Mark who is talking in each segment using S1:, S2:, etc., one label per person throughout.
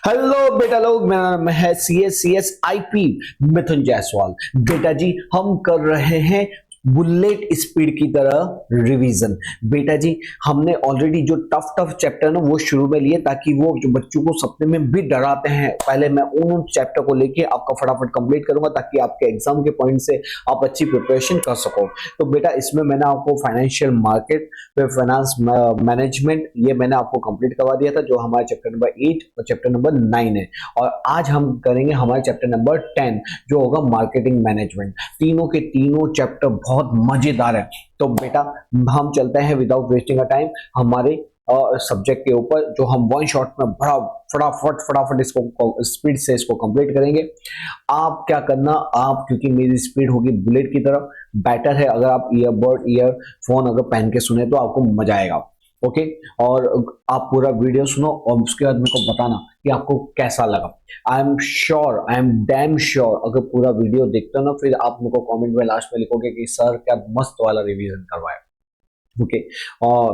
S1: Hello बेटा लोग, मेरा नाम है सी एस आई पी मिथुन जायसवाल। बेटा जी, हम कर रहे हैं बुलेट स्पीड की तरह रिवीजन। बेटा जी, हमने ऑलरेडी जो टफ टफ चैप्टर ना वो शुरू में लिए, ताकि वो जो बच्चों को सपने में भी डराते हैं, पहले मैं उन चैप्टर को लेके आपका फटाफट कंप्लीट करूंगा, ताकि आपके एग्जाम के पॉइंट से आप अच्छी प्रिपरेशन कर सको। तो बेटा, इसमें मैंने आपको फाइनेंशियल मार्केट, फिर फाइनेंस मैनेजमेंट, ये मैंने आपको कंप्लीट करवा दिया था, जो हमारे चैप्टर नंबर 8 और चैप्टर नंबर 9 है। और आज हम करेंगे हमारे चैप्टर नंबर 10, जो होगा मार्केटिंग मैनेजमेंट। तीनों के तीनों चैप्टर बहुत मजेदार है। तो बेटा, हम चलते हैं विदाउट वेस्टिंग अ टाइम हमारे सब्जेक्ट के ऊपर, जो हम वन शॉट में बड़ा फटाफट इसको स्पीड से इसको कंप्लीट करेंगे। आप क्या करना, आप क्योंकि मेरी स्पीड होगी बुलेट की तरफ, बेटर है अगर आप ईयरफोन अगर पहन के सुने तो आपको मजा आएगा। ओके, और आप पूरा वीडियो सुनो और उसके बाद मेरे को बताना कि आपको कैसा लगा। आई एम डैम श्योर, अगर पूरा वीडियो देखते हो ना, फिर आप मेरे को कमेंट में लास्ट में लिखोगे कि सर क्या मस्त वाला रिवीजन करवाया। ओके,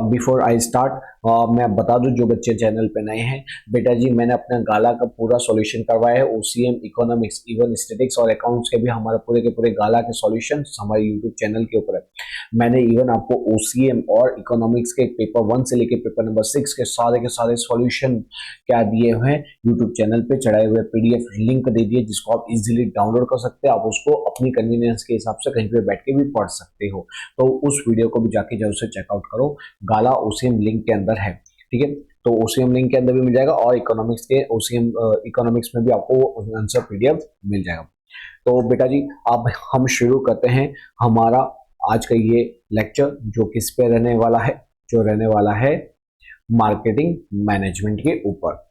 S1: बिफोर आई स्टार्ट, मैं बता दूं जो बच्चे चैनल पे नए हैं, बेटा जी मैंने अपना गाला का पूरा सॉल्यूशन करवाया है। ओसीएम, इकोनॉमिक्स, इवन स्टैटिस्टिक्स और अकाउंट्स के भी हमारे पूरे के पूरे गाला के सॉल्यूशंस हमारे यूट्यूब चैनल के ऊपर है। मैंने इवन आपको ओसीएम और इकोनॉमिक्स के पेपर 1 से लेके पेपर नंबर 6 के सारे सॉल्यूशन क्या दिए हुए हैं यूट्यूब चैनल पे, चढ़ाए हुए पीडीएफ लिंक दे दिए, जिसको आप इजीली डाउनलोड कर सकते हैं। आप उसको अपनी कन्वीनियंस के हिसाब से कहीं पे बैठ के भी पढ़ सकते हो। तो उस वीडियो को भी जाके जरूर से चेकआउट करो, गाला ओसीएम लिंक के अंदर है। ठीक है, तो ओसीएम लिंक के अंदर भी मिल जाएगा, और इकोनॉमिक्स के ओसीएम इकोनॉमिक्स में भी आपको आंसर पीडीएफ मिल जाएगा। तो बेटा जी, अब हम शुरू करते हैं हमारा आज का ये लेक्चर, जो किस पे रहने वाला है, जो रहने वाला है मार्केटिंग मैनेजमेंट के ऊपर।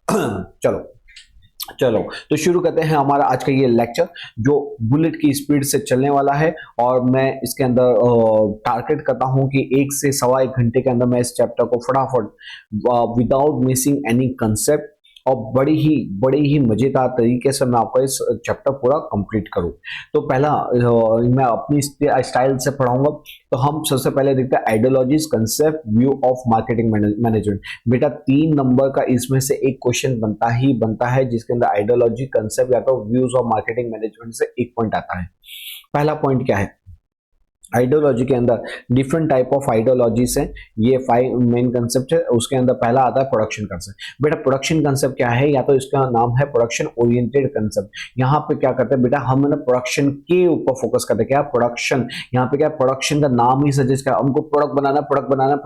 S1: चलो तो शुरू करते हैं हमारा आज का ये लेक्चर, जो बुलेट की स्पीड से चलने वाला है। और मैं इसके अंदर टारगेट करता हूं कि 1 से सवा 1 घंटे के अंदर मैं इस चैप्टर को फटाफट विदाउट मिसिंग एनी कंसेप्ट और बड़ी ही मजेदार तरीके से मैं आपको इस चैप्टर पूरा कंप्लीट करूं। तो पहला मैं अपनी स्टाइल से पढ़ाऊंगा। तो हम सबसे पहले देखते हैं ideologies, concept, view of marketing management. बेटा 3 नंबर का इसमें से एक क्वेश्चन बनता है जिसके अंदर आइडियोलॉजी, कंसेप्ट या तो व्यूज ऑफ मार्केटिंग मैनेजमेंट से एक पॉइंट आता है। पहला पॉइंट क्या है, आइडियोलॉजी के अंदर डिफरेंट टाइप ऑफ आइडियोलॉजीज हैं। ये 5 मेन कंसेप्ट है। उसके अंदर पहला आता है प्रोडक्शन कंसेप्ट। बेटा प्रोडक्शन कंसेप्ट क्या है, या तो इसका नाम है प्रोडक्शन ओरिएंटेड कंसेप्ट। यहाँ पे क्या करते हैं बेटा, हम ना प्रोडक्शन के ऊपर फोकस करते हैं। क्या प्रोडक्शन, यहाँ पे क्या प्रोडक्शन का नाम ही सजेस्ट कर, हमको प्रोडक्ट बनाना।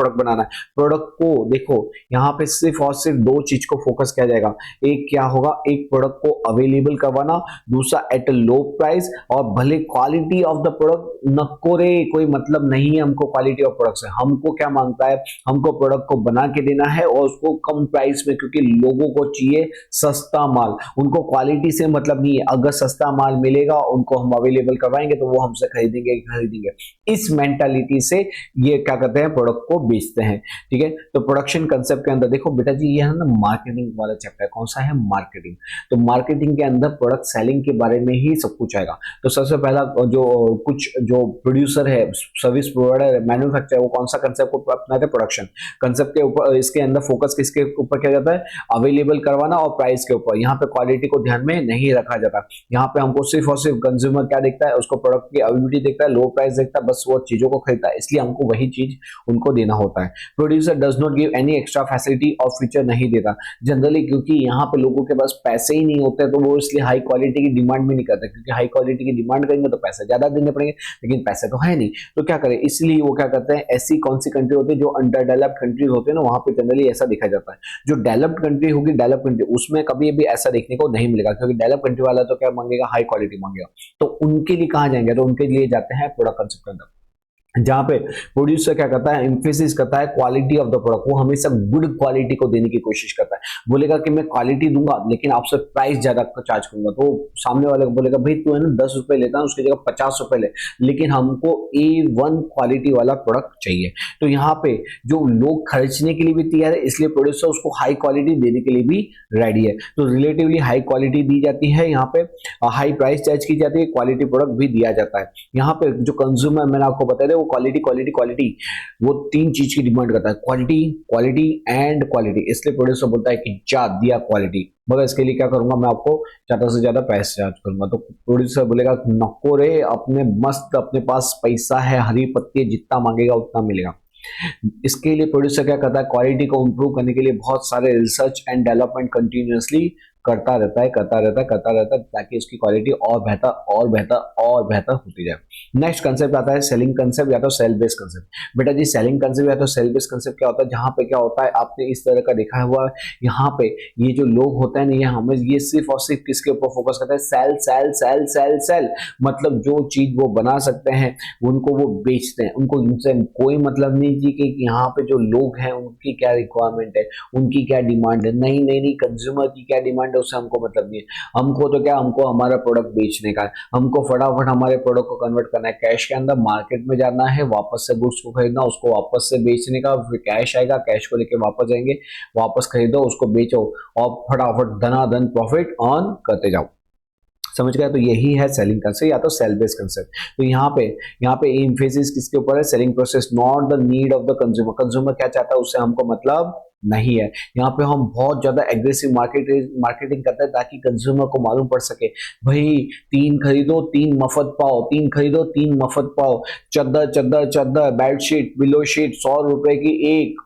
S1: प्रोडक्ट को देखो, यहाँ पे सिर्फ और सिर्फ 2 चीज को फोकस किया जाएगा। एक क्या होगा, एक प्रोडक्ट को अवेलेबल करवाना, दूसरा एट अ लो प्राइस। और भले क्वालिटी ऑफ द प्रोडक्ट नको रे, कोई मतलब नहीं है हमको क्वालिटी ऑफ प्रोडक्ट से। हमको क्या मांगता है, हमको प्रोडक्ट को बना के देना है और उसको कम प्राइस में, क्योंकि लोगों को चाहिए सस्ता माल, उनको क्वालिटी से मतलब नहीं है। अगर सस्ता माल मिलेगा, उनको हम अवेलेबल करवाएंगे तो वो हमसे खरीदेंगे। इस मेंटालिटी से ये क्या करते हैं, प्रोडक्ट को बेचते हैं। ठीक है, तो प्रोडक्शन कंसेप्ट के अंदर देखो बेटा जी, ये है ना मार्केटिंग वाला चैप्टर। कौन सा है, मार्केटिंग। तो मार्केटिंग के अंदर प्रोडक्ट सेलिंग के बारे में ही सब कुछ आएगा। तो सबसे पहला जो प्रोड्यूसर है, सर्विस प्रोवाइडर है, मैन्युफैक्चरर, वो कौन सा कंसेप्ट को अपनाते हैं, प्रोडक्शन कंसेप्ट के ऊपर। इसके अंदर फोकस किसके ऊपर किया जाता है, अवेलेबल करवाना और प्राइस के ऊपर। यहाँ पे क्वालिटी को ध्यान में नहीं रखा जाता। यहाँ पे हमको सिर्फ और सिर्फ कंज्यूमर क्या देखता है, उसको प्रोडक्ट की अवेलेबिलिटी देखता है, लो प्राइस देखता है, बस वो चीजों को खरीदता है, इसलिए हमको वही चीज उनको देना होता है। Producer does not give any extra facility और फीचर नहीं देता जनरली, क्योंकि यहाँ पे लोगों के पास पैसे ही नहीं होते, तो वो इसलिए हाई क्वालिटी की डिमांड भी नहीं करते, क्योंकि हाई क्वालिटी की डिमांड करेंगे तो पैसे ज्यादा देने पड़ेंगे, लेकिन पैसे तो है नहीं, तो क्या करें। इसलिए वो क्या करते हैं, ऐसी कौन सी कंट्री होती है जो अंडर डेवलप्ड कंट्रीज होते हैं ना, वहां पे जनरली ऐसा देखा जाता है। जो डेवलप्ड कंट्री होगी, डेवलप्ड कंट्री, उसमें कभी भी ऐसा देखने को नहीं मिलेगा, क्योंकि डेवलप्ड कंट्री वाला तो क्या मांगेगा, हाई क्वालिटी मांगेगा। तो उनके लिए कहां जाएंगे, तो उनके लिए जाते हैं प्रोडक्ट कंसेप्ट के अंदर, जहां पे प्रोड्यूसर क्या करता है, एम्फेसिस करता है क्वालिटी ऑफ द प्रोडक्ट। वो हमेशा गुड क्वालिटी को देने की कोशिश करता है। बोलेगा कि मैं क्वालिटी दूंगा, लेकिन आपसे प्राइस ज्यादा चार्ज करूंगा, तो सामने वाले को बोलेगा भाई तू है ना 10 रुपए लेता है, उसकी जगह 50 रुपए ले, लेकिन हमको A1 क्वालिटी वाला प्रोडक्ट चाहिए। तो यहाँ पे जो लोग खर्चने के लिए भी तैयार है, इसलिए प्रोड्यूसर उसको हाई क्वालिटी देने के लिए भी रेडी है। तो रिलेटिवली हाई क्वालिटी दी जाती है, यहाँ पे हाई प्राइस चार्ज की जाती है, क्वालिटी प्रोडक्ट भी दिया जाता है। यहाँ पे जो कंज्यूमर मैंने आपको बताया, वो क्वालिटी क्वालिटी क्वालिटी, वो तीन चीज की डिमांड करता है, क्वालिटी क्वालिटी एंड क्वालिटी। इसलिए प्रोड्यूसर बोलता है कि जा दिया क्वालिटी, मगर इसके लिए क्या करूंगा, मैं आपको ज्यादा से ज्यादा पैसे चार्ज करूंगा। तो प्रोड्यूसर बोलेगा नको रे, अपने मस्त, अपने पास पैसा है, हरी पत्ती है, जितना मांगेगा उतना मिलेगा। इसके लिए प्रोड्यूसर क्या करता है, क्वालिटी को इंप्रूव करने के लिए बहुत सारे रिसर्च एंड डेवलपमेंट कंटिन्यूअसली करता रहता है, ताकि उसकी क्वालिटी और बेहतर और बेहतर और बेहतर होती जाए। नेक्स्ट कंसेप्ट आता है सेलिंग कंसेप्ट या तो सेल बेस्ड कंसेप्ट। बेटा जी सेलिंग कंसेप्ट या तो सेल बेस्ड कंसेप्ट क्या होता है, जहां पे क्या होता है, आपने इस तरह का देखा हुआ है, यहाँ पे ये जो लोग होते हैं ना, ये हमें ये सिर्फ और सिर्फ किसके ऊपर फोकस करते हैं, sell sell sell sell sell, मतलब जो चीज वो बना सकते हैं उनको वो बेचते हैं, उनको इनसे कोई मतलब नहीं जी कि यहाँ पे जो लोग हैं उनकी क्या रिक्वायरमेंट है, उनकी क्या डिमांड है, नहीं नहीं नहीं, कंज्यूमर की क्या डिमांड है उससे हमको मतलब नहीं है। हमको तो क्या, हमको हमारा प्रोडक्ट बेचने का है, हमको फटाफट हमारे प्रोडक्ट को कन्वर्ट करना है, कैश के अंदर मार्केट में जाना है, वापस से गुड्स को खरीदना, उसको वापस से बेचने का, फिर कैश आएगा, कैश को लेके वापस जाएंगे, वापस खरीदो, उसको बेचो और फटाफट धनाधन प्रॉफिट अर्न करते जाओ। समझ गया? तो यही है सेलिंग कंसेप्ट या तो सेल बेस्ड कंसेप्ट। तो यहाँ पे एम्फेसिस किसके ऊपर है, selling process, not the need of the consumer. Consumer क्या चाहता है उससे हमको मतलब नहीं है। यहाँ पे हम बहुत ज्यादा एग्रेसिव मार्केटिंग करते हैं ताकि कंज्यूमर को मालूम पड़ सके, भाई 3 खरीदो 3 मफत पाओ, 3 खरीदो 3 मफत पाओ, चद्दर चद्दर चद्दर, बेडशीट पिलो शीट 100 रुपए की एक,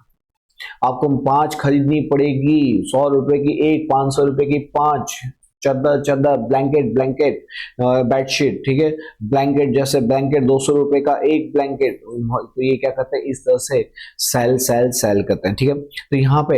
S1: आपको 5 खरीदनी पड़ेगी, 100 रुपए की एक, 500 रुपए की 5, चद्दर चद्दर, ब्लैंकेट ब्लैंकेट, बेडशीट, ठीक है, ब्लैंकेट जैसे ब्लैंकेट 200 रुपए का एक ब्लैंकेट। तो ये क्या करते हैं, इस तरह से सेल सेल सेल करते हैं, ठीक है। तो यहाँ पे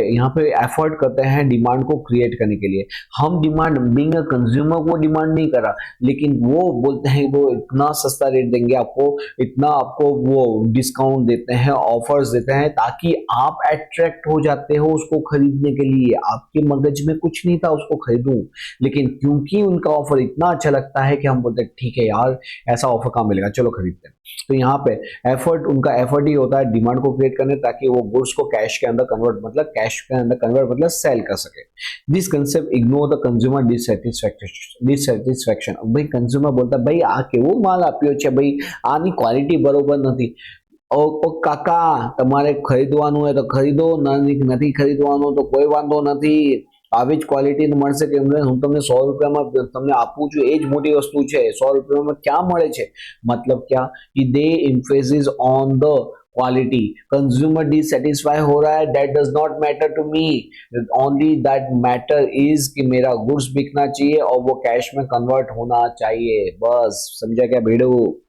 S1: एफर्ट करते हैं डिमांड को क्रिएट करने के लिए। हम डिमांड बीइंग अ कंज्यूमर वो डिमांड नहीं करा, लेकिन वो बोलते हैं वो इतना सस्ता रेट देंगे आपको, इतना आपको वो डिस्काउंट देते हैं, ऑफर्स देते हैं, ताकि आप अट्रैक्ट हो जाते हो उसको खरीदने के लिए। आपके मगज में कुछ नहीं था उसको खरीदूं, लेकिन क्योंकि उनका ऑफर इतना अच्छा लगता है कि हम बोलते हैं ठीक है यार, ऐसा ऑफर कहाँ मिलेगा, चलो खरीदते हैं। तो यहाँ पे उनका एफर्ट ही होता है डिमांड को क्रिएट करने, ताकि वो गुड्स को कैश के अंदर कन्वर्ट मतलब सेल कर सके। This concept ignore the consumer dissatisfaction. भाई कंज्यूमर बोलता है भाई आके वो माल आप्यो छे भाई, आनी क्वालिटी बरोबर નથી। ओ काका તમારે ખરીદવાનું હોય તો ખરીદો, નથી ખરીદવાનું તો કોઈ વાંધો નથી, આવી જ ક્વોલિટી મળશે કે હું તમને 100 રૂપિયામાં તમને આપું છું, એ જ મોટી વસ્તુ છે, 100 રૂપિયામાં क्या મળે છે, मतलब क्या कि they emphasis on the quality. Consumer dissatisfy हो रहा है, that does not matter to me, only that matter is कि मेरा गुड्स बिकना चाहिए और वो कैश में कन्वर्ट होना चाहिए, बस। समझा क्या भेड़ो?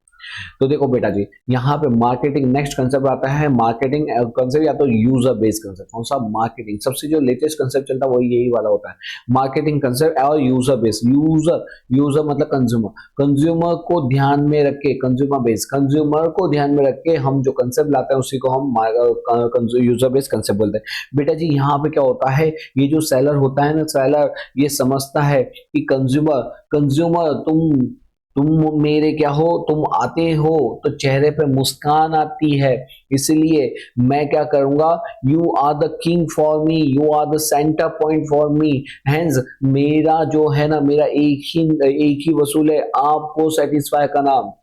S1: तो देखो बेटा जी, यहाँ पे मार्केटिंग, नेक्स्ट कंसेप्ट आता है मार्केटिंग कंसेप्ट या तो यूजर बेस्ड कंसेप्ट। कौन सा? मार्केटिंग। सबसे जो लेटेस्ट कंसेप्ट चलता है वो यही वाला होता है, मार्केटिंग कंसेप्ट और यूजर बेस्ड। यूजर मतलब कंज्यूमर को ध्यान में रख के, कंज्यूमर को ध्यान में रख के हम जो कंसेप्ट लाते हैं उसी को हम यूजर बेस्ड कंसेप्ट बोलते हैं। बेटा जी यहाँ पे क्या होता है, ये जो सेलर होता है ना, सेलर ये समझता है कि कंज्यूमर तुम मेरे क्या हो, तुम आते हो तो चेहरे पे मुस्कान आती है, इसलिए मैं क्या करूंगा, you are the king for me, you are the centre point for me, hence मेरा जो है ना, मेरा एक ही वसूल है, आपको सेटिस्फाई करना,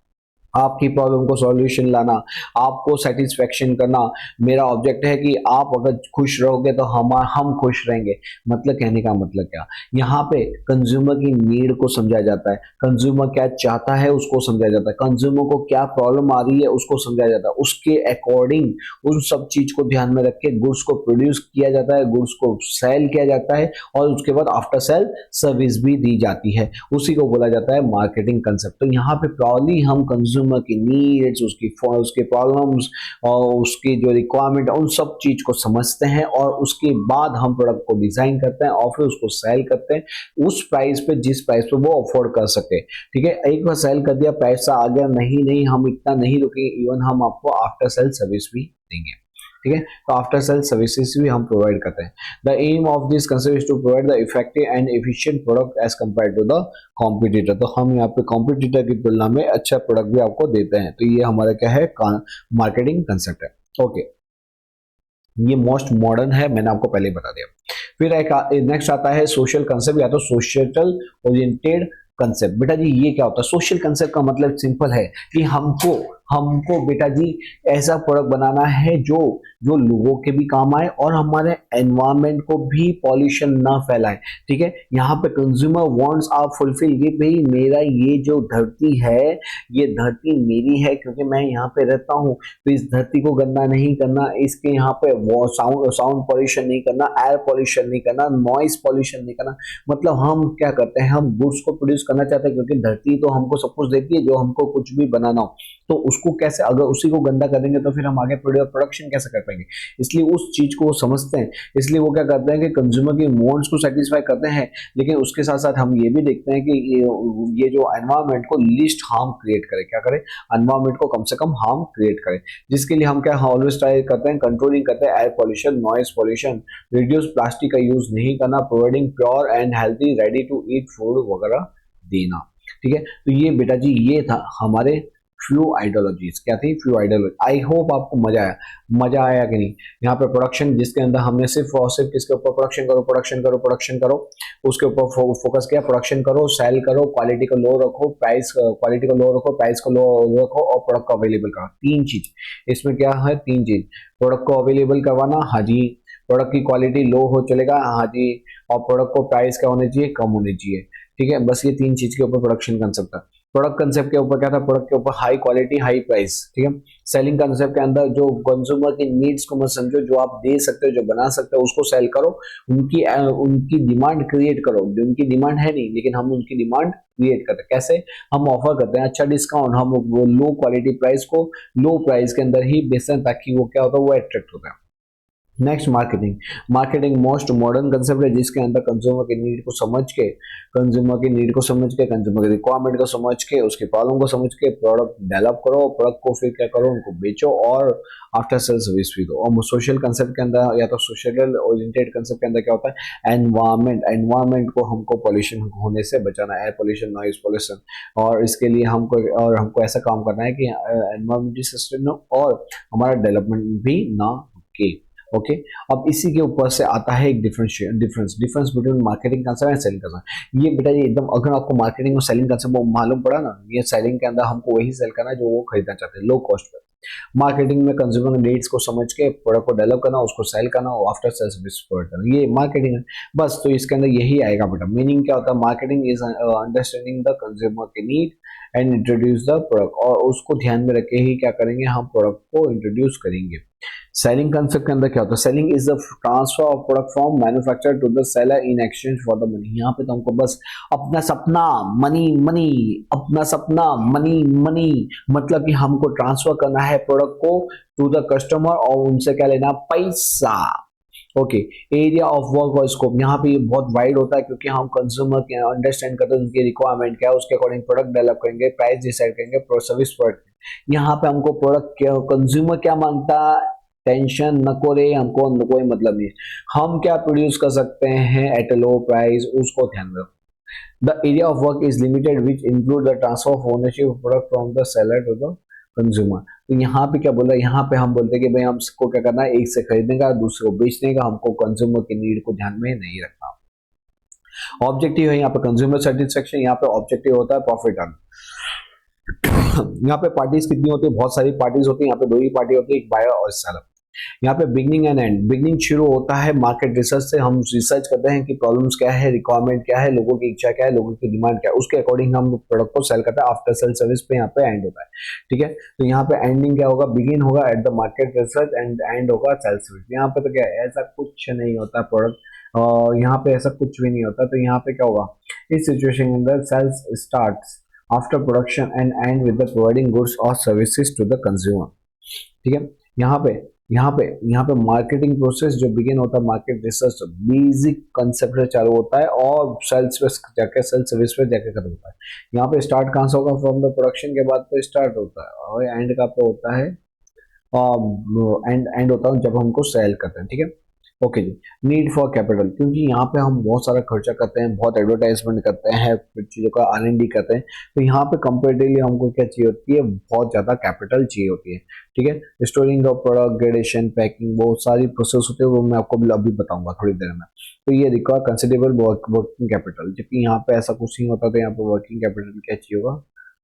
S1: आपकी प्रॉब्लम को सॉल्यूशन लाना, आपको सेटिस्फेक्शन करना। मेरा ऑब्जेक्ट है कि आप अगर खुश रहोगे तो हम खुश रहेंगे। मतलब कहने का मतलब क्या, यहाँ पे कंज्यूमर की नीड को समझाया जाता है, कंज्यूमर क्या चाहता है उसको समझाया जाता है, कंज्यूमर को क्या प्रॉब्लम आ रही है उसको समझाया जाता है, उसके अकॉर्डिंग उन सब चीज को ध्यान में रख के गुड्स को प्रोड्यूस किया जाता है, गुड्स को सेल किया जाता है और उसके बाद आफ्टर सेल सर्विस भी दी जाती है। उसी को बोला जाता है मार्केटिंग कंसेप्ट। तो यहाँ पे प्रॉब्ली हम कंज्यूमर की नीड्स, उसके प्रॉब्लम्स और उसकी जो रिक्वायरमेंट उन सब चीज को समझते हैं और उसके बाद हम प्रोडक्ट को डिजाइन करते हैं और फिर उसको सेल करते हैं उस प्राइस पे जिस प्राइस पे वो अफोर्ड कर सके। ठीक है, एक बार सेल कर दिया, पैसा आ गया, नहीं हम इतना नहीं रुकेंगे, इवन हम आपको आफ्टर सेल सर्विस भी देंगे। ठीक है, तो आफ्टर सेल सर्विसेज भी हम प्रोवाइड करते हैं। The aim of this concept is to provide the effective and efficient product as compare to the competitor. तो हम यहाँ पे कॉम्पिटिटर की तुलना में अच्छा प्रोडक्ट भी आपको देते हैं। तो ये हमारा क्या है, मार्केटिंग कंसेप्ट है। ओके, ये मोस्ट मॉडर्न है, मैंने आपको पहले ही बता दिया। फिर एक नेक्स्ट आता है सोशल कंसेप्ट या तो सोशल ओरिएंटेड कंसेप्ट। बेटा जी ये क्या होता है, सोशल कंसेप्ट का मतलब सिंपल है कि हमको बेटा जी ऐसा प्रोडक्ट बनाना है जो जो लोगों के भी काम आए और हमारे एनवायरमेंट को भी पॉल्यूशन ना फैलाए। ठीक है, यहाँ पे कंज्यूमर वांट्स आर फुलफिल, ये भाई मेरा ये जो धरती है ये धरती मेरी है क्योंकि मैं यहाँ पे रहता हूँ, तो इस धरती को गंदा नहीं करना, इसके यहाँ पे वो साउंड साउंड पॉल्यूशन नहीं करना, एयर पॉल्यूशन नहीं करना, नॉइस पॉल्यूशन नहीं करना। मतलब हम क्या करते हैं, हम गुड्स को प्रोड्यूस करना चाहते हैं क्योंकि धरती तो हमको सब कुछ देती है, जो हमको कुछ भी बनाना हो तो उसको कैसे, अगर उसी को गंदा करेंगे तो फिर हम आगे प्रोडक्शन कैसे कर पाएंगे। इसलिए उस चीज को वो समझते हैं, इसलिए वो क्या करते हैं कि कंज्यूमर की वांट्स को सेटिस्फाई करते हैं, लेकिन उसके साथ साथ हम ये भी देखते हैं कि ये जो एनवायरमेंट को लीस्ट हार्म क्रिएट करे, क्या करे, एनवायरमेंट को कम से कम हार्म क्रिएट करे, जिसके लिए हम क्या ऑलवेज ट्राई करते हैं, कंट्रोलिंग करते हैं air pollution, noise pollution, reduce plastic का यूज नहीं करना, providing pure and healthy ready to eat food वगैरह देना। ठीक है, तो ये बेटा जी ये था हमारे फ्यू आइडियोलॉजीज, क्या थी फ्यू आइडियोलॉजी। आई होप आपको मजा आया, मजा आया कि नहीं। यहाँ पे प्रोडक्शन जिसके अंदर हमने सिर्फ और सिर्फ किसके ऊपर, प्रोडक्शन करो प्रोडक्शन करो प्रोडक्शन करो, उसके ऊपर फोकस किया, प्रोडक्शन करो, सेल करो, क्वालिटी को लो रखो, प्राइस क्वालिटी को लो रखो, प्राइस को लो रखो और प्रोडक्ट को अवेलेबल करो। तीन चीज इसमें क्या है, तीन चीज, प्रोडक्ट को अवेलेबल करवाना, हाँ जी, प्रोडक्ट की क्वालिटी लो हो चलेगा, हाँ जी, और प्रोडक्ट को प्राइस क्या होनी चाहिए, कम होनी चाहिए। ठीक है, बस ये तीन चीज के ऊपर प्रोडक्शन कंसेप्ट था। प्रोडक्ट कंसेप्ट के ऊपर क्या था, प्रोडक्ट के ऊपर हाई क्वालिटी हाई प्राइस। ठीक है, सेलिंग कंसेप्ट के अंदर जो कंज्यूमर की नीड्स को मत समझो, जो आप दे सकते हो, जो बना सकते हो उसको सेल करो, उनकी डिमांड क्रिएट करो। उनकी डिमांड है नहीं लेकिन हम उनकी डिमांड क्रिएट करते हैं, कैसे, हम ऑफर करते हैं अच्छा डिस्काउंट, हम वो लो क्वालिटी प्राइस को लो प्राइस के अंदर ही बेचते हैं ताकि वो क्या होता है, वो अट्रैक्ट होता है। Next marketing, marketing most modern concept है जिसके अंदर कंज्यूमर की नीड को समझ के, कंज्यूमर की नीड को समझ के, कंज्यूमर की रिक्वायरमेंट को समझ के, उसकी प्रॉब्लम को समझ के प्रोडक्ट डेवलप करो, प्रोडक्ट को फिर क्या करो, उनको बेचो और आफ्टर सेल सर्विस भी दो। और सोशल कंसेप्ट के अंदर या तो सोशल ओरिएंटेड कंसेप्ट के अंदर क्या होता है, एनवायरमेंट को हमको पॉल्यूशन होने से बचाना, एयर पॉल्यूशन, नॉइज पॉल्यूशन, और इसके लिए हमको ऐसा काम करना है कि एनवायरमेंट सस्टेन हो और हमारा डेवलपमेंट भी ना रुके। ओके, अब इसी के ऊपर से आता है एक difference between marketing concept and selling concept. ये बेटा ये एकदम, अगर आपको मार्केटिंग और सेलिंग कंसेप्ट मालूम पड़ा ना, ये सेलिंग के अंदर हमको वही सेल करना है जो वो खरीदना चाहते हैं लो कॉस्ट पे। मार्केटिंग में कंज्यूमर नीड्स को समझ के प्रोडक्ट को डेवलप करना, उसको सेल करना और आफ्टर सेल सर्विस प्रोवाइड करना, ये मार्केटिंग है बस। तो इसके अंदर यही आएगा बेटा। मीनिंग क्या होता है, marketing is understanding the consumer के need and introduce the product, और उसको ध्यान में रख के ही क्या करेंगे, हम प्रोडक्ट को इंट्रोड्यूस करेंगे। सेलिंग कंसेप्ट के अंदर क्या होता है, selling is the transfer of product from manufacturer to the seller in exchange for the money. यहाँ पे तो हमको बस अपना सपना मनी मनी, अपना सपना मनी मनी, मतलब कि हमको ट्रांसफर करना है प्रोडक्ट को टू द कस्टमर और उनसे क्या लेना, पैसा। ओके, एरिया ऑफ वर्क और स्कोप, यहाँ पे बहुत वाइड होता है क्योंकि हम कंज्यूमर के अंडरस्टैंड करते हैं उनकी रिक्वायरमेंट क्या है, उसके अकॉर्डिंग प्रोडक्ट डेवलप करेंगे, प्राइस डिसाइड करेंगे, सर्विस प्रोडक्ट। यहाँ पे हमको प्रोडक्ट कंज्यूमर क्या मांगता, टेंशन नको रे, हमको कोई मतलब नहीं, हम क्या प्रोड्यूस कर सकते हैं एट लो प्राइस, उसको ध्यान में रखो। The area of work is limited which include the transfer of ownership of product from the seller to the consumer. तो यहाँ पे क्या बोल रहा है, यहाँ पे हम बोलते हैं कि भाई हमको क्या करना है, एक से खरीदने का दूसरे को बेचने का, हमको कंज्यूमर की नीड को ध्यान में नहीं रखना। ऑब्जेक्टिव है यहाँ पे कंज्यूमर सेटिस्फेक्शन, यहाँ पे ऑब्जेक्टिव होता है प्रॉफिट अर्न। यहाँ पे पार्टीज कितनी होती है, बहुत सारी पार्टीज होती है, यहाँ पे दो ही पार्टी होती है, एक बायर और सेलर। यहाँ पे बिगनिंग एंड एंड, बिगनिंग शुरू होता है मार्केट रिसर्च से, हम रिसर्च करते हैं कि प्रॉब्लम्स क्या है, रिक्वायरमेंट क्या है, लोगों की इच्छा क्या है, लोगों की डिमांड क्या है, उसके अकॉर्डिंग हम प्रोडक्ट को सेल करते हैं। आफ्टर सेल सर्विस पे यहाँ पे एंड होता है। ठीक है, तो यहाँ पे एंडिंग क्या होगा, बिगिन होगा at the market research and and होगा सेल सर्विस। यहाँ पे तो क्या है, ऐसा कुछ नहीं होता प्रोडक्ट, और यहाँ पे ऐसा कुछ भी नहीं होता। तो यहाँ पे क्या होगा, इस सिचुएशन के अंदर sales starts after production and end with the providing goods और सर्विसेज टू द कंज्यूमर। ठीक है, यहाँ पे मार्केटिंग प्रोसेस जो बिगिन होता है मार्केट रिसर्च बेसिक कंसेप्ट से चालू होता है और सेल्स पे जाके सेल सर्विस पे जाके खत्म होता है। यहाँ पे स्टार्ट कहाँ से होगा, फ्रॉम द प्रोडक्शन के बाद तो स्टार्ट होता है और एंड का पे होता है, एंड होता है जब हमको सेल करते हैं। ठीक है, ओके जी। नीड फॉर कैपिटल, क्योंकि यहाँ पे हम बहुत सारा खर्चा करते हैं, बहुत एडवर्टाइजमेंट करते हैं, चीज़ों का R&D करते हैं, तो यहाँ पे कंपेरेटिवली हमको क्या चाहिए होती है, बहुत ज़्यादा कैपिटल चाहिए होती है। ठीक है, storing of product, gradation, packing, बहुत सारी प्रोसेस होते हैं, वो मैं आपको अभी बताऊंगा थोड़ी देर में। तो ये रिक्वायर कंसिडरेबल वर्किंग कैपिटल, जबकि यहाँ पे ऐसा कुछ नहीं होता, तो यहाँ पे वर्किंग कैपिटल क्या चाहिए होगा,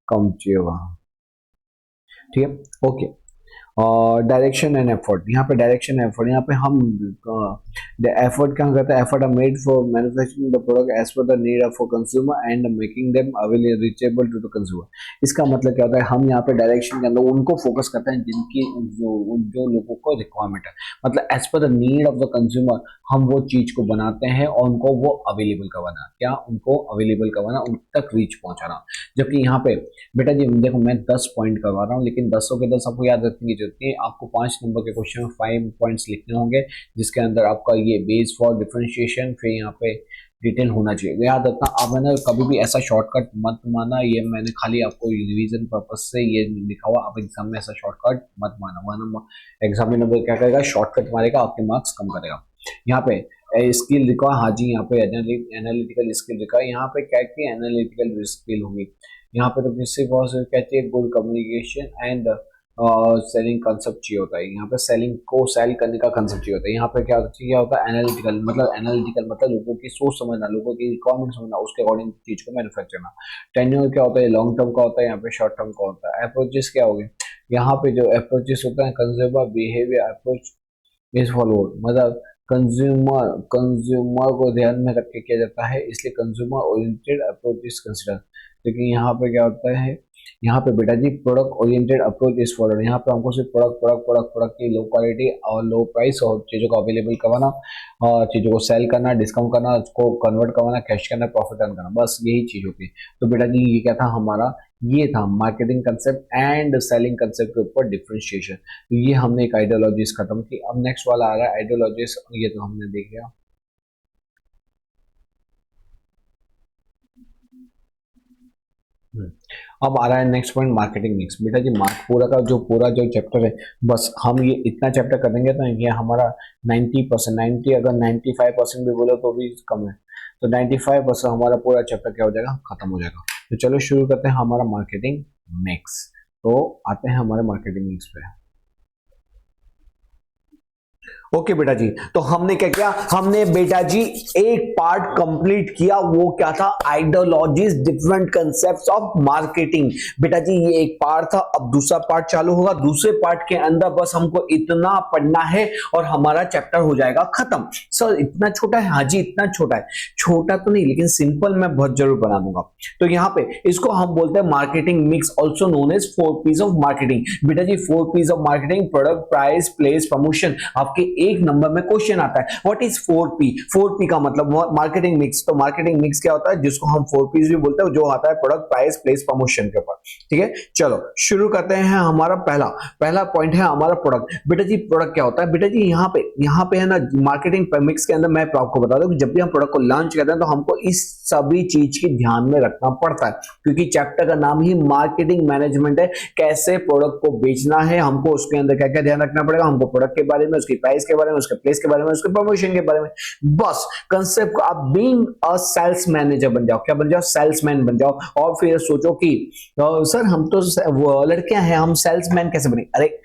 S1: कम चाहिए होगा। ठीक है, ओके। डायरेक्शन एंड एफर्ट, यहाँ पे डायरेक्शन एफर्ट, यहाँ पे हम एफर्ट क्या करते हैं, effort are made for manufacturing the product as per the need of consumer and making them available reachable to the consumer. इसका मतलब क्या होता है, हम यहाँ पे डायरेक्शन के अंदर उनको फोकस करते हैं जिनकी जो लोगों को रिक्वायरमेंट है, मतलब as per the need of the consumer हम वो चीज को बनाते हैं और उनको वो अवेलेबल करवाना, क्या उनको अवेलेबल करवाना, उन तक रीच पहुंचाना। जबकि यहाँ पे बेटा जी देखो मैं 10 पॉइंट करवा रहा हूँ, लेकिन 10 के 10 आपको याद रखने की जरूरत नहीं है। आपको 5 नंबर के क्वेश्चन में 5 पॉइंट्स लिखने होंगे, जिसके अंदर आपका ये बेस फॉर डिफरेंशिएशन, फिर यहाँ पे डिटेल होना चाहिए। याद रखना, आप मैंने कभी भी ऐसा शॉर्टकट मत माना, ये मैंने खाली आपको रिवीजन पर्पज से ये लिखा हुआ, आप एग्जाम में ऐसा शॉर्टकट मत माना, वरना एग्जामिनर क्या करेगा, शॉर्टकट मारेगा, आपके मार्क्स कम करेगा। यहाँ पे स्किल लिखा, हाँ जी, यहाँ पे एनालिटिकल स्किल लिखा है, यहाँ पे क्या की एनालिटिकल स्किल होगी। यहाँ पे तो बेसिक कहती है good communication and selling concept चाहिए होता है, यहाँ पे सेलिंग को सेल करने का कंसेप्ट चाहिए होता है। यहाँ पे क्या होता है एनालिटिकल मतलब लोगों की सोच समझना, लोगों की रिक्वायरमेंट समझना, उसके अकॉर्डिंग चीज को मैन्युफैक्चर करना। टेन्योर क्या होता है, लॉन्ग टर्म का होता है, यहाँ पे शॉर्ट टर्म का होता है। अप्रोचेस क्या हो गए, यहाँ पे जो अप्रोचेस होता है, consumer behaviour approach is followed, मतलब कंज्यूमर को ध्यान में रख के किया जाता है, इसलिए consumer oriented approach is consider. लेकिन यहाँ पे क्या होता है, यहाँ पे बेटा जी product oriented approach is followed. यहाँ पे हमको सिर्फ प्रोडक्ट की लो क्वालिटी और लो प्राइस और चीज़ों को अवेलेबल करवाना, और चीज़ों को सेल करना, डिस्काउंट करना, उसको कन्वर्ट करवाना, कैश करना, प्रॉफिट अर्न करना, बस यही चीज़ होती है। तो बेटा जी ये क्या था हमारा, ये था marketing concept and selling concept के ऊपर डिफरेंशिएशन। तो ये हमने एक आइडियोलॉजीज खत्म की। अब नेक्स्ट वाला आ रहा है आइडियोलॉजीज, ये तो हमने देख लिया। अब आ रहा है नेक्स्ट पॉइंट, मार्केटिंग मिक्स। बेटा जी पूरा जो चैप्टर है, बस हम ये इतना चैप्टर कर देंगे तो ये हमारा 90%, 90 अगर 95% भी बोलो तो भी कम है, तो 95% हमारा पूरा चैप्टर क्या हो जाएगा, खत्म हो जाएगा। तो चलो शुरू करते हैं हमारा मार्केटिंग मिक्स। तो आते हैं हमारे मार्केटिंग मिक्स पे। ओके बेटा जी, तो हमने क्या किया, हमने बेटा जी एक पार्ट कंप्लीट किया, वो क्या था, ideologies different concepts of marketing. बेटा जी ये एक पार्ट था, अब दूसरा पार्ट चालू होगा। दूसरे पार्ट के अंदर बस हमको इतना पढ़ना है और हमारा चैप्टर हो जाएगा खत्म। सर इतना छोटा है, हाँ जी इतना छोटा है, छोटा तो नहीं लेकिन सिंपल मैं बहुत जरूर बना दूंगा। तो यहाँ पे इसको हम बोलते हैं marketing mix, also known as 4 P's of marketing. बेटा जी 4 P's of marketing, product, price, place, promotion. आपके एक नंबर में क्वेश्चन आता है, व्हाट इज 4P? 4P का मतलब मार्केटिंग मिक्स। तो मार्केटिंग मिक्स क्या होता है, जिसको हम 4 P's भी बोलते हैं, जो आता है प्रोडक्ट, प्राइस, प्लेस, प्रमोशन के ऊपर। ठीक है, चलो शुरू करते हैं। हमारा पहला पॉइंट है हमारा प्रोडक्ट। बेटा जी प्रोडक्ट क्या होता है, बेटा जी यहाँ पे है ना, मार्केटिंग मिक्स के अंदर मैं आपको बता दूं कि जब भी हम प्रोडक्ट को लॉन्च करते हैं तो हमको इस सभी चीज की ध्यान में रखना पड़ता है, क्योंकि चैप्टर का नाम ही मार्केटिंग मैनेजमेंट है। कैसे प्रोडक्ट को बेचना है, हमको उसके अंदर क्या क्या ध्यान रखना पड़ेगा, हमको प्रोडक्ट के बारे में, उसकी प्राइस के बारे में, उसके प्लेस के बारे में, उसके प्रमोशन के बारे में। बस कंसेप्ट को आप बीइंग अ सेल्स मैनेजर बन जाओ, क्या बन जाओ, सेल्समैन बन जाओ। और फिर सोचो कि सर हम तो लड़कियां हैं, हम सेल्समैन कैसे बने? अरे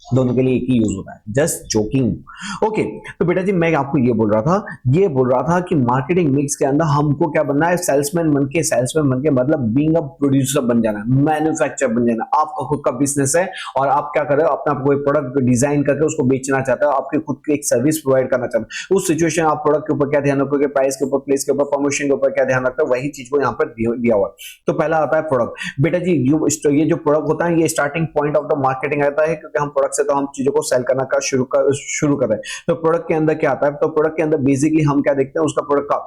S1: दोनों के लिए एक ही यूज होता है, जस्ट जोकिंग। ओके, तो बेटा जी मैं आपको ये बोल रहा था कि मार्केटिंग मिक्स के अंदर हमको क्या बनना है, सेल्समैन बन के मतलब बीइंग अ प्रोड्यूसर बन जाना, मैन्युफैक्चरर बन जाना। आपका खुद का बिजनेस है और आप क्या कर रहे हो, अपना कोई प्रोडक्ट डिजाइन करके उसको बेचना चाहते हो, आपके खुद की एक सर्विस प्रोवाइड करना चाहते हो। उस सिचुएशन आप प्रोडक्ट के ऊपर क्या ध्यान रखोगे, प्राइस के ऊपर, प्लेस के ऊपर, प्रमोशन के ऊपर क्या ध्यान रखते हो, वही चीज को यहाँ पर दिया हुआ। तो पहला आता है प्रोडक्ट। बेटा जी ये जो प्रोडक्ट होता है, ये starting point of the marketing आता है, क्योंकि हम प्रोडक्ट से तो हम चीजों को सेल करना का शुरू कर रहे हैं। तो प्रोडक्ट के अंदर क्या आता है, तो प्रोडक्ट के अंदर बेसिकली हम क्या देखते हैं, उसका प्रोडक्ट का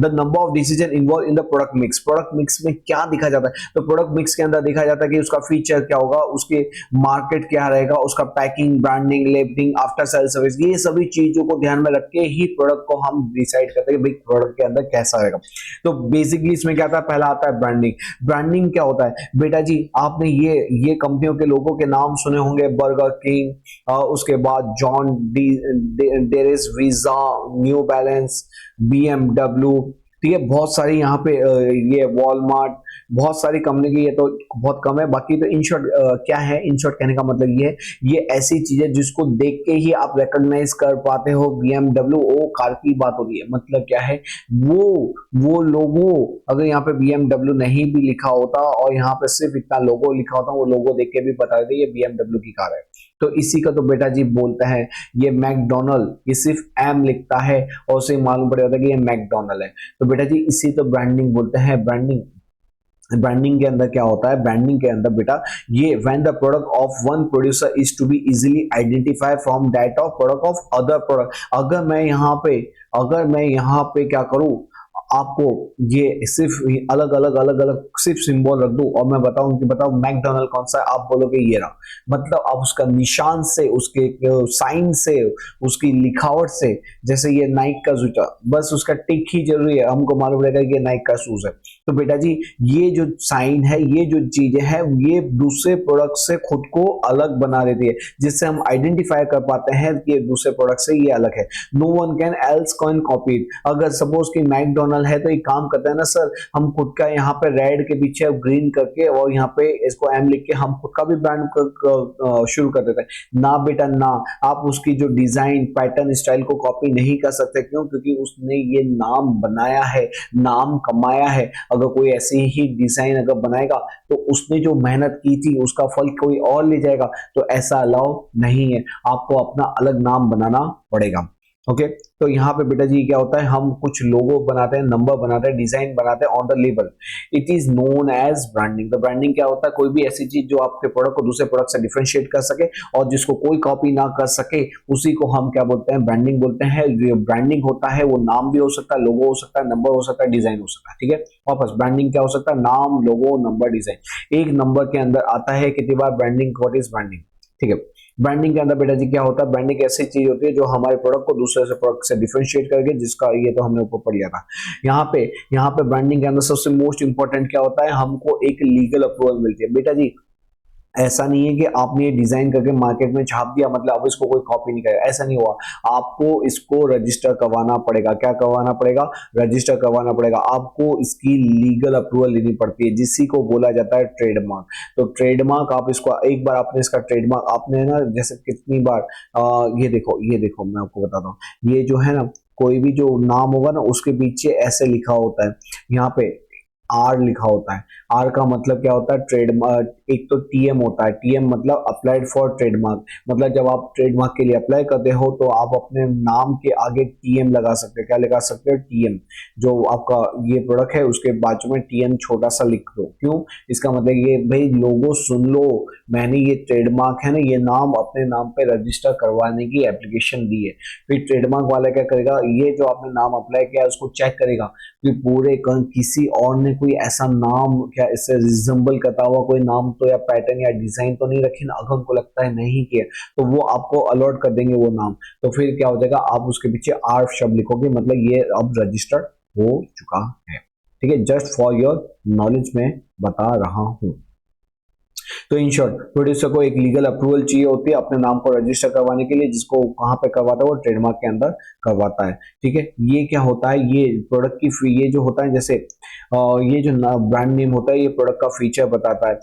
S1: the number of decision involve in the product mix. Product mix में क्या देखा जाता है, तो प्रोडक्ट मिक्स के अंदर देखा जाता है कि उसका फीचर क्या होगा, उसके मार्केट क्या रहेगा, उसका packing, branding, labelling, after sale service, ये सभी चीजों को ध्यान में रख के ही प्रोडक्ट को हम डिसाइड करते हैं कि भाई प्रोडक्ट के अंदर कैसा रहेगा। तो बेसिकली इसमें क्या आता है, पहला आता है ब्रांडिंग। ब्रांडिंग क्या होता है, बेटा जी आपने ये कंपनियों के लोगों के नाम सुने होंगे, बर्गर किंग, उसके बाद जॉन डेरिस, वीजा, न्यू बैलेंस, BMW। ठीक है। बहुत सारी यहाँ पे ये वॉलमार्ट, बहुत सारी कंपनी की, ये तो बहुत कम है। बाकी तो इन शॉर्ट क्या है, इन शॉर्ट कहने का मतलब ये है, ये ऐसी चीजें जिसको देख के ही आप रिकॉग्नाइज कर पाते हो BMW, वो कार की बात हो रही है। मतलब क्या है, वो लोगो, अगर यहाँ पे BMW नहीं भी लिखा होता और यहाँ पे सिर्फ इतना लोगो लिखा होता, वो लोगो देख के भी बता देते ये BMW की कार है। तो इसी का तो बेटा जी बोलता है ये मैकडोनल्ड, ये सिर्फ एम लिखता है और उसे मालूम पड़ जाता है कि ये मैकडोनल्ड है। तो बेटा जी इसी तो ब्रांडिंग बोलते हैं। ब्रांडिंग के अंदर क्या होता है, ब्रांडिंग के अंदर बेटा ये when the product of one producer is to be easily identify from that of product of other product. अगर मैं यहाँ पे क्या करूं, आपको ये सिर्फ अलग अलग सिर्फ सिंबल रख दूं और मैं बताऊं कि बताओ मैकडोनल्ड कौन सा है, आप बोलोगे ये रहा। मतलब आप उसका निशान से, उसके साइन से, उसकी लिखावट से, जैसे ये नाइक का जूता, बस उसका टिक ही जरूरी है, हमको मालूम रहेगा कि ये नाइक का शूज है। तो बेटा जी ये जो साइन है, ये जो चीजें है, ये दूसरे प्रोडक्ट से खुद को अलग बना देती है, जिससे हम आइडेंटिफाई कर पाते हैं कि दूसरे प्रोडक्ट से ये अलग है। No one can else can copy it. अगर सपोज कि मैकडोनल्ड है तो एक काम करते हैं ना सर, हम खुद का यहाँ पे रेड के पीछे ग्रीन करके और यहाँ पे इसको एम लिख के हम खुद का भी ब्रांड शुरू कर देते हैं। ना बेटा ना, आप उसकी जो डिजाइन, पैटर्न, स्टाइल को कॉपी नहीं कर सकते। क्यों? क्योंकि उसने ये नाम बनाया है, नाम कमाया है। अगर कोई ऐसी ही डिजाइन अगर बनाएगा तो उसने जो मेहनत की थी उसका फल कोई और ले जाएगा, तो ऐसा अलाउ नहीं है। आपको अपना अलग नाम बनाना पड़ेगा। ओके, तो यहाँ पे बेटा जी क्या होता है, हम कुछ लोगो बनाते हैं, नंबर बनाते हैं, डिजाइन बनाते हैं on the label. It is known as branding. तो ब्रांडिंग क्या होता है, कोई भी ऐसी चीज जो आपके प्रोडक्ट को दूसरे प्रोडक्ट से डिफरेंशिएट कर सके और जिसको कोई कॉपी ना कर सके, उसी को हम क्या बोलते हैं, ब्रांडिंग बोलते हैं। जो ब्रांडिंग होता है वो नाम भी हो सकता है, लोगो हो सकता है, नंबर हो सकता है, डिजाइन हो सकता है। ठीक है, वापस ब्रांडिंग क्या हो सकता है, नाम, लोगो, नंबर, डिजाइन। एक नंबर के अंदर आता है कितनी बार ब्रांडिंग, व्हाट इज ब्रांडिंग। ठीक है, ब्रांडिंग के अंदर बेटा जी क्या होता है, ब्रांडिंग ऐसी चीज होती है जो हमारे प्रोडक्ट को दूसरे से प्रोडक्ट से डिफरेंशिएट करके, जिसका ये तो हमने ऊपर पढ़ लिया था। यहाँ पे ब्रांडिंग के अंदर सबसे मोस्ट इंपॉर्टेंट क्या होता है, हमको एक लीगल अप्रूवल मिलती है। बेटा जी ऐसा नहीं है कि आपने ये डिजाइन करके मार्केट में छाप दिया, मतलब अब इसको कोई कॉपी नहीं करेगा, ऐसा नहीं हुआ। आपको इसको रजिस्टर करवाना पड़ेगा। क्या करवाना पड़ेगा, रजिस्टर करवाना पड़ेगा। आपको इसकी लीगल अप्रूवल लेनी पड़ती है, जिसी को बोला जाता है ट्रेडमार्क। तो ट्रेडमार्क, आप इसको एक बार आपने इसका ट्रेडमार्क आपने ना, जैसे कितनी बार ये देखो मैं आपको बताता हूँ, ये जो है ना, कोई भी जो नाम होगा ना उसके पीछे ऐसे लिखा होता है, यहाँ पे आर लिखा होता है। आर का मतलब क्या होता है, ट्रेडमार्क। एक तो टीएम होता है, टीएम मतलब अप्लाइड फॉर ट्रेडमार्क। मतलब जब आप ट्रेडमार्क के लिए अप्लाई करते हो तो आप अपने नाम के आगे टीएम लगा सकते हो। क्या लगा सकते हो, टीएम। जो आपका ये प्रोडक्ट है उसके बाजू में टीएम छोटा सा लिख दो। क्यों? इसका मतलब ये भाई लोगो सुन लो, मैंने ये ट्रेडमार्क है ना, ये नाम अपने नाम पे रजिस्टर करवाने की एप्लीकेशन दी है। फिर ट्रेडमार्क वाला क्या करेगा, ये जो आपने नाम अप्लाई किया उसको चेक करेगा कि पूरे किसी और ने कोई ऐसा नाम क्या इससे रिजेंबल करता हुआ कोई नाम तो या पैटर्न या डिजाइन तो नहीं रखी ना। अगर उनको लगता है नहीं किया तो वो आपको अलॉट कर देंगे वो नाम। तो फिर क्या हो जाएगा, आप उसके पीछे आर शब्द लिखोगे, मतलब ये अब रजिस्टर्ड हो चुका है। ठीक है, जस्ट फॉर योर नॉलेज में बता रहा हूं। तो इन शॉर्ट, प्रोड्यूसर को एक लीगल अप्रूवल चाहिए होती है अपने नाम को रजिस्टर करवाने के लिए, जिसको कहां पे करवाता है, वो ट्रेडमार्क के अंदर करवाता है। ठीक है, ये क्या होता है, ये प्रोडक्ट की ये जो होता है, जैसे ये जो ब्रांड नेम होता है, ये प्रोडक्ट का फीचर बताता है।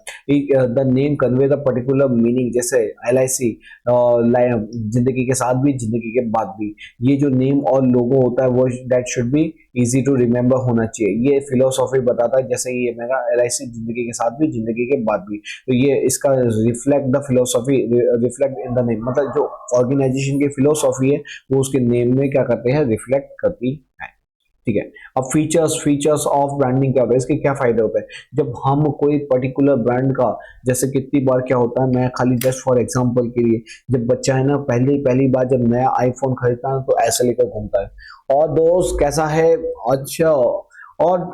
S1: The name convey the particular meaning, जैसे LIC जिंदगी के साथ भी जिंदगी के बाद भी, ये जो नेम और लोगो होता है वो that should be easy to remember होना चाहिए। ये फिलोसॉफी बताता है, जैसे ये मेरा LIC जिंदगी के साथ भी जिंदगी के बाद भी, तो ये इसका reflect the philosophy, reflect in the name, मतलब जो ऑर्गेनाइजेशन की फिलोसॉफी है वो उसके नेम में क्या करते हैं, रिफ्लेक्ट करती है। ठीक है, अब फीचर्स ऑफ ब्रांडिंग क्या होता है, इसके क्या फायदे होते हैं। जब हम कोई पर्टिकुलर ब्रांड का, जैसे कितनी बार क्या होता है, मैं खाली जस्ट फॉर एग्जांपल के लिए, जब बच्चा है ना पहली बार जब नया आईफोन खरीदता है तो ऐसे लेकर घूमता है, और दोस्त कैसा है, अच्छा, और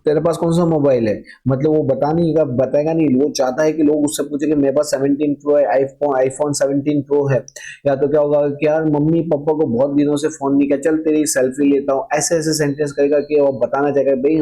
S1: तेरे पास कौन सा मोबाइल है, मतलब वो बताएगा नहीं, वो चाहता है कि लोग उससे पूछे कि मेरे पास 17 प्रो है, आईफोन 17 प्रो है। या तो क्या होगा कि यार मम्मी पापा को बहुत दिनों से फोन नहीं किया, चल तेरी सेल्फी लेता हूँ, ऐसे ऐसे सेंटेंस करेगा कि वो बताना चाहेगा भाई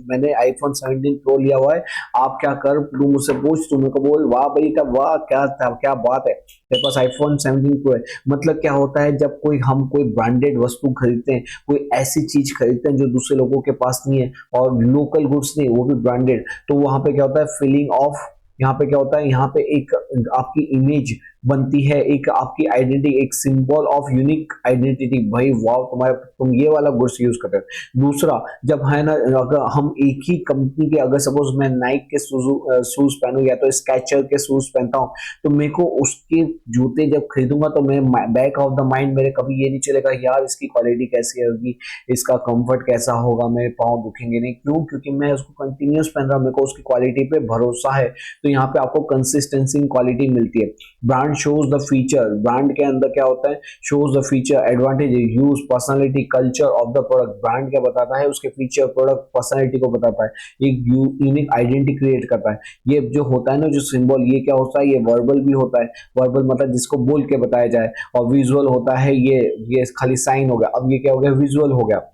S1: मैंने आईफोन 17 प्रो लिया हुआ है, आप क्या कर, तू मुझसे पूछ, तू मेरे को बोल, वाह भाई का वाह, क्या बात है, तेरे पास आईफोन 17 प्रो है। मतलब क्या होता है, जब हम कोई ब्रांडेड वस्तु खरीदते हैं, कोई ऐसी चीज खरीदते हैं जो दूसरे लोगों के पास नहीं है, और लोकल गुड्स नहीं, वो भी ब्रांडेड, तो वहां पे क्या होता है, फीलिंग ऑफ, यहाँ पे क्या होता है, यहाँ पे एक आपकी इमेज बनती है, एक आपकी आइडेंटिटी, एक सिंबल ऑफ यूनिक आइडेंटिटी, भाई वाह तुम ये वाला गुड्स यूज करते हो। दूसरा, जब है ना, अगर हम एक ही कंपनी के, अगर सपोज मैं नाइक के शूज पहनूं या तो स्केचर के शूज पहनता हूं, तो मेरे को उसके जूते जब खरीदूंगा तो मैं बैक ऑफ द माइंड मेरे कभी ये नहीं चलेगा यार इसकी क्वालिटी कैसी होगी, इसका कंफर्ट कैसा होगा, मेरे पाँव दुखेंगे नहीं, क्यों, क्योंकि मैं उसको कंटिन्यूस पहन रहा हूं, मेरे को उसकी क्वालिटी पे भरोसा है। तो यहाँ पे आपको कंसिस्टेंसी इन क्वालिटी मिलती है। Brand shows the feature, brand के अंदर क्या होता है, shows the feature, advantage, use, personality, culture of the product. Brand क्या बताता है, उसके फीचर, प्रोडक्ट, पर्सनालिटी को बताता है, एक यूनिक आइडेंटिटी क्रिएट करता है। ये जो होता है ना, जो सिंबल, ये क्या होता है, ये वर्बल भी होता है, वर्बल मतलब जिसको बोल के बताया जाए, और विजुअल होता है, ये खाली साइन हो गया। अब ये क्या हो गया, विजुअल हो गया,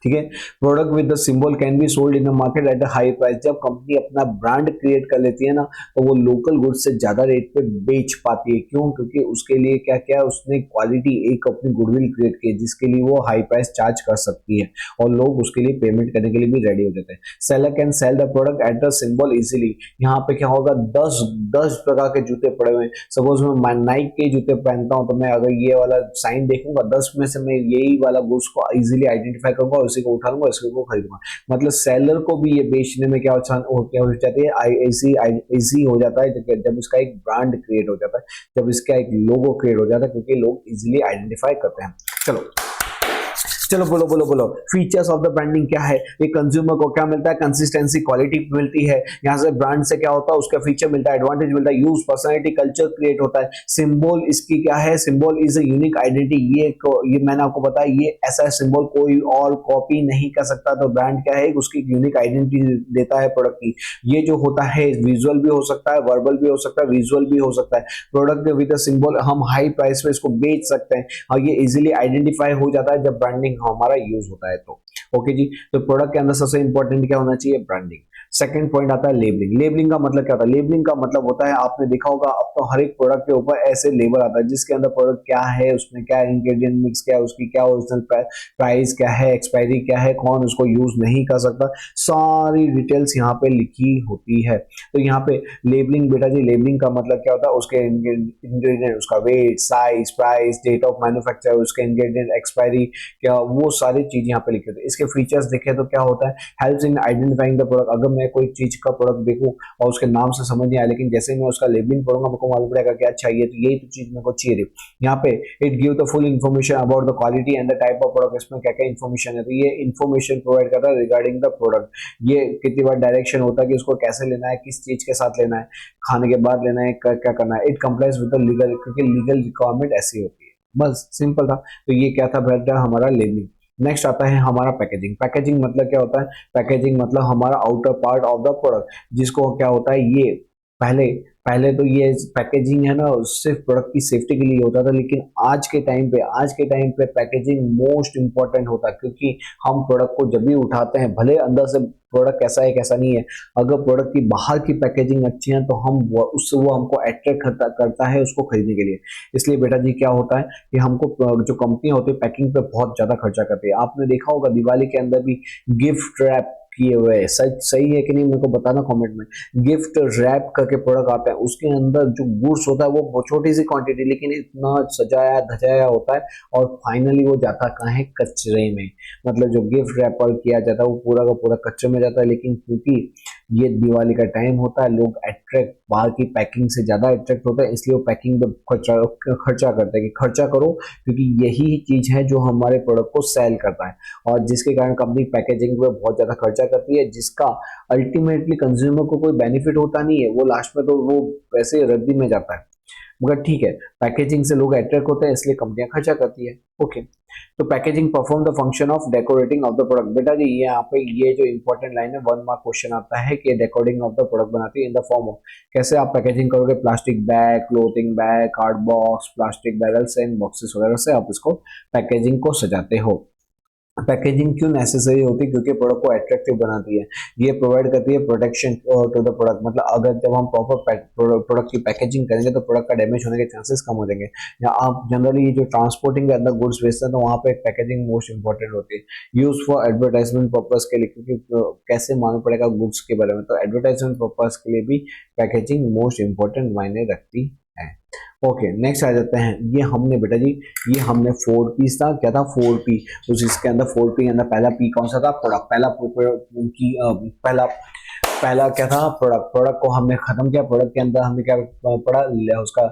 S1: ठीक है। Product with the symbol can be sold in the market at a high price. जब कंपनी अपना ब्रांड क्रिएट कर लेती है ना, तो वो लोकल गुड्स से ज्यादा रेट पे बेच पाती है, क्यों, क्योंकि उसके लिए क्या क्या उसने क्वालिटी, एक अपनी गुडविल क्रिएट की है, जिसके लिए वो हाई प्राइस चार्ज कर सकती है, और लोग उसके लिए पेमेंट करने के लिए भी रेडी हो जाते हैं। Seller can sell the product at the symbol easily. यहाँ पे क्या होगा, 10 प्रकार के जूते पड़े हुए हैं, सपोज मैं नाइक के जूते पहनता हूँ, तो मैं अगर ये वाला साइन देखूंगा, 10 में से मैं यही वाला गुड्स को इजीली आइडेंटिफाई करूंगा, उसी को उठा लूंगा, उसी को खरीदूंगा। मतलब सेलर को भी ये बेचने में क्या हो जाती है, इजी हो जाता है, जब इसका एक ब्रांड क्रिएट हो जाता है, जब इसका एक लोगो क्रिएट हो जाता है, क्योंकि लोग इजीली आइडेंटिफाई करते हैं। चलो चलो बोलो बोलो बोलो, फीचर्स ऑफ द ब्रांडिंग क्या है, ये कंज्यूमर को क्या मिलता है, कंसिस्टेंसी, क्वालिटी मिलती है, यहाँ से ब्रांड से क्या होता है, उसका फीचर मिलता है, एडवांटेज मिलता है, यूज, पर्सनालिटी, कल्चर क्रिएट होता है। सिंबल इसकी क्या है, symbol is a unique identity, ये मैंने आपको बताया, ये ऐसा सिंबल कोई और कॉपी नहीं कर सकता, तो ब्रांड क्या है, उसकी यूनिक आइडेंटिटी देता है प्रोडक्ट की। ये जो होता है, विजुअल भी हो सकता है, वर्बल भी हो सकता है, विजुअल भी हो सकता है। प्रोडक्ट विद सिंबल हम हाई प्राइस पे इसको बेच सकते हैं, और ये इजीली आइडेंटिफाई हो जाता है जब ब्रांडिंग हमारा यूज होता है। तो ओके जी, तो प्रोडक्ट के अंदर सबसे इंपॉर्टेंट क्या होना चाहिए, ब्रांडिंग। सेकंड पॉइंट आता है लेबलिंग। लेबलिंग का मतलब क्या होता है, लेबलिंग का मतलब होता है, आपने देखा होगा अब तो हर एक प्रोडक्ट के ऊपर ऐसे लेबल आता है जिसके अंदर प्रोडक्ट क्या है, उसमें क्या इंग्रेडिएंट मिक्स क्या है, उसकी क्या ओरिजिनल प्राइस क्या है, एक्सपायरी क्या है, कौन उसको यूज नहीं कर सकता, सारी डिटेल्स यहाँ पे लिखी होती है। तो यहाँ पे लेबलिंग, बेटा जी लेबलिंग का मतलब क्या होता है, उसके इंग्रेडिएंट, उसका weight, size, price, date of manufacture, उसके इंग्रेडिएंट, एक्सपायरी क्या, वो सारी चीज यहाँ पे लिखी होती है। इसके फीचर्स देखें तो क्या होता है, helps in identifying the product. अगर मैं कोई चीज का प्रोडक्ट देखूं और उसके नाम से समझ नहीं आया, लेकिन जैसे ही मैं उसका लेबलिंग पढ़ूंगा, मेरे को मालूम पड़ेगा कि अच्छा ये तो यही तो चीज मेरे को चाहिए थी। यहाँ पे it give the full information about the quality and the type of product, इसमें क्या क्या इन्फॉर्मेशन है, तो ये इन्फॉर्मेशन प्रोवाइड करता है रिगार्डिंग द प्रोडक्ट। ये कितनी बार डायरेक्शन होता है कि उसको कैसे लेना है, किस चीज के साथ लेना है, खाने के बाद लेना है, क्या करना है। It complies with the legal, क्योंकि लीगल रिक्वायरमेंट ऐसी होती है। बस सिंपल था। तो ये क्या था बेटा, हमारा लेबलिंग। नेक्स्ट आता है हमारा पैकेजिंग। पैकेजिंग मतलब क्या होता है, पैकेजिंग मतलब हमारा outer part of the product, जिसको क्या होता है, ये पहले पहले तो ये पैकेजिंग है ना, सिर्फ प्रोडक्ट की सेफ्टी के लिए होता था, लेकिन आज के टाइम पे पैकेजिंग मोस्ट इंपॉर्टेंट होता है, क्योंकि हम प्रोडक्ट को जब भी उठाते हैं, भले अंदर से प्रोडक्ट कैसा है कैसा नहीं है, अगर प्रोडक्ट की बाहर की पैकेजिंग अच्छी है तो उससे वो हमको अट्रैक्ट करता है उसको खरीदने के लिए। इसलिए बेटा जी क्या होता है कि हमको जो कंपनी होती है पैकिंग पे बहुत ज्यादा खर्चा करती है। आपने देखा होगा दिवाली के अंदर भी गिफ्ट रैप किए हुए हैं, सच सही है कि नहीं मेरे को बताना कमेंट में। गिफ्ट रैप करके प्रोडक्ट आता है, उसके अंदर जो गुड्स होता है वो बहुत छोटी सी क्वांटिटी, लेकिन इतना सजाया धजाया होता है, और फाइनली वो जाता कहाँ है, कचरे में। मतलब जो गिफ्ट रैपर किया जाता है वो पूरा का पूरा कचरे में जाता है, लेकिन क्योंकि ये दिवाली का टाइम होता है, लोग अट्रैक्ट बाहर की पैकिंग से ज्यादा अट्रैक्ट होते हैं, इसलिए वो पैकिंग पे खर्चा करते हैं कि खर्चा करो, क्योंकि यही चीज है जो हमारे प्रोडक्ट को सेल करता है, और जिसके कारण कंपनी पैकेजिंग पे बहुत ज्यादा खर्चा करती है, जिसका अल्टीमेटली कंज्यूमर को कोई बेनिफिट होता नहीं है, वो लास्ट में तो वो वैसे रद्दी में जाता है। मगर ठीक है, पैकेजिंग से लोग अट्रैक्ट होते हैं, इसलिए कंपनियां खर्चा करती है। ओके, तो packaging perform the function of decorating of the product. बेटा जी यहाँ पे ये जो इंपॉर्टेंट लाइन है 1 मार्क क्वेश्चन आता है कि डेकोरेटिंग ऑफ द प्रोडक्ट बनाती है इन द फॉर्म ऑफ, कैसे आप पैकेजिंग करोगे, plastic bag, clothing bag, card box, plastic barrels and boxes वगैरह से आप इसको पैकेजिंग को सजाते हो। पैकेजिंग क्यों नेसेसरी होती है, क्योंकि प्रोडक्ट को अट्रैक्टिव बनाती है, ये प्रोवाइड करती है प्रोटेक्शन टू द प्रोडक्ट। मतलब अगर जब हम प्रॉपर प्रोडक्ट की पैकेजिंग करेंगे तो प्रोडक्ट का डैमेज होने के चांसेस कम हो जाएंगे। या आप जनरली जो ट्रांसपोर्टिंग के अंदर गुड्स बेचते हैं तो वहाँ पे पैकेजिंग मोस्ट इंपॉर्टेंट होती है। यूज फॉर एडवर्टाइजमेंट पर्पज के लिए, क्योंकि कैसे मालूम पड़ेगा गुड्स के बारे में, तो एडवर्टाइजमेंट पर्पज के लिए भी पैकेजिंग मोस्ट इंपॉर्टेंट मायने रखती है। ओके नेक्स्ट आ जाते हैं, ये हमने बेटा जी ये हमने 4 पीस था, क्या था 4 पी, तो इसके अंदर 4 पी के अंदर पहला पी कौन सा था, प्रोडक्ट। पहला पहला क्या था, प्रोडक्ट। प्रोडक्ट को हमने खत्म किया, प्रोडक्ट के अंदर हमने क्या पढ़ा, उसका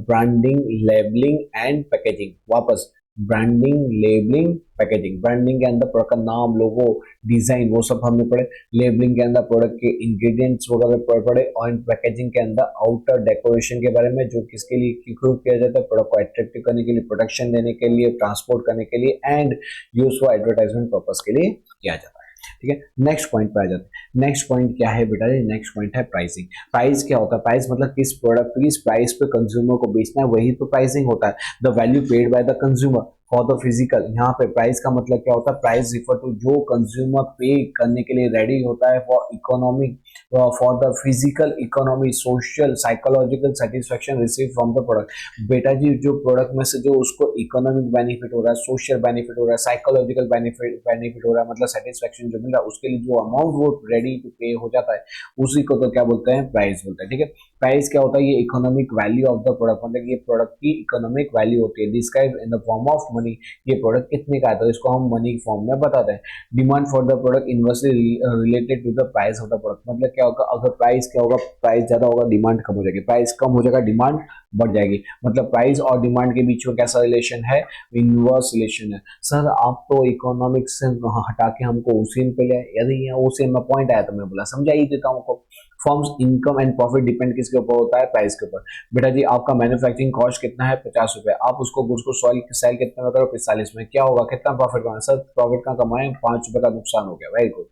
S1: ब्रांडिंग, लेबलिंग एंड पैकेजिंग। वापस ब्रांडिंग, लेबलिंग, पैकेजिंग। ब्रांडिंग के अंदर प्रोडक्ट का नाम, लोगो, डिजाइन, वो सब हमने पढ़े। लेबलिंग के अंदर प्रोडक्ट के इंग्रेडिएंट्स वगैरह पढ़े। और पैकेजिंग के अंदर आउटर डेकोरेशन के बारे में, जो किसके लिए क्यों किया जाता है, प्रोडक्ट को अट्रैक्टिव करने के लिए, प्रोटेक्शन देने के लिए, ट्रांसपोर्ट करने के लिए and use for advertisement purpose के लिए किया जाता है। ठीक है, नेक्स्ट पॉइंट पे आ जाते हैं। नेक्स्ट पॉइंट क्या है बेटा, नेक्स्ट पॉइंट है प्राइसिंग। प्राइस क्या होता है, प्राइस मतलब किस प्रोडक्ट किस प्राइस पे कंज्यूमर को बेचना है, वही तो प्राइसिंग होता है। The value paid by the consumer for the physical. यहाँ पे प्राइस का मतलब क्या होता है, प्राइस रिफर टू जो कंज्यूमर पे करने के लिए रेडी होता है for economic, for the physical economy, social, psychological satisfaction receive from the product. बेटा जी जो प्रोडक्ट में से जो उसको इकोनॉमिक बेनिफिट हो रहा है, सोशल बेनिफिट हो रहा है, साइकोलॉजिकल बेनिफिट हो रहा है, मतलब सेटिस्फेक्शन जो मिल रहा है, उसके लिए जो अमाउंट वो रेडी टू पे हो जाता है, उसी को तो क्या बोलते हैं, प्राइस बोलते हैं। ठीक है, प्राइस क्या होता है, ये economic value of the product, मतलब ये प्रोडक्ट की इकोनॉमिक वैल्यू होती है, describe in the form of money. ये प्रोडक्ट कितने का है तो इसको हम मनी फॉर्म में बताते हैं। Demand for the product inversely related to the price of the product. मतलब क्या होगा, अगर प्राइस क्या होगा, प्राइस ज्यादा होगा डिमांड कम हो जाएगी, प्राइस कम हो जाएगा डिमांड बढ़ जाएगी। मतलब प्राइस और डिमांड के बीच में कैसा रिलेशन है, इनवर्स रिलेशन है। सर आप तो इकोनॉमिक्स से हटा के हमको ओसियन पे ले, यदि यहाँ ओसियन में पॉइंट आया तो मैं बोला समझा ही देता हूँ आपको। Forms income and profit depend किसके ऊपर होता है, प्राइस के ऊपर। बेटा जी आपका मैन्युफैक्चरिंग कॉस्ट कितना है, 50 रुपए, आप उसको गुड्स को सेल कितने में करो, 45 में, क्या होगा, कितना प्रॉफिट कमाए, सर प्रॉफिट का कमाए 5 रुपए का नुकसान हो गया, वेरी गुड।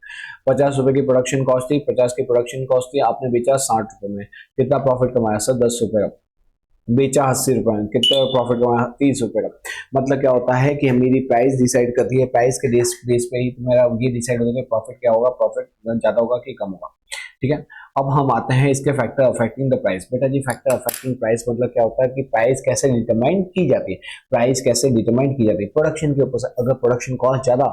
S1: 50 रुपए की प्रोडक्शन कॉस्ट थी, 50 की प्रोडक्शन कॉस्ट थी, आपने बेचा 60 रुपए में, कितना प्रॉफिट कमाया, सर 10 रुपए का। बेचा 80 रुपए में, कितना प्रॉफिट कमाया, 30 रुपए का। मतलब क्या होता है कि मेरी प्राइस डिसाइड करती है, प्राइस के बेस पे ही मेरा ये डिसाइड होता है कि प्रॉफिट क्या होगा, प्रॉफिट ज्यादा होगा कि कम होगा। ठीक है, अब हम आते हैं इसके फैक्टर अफेक्टिंग द प्राइस। बेटा जी फैक्टर अफेक्टिंग प्राइस मतलब क्या होता है कि प्राइस कैसे डिटरमाइन की जाती है, प्राइस कैसे डिटरमाइन की जाती है, प्रोडक्शन के ऊपर से। अगर प्रोडक्शन कॉस्ट ज्यादा,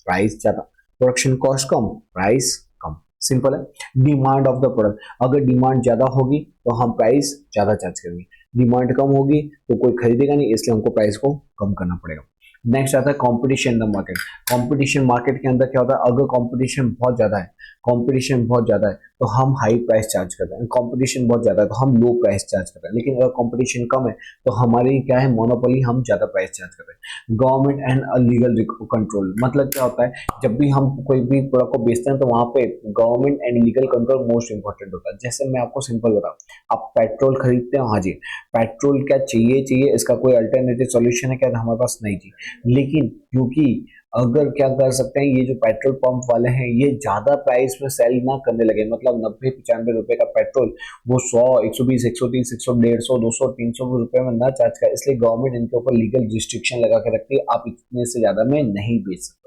S1: प्राइस ज्यादा, प्रोडक्शन कॉस्ट कम, प्राइस कम, सिंपल है। डिमांड ऑफ द प्रोडक्ट, अगर डिमांड ज्यादा होगी तो हम प्राइस ज्यादा चार्ज करेंगे, डिमांड कम होगी तो कोई खरीदेगा नहीं, इसलिए हमको प्राइस को कम करना पड़ेगा। नेक्स्ट आता है competition in the market. Competition market के अंदर क्या होता है, अगर कंपटीशन बहुत ज्यादा है, कंपटीशन बहुत ज्यादा है तो हम हाई प्राइस चार्ज करते हैं, कंपटीशन बहुत ज्यादा है तो हम लो प्राइस चार्ज करते हैं। लेकिन अगर कंपटीशन कम है तो हमारी क्या है, मोनोपोली, हम ज्यादा प्राइस चार्ज करते हैं। गवर्नमेंट एंड लीगल कंट्रोल, मतलब क्या होता है, जब भी हम कोई भी प्रोडक्ट को बेचते हैं तो वहां पे government and legal control most important होता है। जैसे मैं आपको सिंपल बताऊं, आप पेट्रोल खरीदते हो, हाँ जी, पेट्रोल क्या चाहिए, इसका कोई अल्टरनेटिव सॉल्यूशन है क्या, हमारे पास नहीं जी। लेकिन क्योंकि अगर क्या कर सकते हैं, ये जो पेट्रोल पंप वाले हैं ये ज्यादा प्राइस में सेल ना करने लगे, मतलब 90-95 रुपए का पेट्रोल वो 100, 120, 130, 100, 150, 200, 300 रुपए में ना चार्ज कर, इसलिए गवर्नमेंट इनके ऊपर लीगल रिस्ट्रिक्शन लगा के रखती है, आप इतने से ज्यादा में नहीं बेच सकते।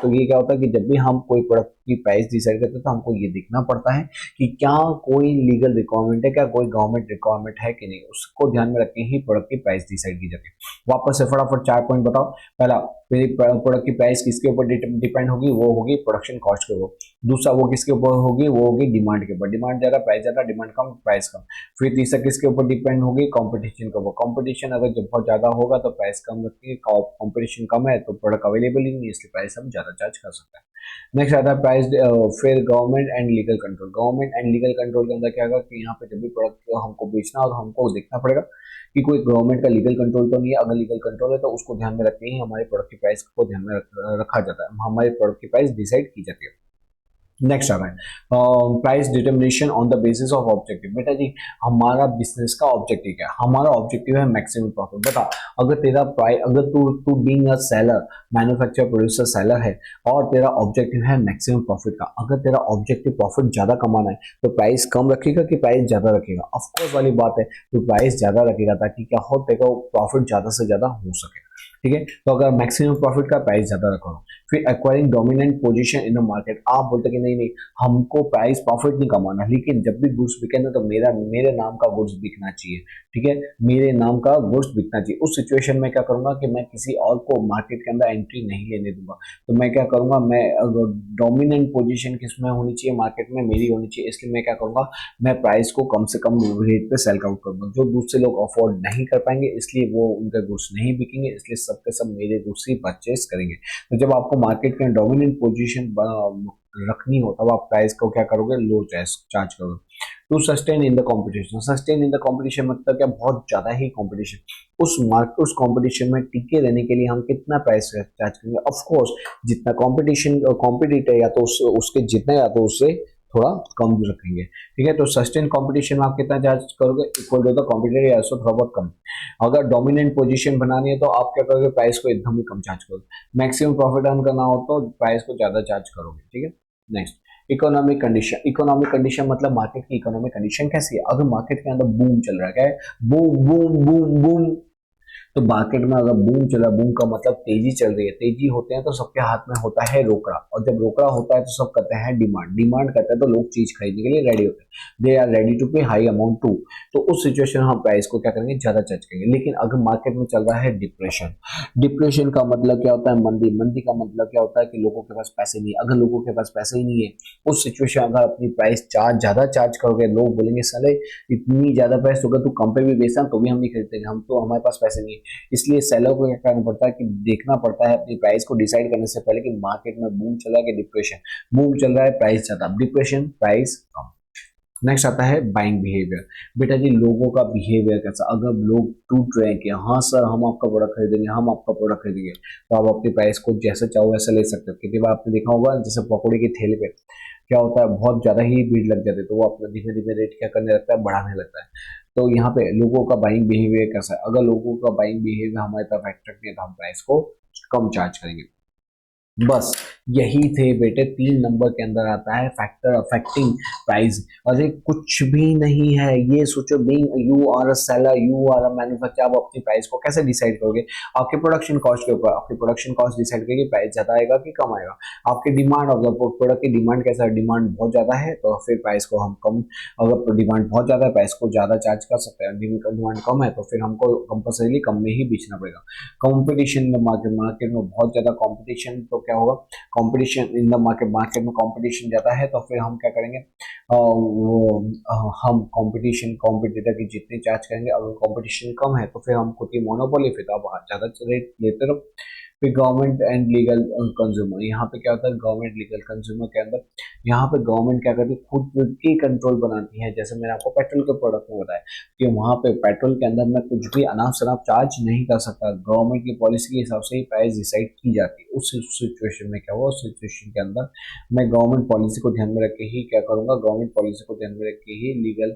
S1: तो ये क्या होता है कि जब भी हम कोई प्रोडक्ट की प्राइस डिसाइड करते हैं तो हमको ये देखना पड़ता है कि क्या कोई लीगल रिक्वायरमेंट है, क्या कोई गवर्नमेंट रिक्वायरमेंट है कि नहीं, उसको ध्यान में रख के ही प्रोडक्ट की प्राइस डिसाइड की जाती है। वापस से फटाफट 4 पॉइंट बताओ। पहला, मेरी प्रोडक्ट की प्राइस किसके ऊपर डिपेंड होगी, वो होगी प्रोडक्शन कॉस्ट के ऊपर। दूसरा वो किसके ऊपर होगी, वो होगी डिमांड के ऊपर, डिमांड ज्यादा प्राइस ज्यादा, डिमांड कम प्राइस कम। फिर तीसरा किसके ऊपर डिपेंड होगी, कंपटीशन के ऊपर, कंपटीशन अगर जब बहुत ज्यादा होगा तो प्राइस कम रखिए, कंपटीशन कम है तो प्रोडक्ट अवेलेबल ही नहीं, इसलिए प्राइस हम ज्यादा चार्ज कर सकते हैं। नेक्स्ट आता है प्राइस, फिर government and legal control. Government and legal control के अंदर क्या होगा कि यहाँ पे जब भी प्रोडक्ट हमको बेचना हो तो हमको देखना पड़ेगा कि कोई गवर्नमेंट का लीगल कंट्रोल तो नहीं है। अगर लीगल कंट्रोल है तो उसको ध्यान में रखते ही हमारे प्रोडक्ट की प्राइस को ध्यान में रखा जाता है, हमारे प्रोडक्ट की प्राइस डिसाइड की जाती है। नेक्स्ट आ रहा है price determination on the basis of objective. बेटा जी हमारा बिजनेस का ऑब्जेक्टिव क्या है? हमारा ऑब्जेक्टिव है मैक्सिमम प्रॉफिट। बता, अगर तेरा प्राइस, अगर तू तू being a seller, manufacturer producer seller है और तेरा ऑब्जेक्टिव है मैक्सिमम प्रॉफिट का, अगर तेरा ऑब्जेक्टिव प्रॉफिट ज्यादा कमाना है तो प्राइस कम रखेगा कि प्राइस ज्यादा रखेगा? ऑफकोर्स वाली बात है, तो प्राइस ज्यादा रखेगा ताकि क्या हो, तेरा प्रॉफिट ज्यादा से ज्यादा हो सके। ठीक है, तो अगर मैक्सिमम प्रॉफिट का प्राइस ज्यादा रखो। फिर acquiring dominant position in the market. आप बोलते कि नहीं नहीं, हमको प्राइस प्रॉफिट नहीं कमाना, लेकिन जब भी गुड्स बिके ना तो मेरे नाम का गुड्स बिकना चाहिए। ठीक है, मेरे नाम का गुड्स बिकना चाहिए। उस सिचुएशन में क्या करूंगा कि मैं किसी और को मार्केट के अंदर एंट्री नहीं लेने दूंगा। तो मैं क्या करूंगा, मैं डोमिनेंट पोजीशन किसमें होनी चाहिए, मार्केट में मेरी होनी चाहिए। इसलिए मैं क्या करूंगा, मैं प्राइस को कम से कम रेट पे सेल आउट करूंगा। जो दूसरे लोग अफोर्ड नहीं कर पाएंगे इसलिए वो उनके गुड्स नहीं बिकेंगे, इसलिए सबके सब मेरे गुड्स ही परचेस करेंगे। तो जब आपको मार्केट के डोमिनेंट पोजीशन रखनी हो तब आप प्राइस को क्या करोगे, लो चार्ज करोगे। To sustain in the competition. Sustain in the competition मतलब क्या, बहुत ज्यादा ही कंपटीशन। उस कंपटीशन में टिके रहने के लिए हम कितना प्राइस चार्ज करेंगे? ऑफ कोर्स जितना कंपटीशन कॉम्पिटिटर या तो उसके जितना या तो उससे थोड़ा कम रखेंगे। ठीक है, तो सस्टेन कंपटीशन में आप कितना चार्ज करोगे, इक्वल टू द कॉम्पिटिटर या उससे थोड़ा बहुत कम। अगर डोमिनेंट पोजीशन बनानी है तो आप क्या करोगे, प्राइस को एकदम ही कम चार्ज करोगे। मैक्सिमम प्रॉफिट अर्न करना हो तो प्राइस को ज्यादा चार्ज करोगे। ठीक है, next economic condition. Economic condition मतलब मार्केट की इकोनॉमिक कंडीशन कैसी है? अगर मार्केट के अंदर बूम चल रहा है, क्या है, बूम बूम बूम बूम, तो मार्केट में अगर बूम चला, बूम का मतलब तेजी चल रही है, तेजी होते हैं तो सबके हाथ में होता है रोकड़ा, और जब रोकड़ा होता है तो सब करते हैं डिमांड, डिमांड करते हैं तो लोग चीज खरीदने के लिए रेडी होते हैं, दे आर रेडी टू पे हाई अमाउंट टू। तो उस सिचुएशन में हम प्राइस को क्या करेंगे, ज्यादा चार्ज करेंगे। लेकिन अगर मार्केट में चल रहा है डिप्रेशन, डिप्रेशन का मतलब क्या होता है, मंदी, मंदी का मतलब क्या होता है कि लोगों के पास पैसे नहीं है। अगर लोगों के पास पैसे ही नहीं है उस सिचुएशन अगर अपनी प्राइस ज्यादा चार्ज करोगे, लोग बोलेंगे साले इतनी ज्यादा प्राइस होगा, तू कम पे भी बेचता तो भी हम नहीं खरीदेंगे, हम तो हमारे पास पैसे नहीं है। इसलिए सेलर को क्या करना पड़ता है कि देखना पड़ता है अपनी प्राइस को डिसाइड करने से पहले कि मार्केट में बूम चल रहा है कि डिप्रेशन। बूम चल रहा है प्राइस ज्यादा, डिप्रेशन प्राइस कम। नेक्स्ट आता है बाइंग बिहेवियर। बेटा जी लोगों का बिहेवियर कैसा, अगर लोग टूट रहे हैं कि हाँ सर हम आपका प्रोडक्ट खरीदेंगे, हम आपका प्रोडक्ट खरीदेंगे, तो आप अपनी प्राइस को जैसे चाहो वैसे ले सकते हो। कितनी बार आपने देखा होगा जैसे पकौड़े के ठेले पे क्या होता है, बहुत ज्यादा ही भीड़ लग जाती है तो वो अपना धीमे धीमे रेट क्या करने लगता है, बढ़ाने लगता है। तो यहाँ पे लोगों का बाइंग बिहेवियर कैसा है, अगर लोगों का बाइंग बिहेवियर हमारे तरफ अट्रैक्ट नहीं है तो हम प्राइस को कम चार्ज करेंगे। बस यही थे बेटे, 3 नंबर के अंदर आता है फैक्टर अफेक्टिंग प्राइस। अरे कुछ भी नहीं है, ये सोचो being you are a seller, you are a manufacturer, आप अपनी प्राइस को कैसे डिसाइड करोगे? आपके प्रोडक्शन कॉस्ट के ऊपर, आपकी प्रोडक्शन कॉस्ट डिसाइड करेगी प्राइस ज्यादा आएगा कि कम आएगा। आपकी डिमांड, अगर प्रोडक्ट की डिमांड कैसा है, डिमांड बहुत ज्यादा है तो फिर प्राइस को हम कम, अगर डिमांड बहुत ज्यादा है प्राइस को ज्यादा चार्ज कर सकते हैं, डिमांड कम है तो फिर हमको कंपल्सरीली कम में ही बेचना पड़ेगा। कंपटीशन में मार्केट, मार्केट में बहुत ज्यादा कंपटीशन, तो क्या होगा, competition in the market, market में कंपटीशन ज्यादा है तो फिर हम क्या करेंगे, हम कंपटीशन कॉम्पिटिटर की जितनी चार्ज करेंगे, अगर कंपटीशन कम है तो फिर हम खुद की मोनोपोली, फिर तो आप ज्यादा रेट लेते रहो। फिर गवर्नमेंट एंड लीगल कंज्यूमर, यहाँ पे क्या होता है गवर्नमेंट लीगल कंज्यूमर के अंदर, यहाँ पे गवर्नमेंट क्या करती है, खुद की कंट्रोल बनाती है। जैसे मैंने आपको पेट्रोल के प्रोडक्ट में बताया कि वहाँ पे पेट्रोल के अंदर मैं कुछ भी अनाप शनाप चार्ज नहीं कर सकता, गवर्नमेंट की पॉलिसी के हिसाब से ही प्राइस डिसाइड की जाती है। उस सिचुएशन में क्या हुआ, उस सिचुएशन के अंदर मैं गवर्नमेंट पॉलिसी को ध्यान में रख के ही क्या करूंगा, गवर्नमेंट पॉलिसी को ध्यान में रख के ही, लीगल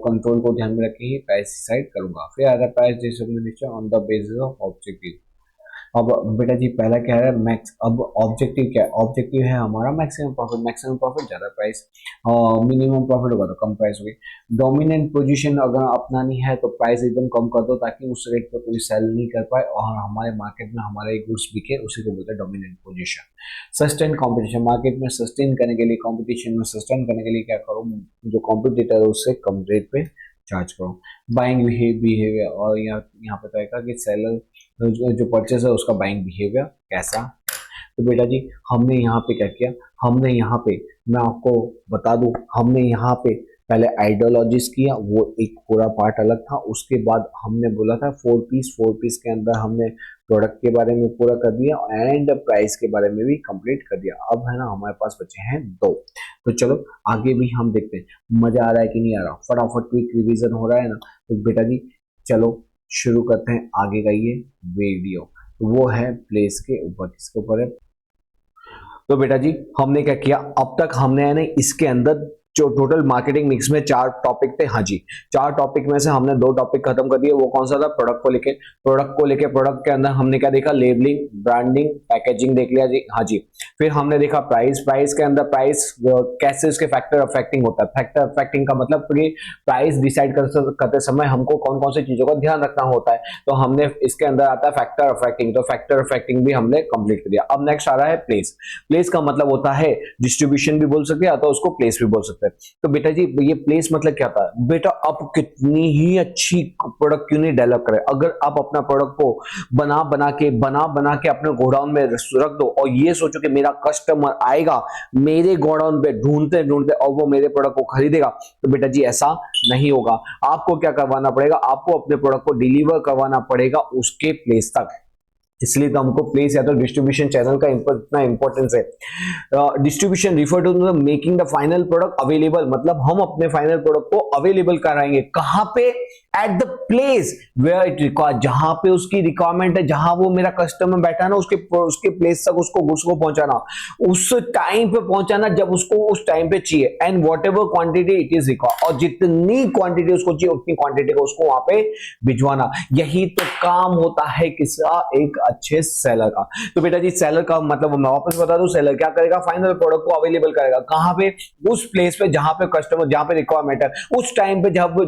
S1: कंट्रोल को ध्यान में रख के ही प्राइस डिसाइड करूंगा। फिर आता है price determination on the basis of objective. अब बेटा जी पहला क्या है मैक्स, अब ऑब्जेक्टिव क्या है, ऑब्जेक्टिव है हमारा मैक्सिमम प्रॉफिट, मैक्सिमम प्रॉफिट ज्यादा प्राइस, मिनिमम प्रॉफिट होगा तो कम प्राइस होगी। डोमिनेंट पोजीशन अगर अपनानी है तो प्राइस एकदम कम कर दो ताकि उस रेट पर कोई सेल नहीं कर पाए और हमारे मार्केट में हमारे गुड्स बिके, उसी को बोलते हैं dominant position. Sustain competition, market में सस्टेन करने के लिए, कंपटीशन में सस्टेन करने के लिए क्या करो, जो कॉम्पिटिटर है उससे कम रेट पे चार्ज करो। बाइंग बिहेवियर, और यहाँ पे कहेगा कि सेलर जो परचेस है उसका बाइंग बिहेवियर कैसा। तो बेटा जी हमने यहाँ पे क्या किया, हमने यहाँ पे, मैं आपको बता दूं, हमने यहाँ पे पहले आइडियोलॉजिस किया, वो एक पूरा पार्ट अलग था। उसके बाद हमने बोला था 4 पीस, 4 पीस के अंदर हमने प्रोडक्ट के बारे में पूरा कर दिया एंड प्राइस के बारे में भी कंप्लीट कर दिया। अब है ना हमारे पास बचे हैं 2। तो चलो आगे भी हम देखते हैं, मजा आ रहा है कि नहीं आ रहा, फटाफट क्विक रिवीजन हो रहा है ना। तो बेटा जी चलो शुरू करते हैं आगे का ये वीडियो। तो वो है प्लेस के ऊपर, किसके ऊपर है, तो बेटा जी हमने क्या किया, अब तक हमने है ना इसके अंदर जो टोटल मार्केटिंग मिक्स में 4 टॉपिक थे, हाँ जी 4 टॉपिक में से हमने 2 टॉपिक खत्म कर दिए। वो कौन सा था, प्रोडक्ट के अंदर हमने क्या देखा, लेबलिंग, ब्रांडिंग, पैकेजिंग देख लिया जी, हाँ जी। फिर हमने देखा प्राइस के अंदर प्राइस कैसे उसके फैक्टर अफेक्टिंग होता है। फैक्टर अफेक्टिंग का मतलब कि प्राइस डिसाइड करते समय हमको कौन कौन सी चीजों का ध्यान रखना होता है, तो हमने इसके अंदर आता है फैक्टर अफेक्टिंग, तो फैक्टर अफेक्टिंग भी हमने कंप्लीट कर दिया। अब नेक्स्ट आ रहा है प्लेस का मतलब होता है डिस्ट्रीब्यूशन भी बोल सकते हैं, तो उसको प्लेस भी बोल सकते हैं। तो बेटा जी ये प्लेस मतलब क्या था, बेटा आप कितनी ही अच्छी प्रोडक्ट क्यों नहीं डेवलप करें, अगर आप अपना प्रोडक्ट को बना के अपने गोडाउन में रख दो और ये सोचो कि मेरा कस्टमर आएगा मेरे गोडाउन पे ढूंढते ढूंढते और वो मेरे प्रोडक्ट को खरीदेगा, तो बेटा जी ऐसा नहीं होगा। आपको क्या करवाना पड़ेगा, आपको अपने प्रोडक्ट को डिलीवर करवाना पड़ेगा उसके प्लेस तक। इसलिए तो हमको प्लेस या तो डिस्ट्रीब्यूशन चैनल का इतना इंपॉर्टेंस है। Distribution refer to making the final product available, मतलब हम अपने फाइनल प्रोडक्ट को अवेलेबल कराएंगे कहां पे, at the place where it require, जहां पे उसकी रिक्वायरमेंट है, जहां वो मेरा कस्टमर बैठा है ना उसके प्लेस तक उसको गुड्स को पहुंचाना, उस टाइम पे पहुंचाना जब उसको उस टाइम पे चाहिए, and what ever quantity it is require, और जितनी क्वांटिटी उसको चाहिए उतनी क्वांटिटी को उसको वहां पे भिजवाना। यही तो काम होता है किसका, एक अच्छे सेलर का। तो बेटा जी सेलर का मतलब मैं वापस बता दूं, सेलर क्या करेगा, फाइनल प्रोडक्ट को अवेलेबल करेगा कहां पे, उस प्लेस पे जहां पे कस्टमर, जहां पे रिक्वायरमेंट है, उस टाइम पे जब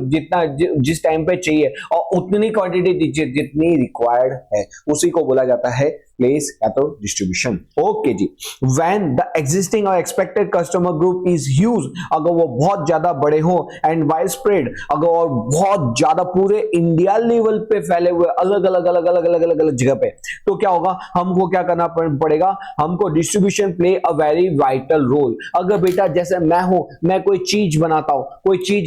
S1: जिस टाइम पे चाहिए और उतनी क्वांटिटी दीजिए जितनी रिक्वायर्ड है, उसी को बोला जाता है प्लेस या तो डिस्ट्रीब्यूशन। ओके जी, व्हेन द एग्जिस्टिंग और expected customer group is huge, अगर वो बहुत ज्यादा बड़े हो, एंड वाइड स्प्रेड, अगर और बहुत ज्यादा पूरे इंडिया लेवल पे फैले हुए अलग अलग जगह पे, तो क्या होगा, हमको क्या करना पड़ेगा, हमको distribution play a very vital role. अगर बेटा जैसे मैं कोई चीज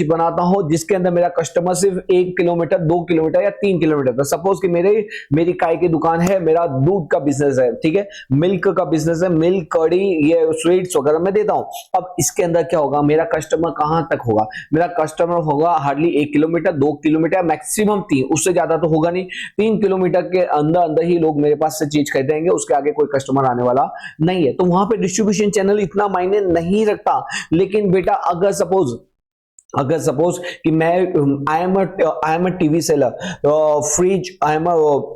S1: बनाता हूं जिसके अंदर मेरा कस्टमर सिर्फ 1 किलोमीटर 2 किलोमीटर या 3 किलोमीटर, तो सपोज कि मेरी चाय की दुकान है, मेरा दूध का बिजनेस है, ठीक है, मिल्क का बिजनेस है, मिल्क, कड़ी, ये स्वीट्स वगैरह मैं देता हूं। अब इसके अंदर क्या होगा, मेरा कस्टमर कहां तक होगा, मेरा कस्टमर होगा हार्डली 1 किलोमीटर 2 किलोमीटर मैक्सिमम 3, उससे ज्यादा तो होगा नहीं। 3 किलोमीटर के अंदर ही लोग मेरे पास से चीज खरीदेंगे, उसके आगे कोई कस्टमर आने वाला नहीं है, तो वहां पे डिस्ट्रीब्यूशन चैनल इतना मायने नहीं रखता। लेकिन बेटा अगर सपोज कि मैं I am a TV seller, fridge, I am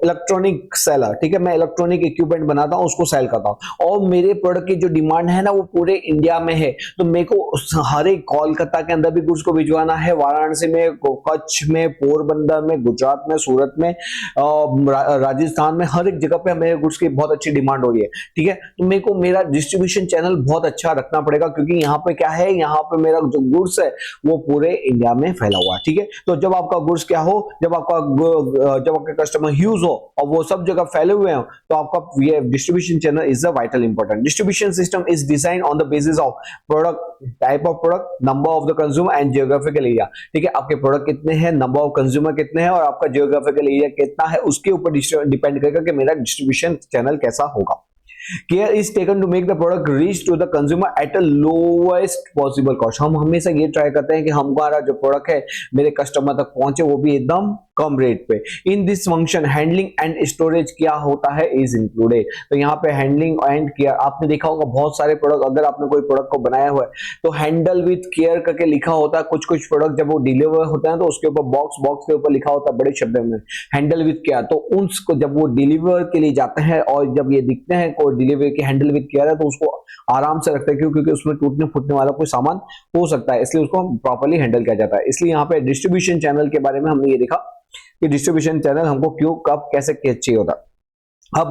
S1: electronic seller, ठीक है, मैं इलेक्ट्रॉनिक इक्विपमेंट बनाता हूं, उसको सेल करता हूं, और मेरे प्रोडक्ट की जो डिमांड है ना वो पूरे इंडिया में है, तो मेरे को हर एक कोलकाता के अंदर भी गुड्स को भिजवाना है, वाराणसी में, कच्छ में, पोरबंदर में, गुजरात में, सूरत में, राजस्थान में, हर एक जगह पे मेरे गुड्स की बहुत अच्छी डिमांड हो रही है, ठीक है, तो मेरे को मेरा डिस्ट्रीब्यूशन चैनल बहुत अच्छा रखना पड़ेगा, क्योंकि यहाँ पे क्या है, यहाँ पे मेरा जो गुड्स है वो पूरे इंडिया में फैला हुआ है, ठीक है। तो जब आपका गुड्स क्या हो, जब आपके कस्टमर ह्यूज हो और वो सब जगह फैले हुए हो, तो आपका ये distribution channel is a vital important. Distribution system is design on the basis of product, type of product, number of the consumer and geographical area, ठीक है, आपके प्रोडक्ट कितने हैं, नंबर ऑफ कंज्यूमर कितने हैं और आपका जियोग्राफिकल एरिया कितना है, उसके ऊपर डिपेंड करेगा कि मेरा डिस्ट्रीब्यूशन चैनल कैसा होगा। Care is taken to make the product reach to the consumer at a lowest possible cost। हम हमेशा ये ट्राई करते हैं कि हमारा जो प्रोडक्ट है मेरे कस्टमर तक पहुंचे वो भी एकदम कम रेट पे। In this function handling and storage क्या होता है इज इंक्लूडेड, तो यहाँ पे हैंडलिंग एंड केयर, आपने देखा होगा बहुत सारे प्रोडक्ट, अगर आपने कोई प्रोडक्ट को बनाया हुआ है तो हैंडल विथ केयर करके लिखा होता है। कुछ प्रोडक्ट जब वो डिलीवर होता है तो उसके ऊपर बॉक्स के ऊपर लिखा होता है बड़े शब्द में हैंडल विथ केयर, तो उनको जब वो डिलीवर के लिए जाते हैं और जब ये दिखते हैं कोई डिलीवरी की हैंडल विथ केयर है तो उसको आराम से रखते हैं, क्यों, क्योंकि उसमें टूटने फूटने वाला कोई सामान हो सकता है, इसलिए उसको प्रॉपर्ली हैंडल किया जाता है। इसलिए यहाँ पे डिस्ट्रीब्यूशन चैनल के बारे में हमने ये देखा कि डिस्ट्रीब्यूशन चैनल हमको क्यों, कब, कैसे चाहिए होता है। अब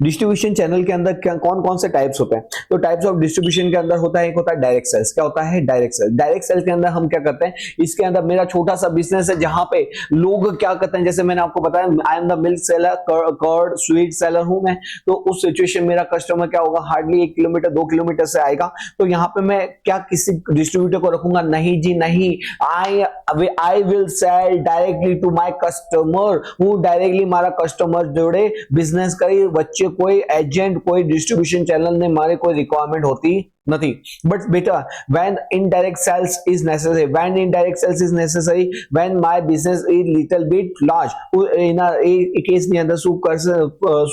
S1: डिस्ट्रीब्यूशन चैनल के अंदर कौन कौन से टाइप्स होते हैं, तो टाइप्स ऑफ डिस्ट्रीब्यूशन के अंदर होता है, एक होता है डायरेक्ट सेल्स। क्या होता है डायरेक्ट सेल्स? डायरेक्ट सेल्स के अंदर हम क्या करते हैं, इसके अंदर मेरा छोटा सा बिजनेस है जहां पे लोग क्या करते हैं, जैसे मैंने आपको बताया I am the milk seller, curd sweet seller हूं मैं, तो उस सिचुएशन मेरा कस्टमर क्या होगा, हार्डली 1 किलोमीटर 2 किलोमीटर से आएगा, तो यहाँ पे मैं क्या किसी डिस्ट्रीब्यूटर को रखूंगा, नहीं जी नहीं, I will sell directly to my customer, वो डायरेक्टली हमारा कस्टमर जोड़े बिजनेस कई बच्चे, कोई एजेंट, कोई डिस्ट्रीब्यूशन चैनल ने हमारे कोई रिक्वायरमेंट होती nothing. But beta, when indirect sales is necessary, when indirect sales is necessary, when my business is little bit large, એના એ કેસની અંદર શું કરશે,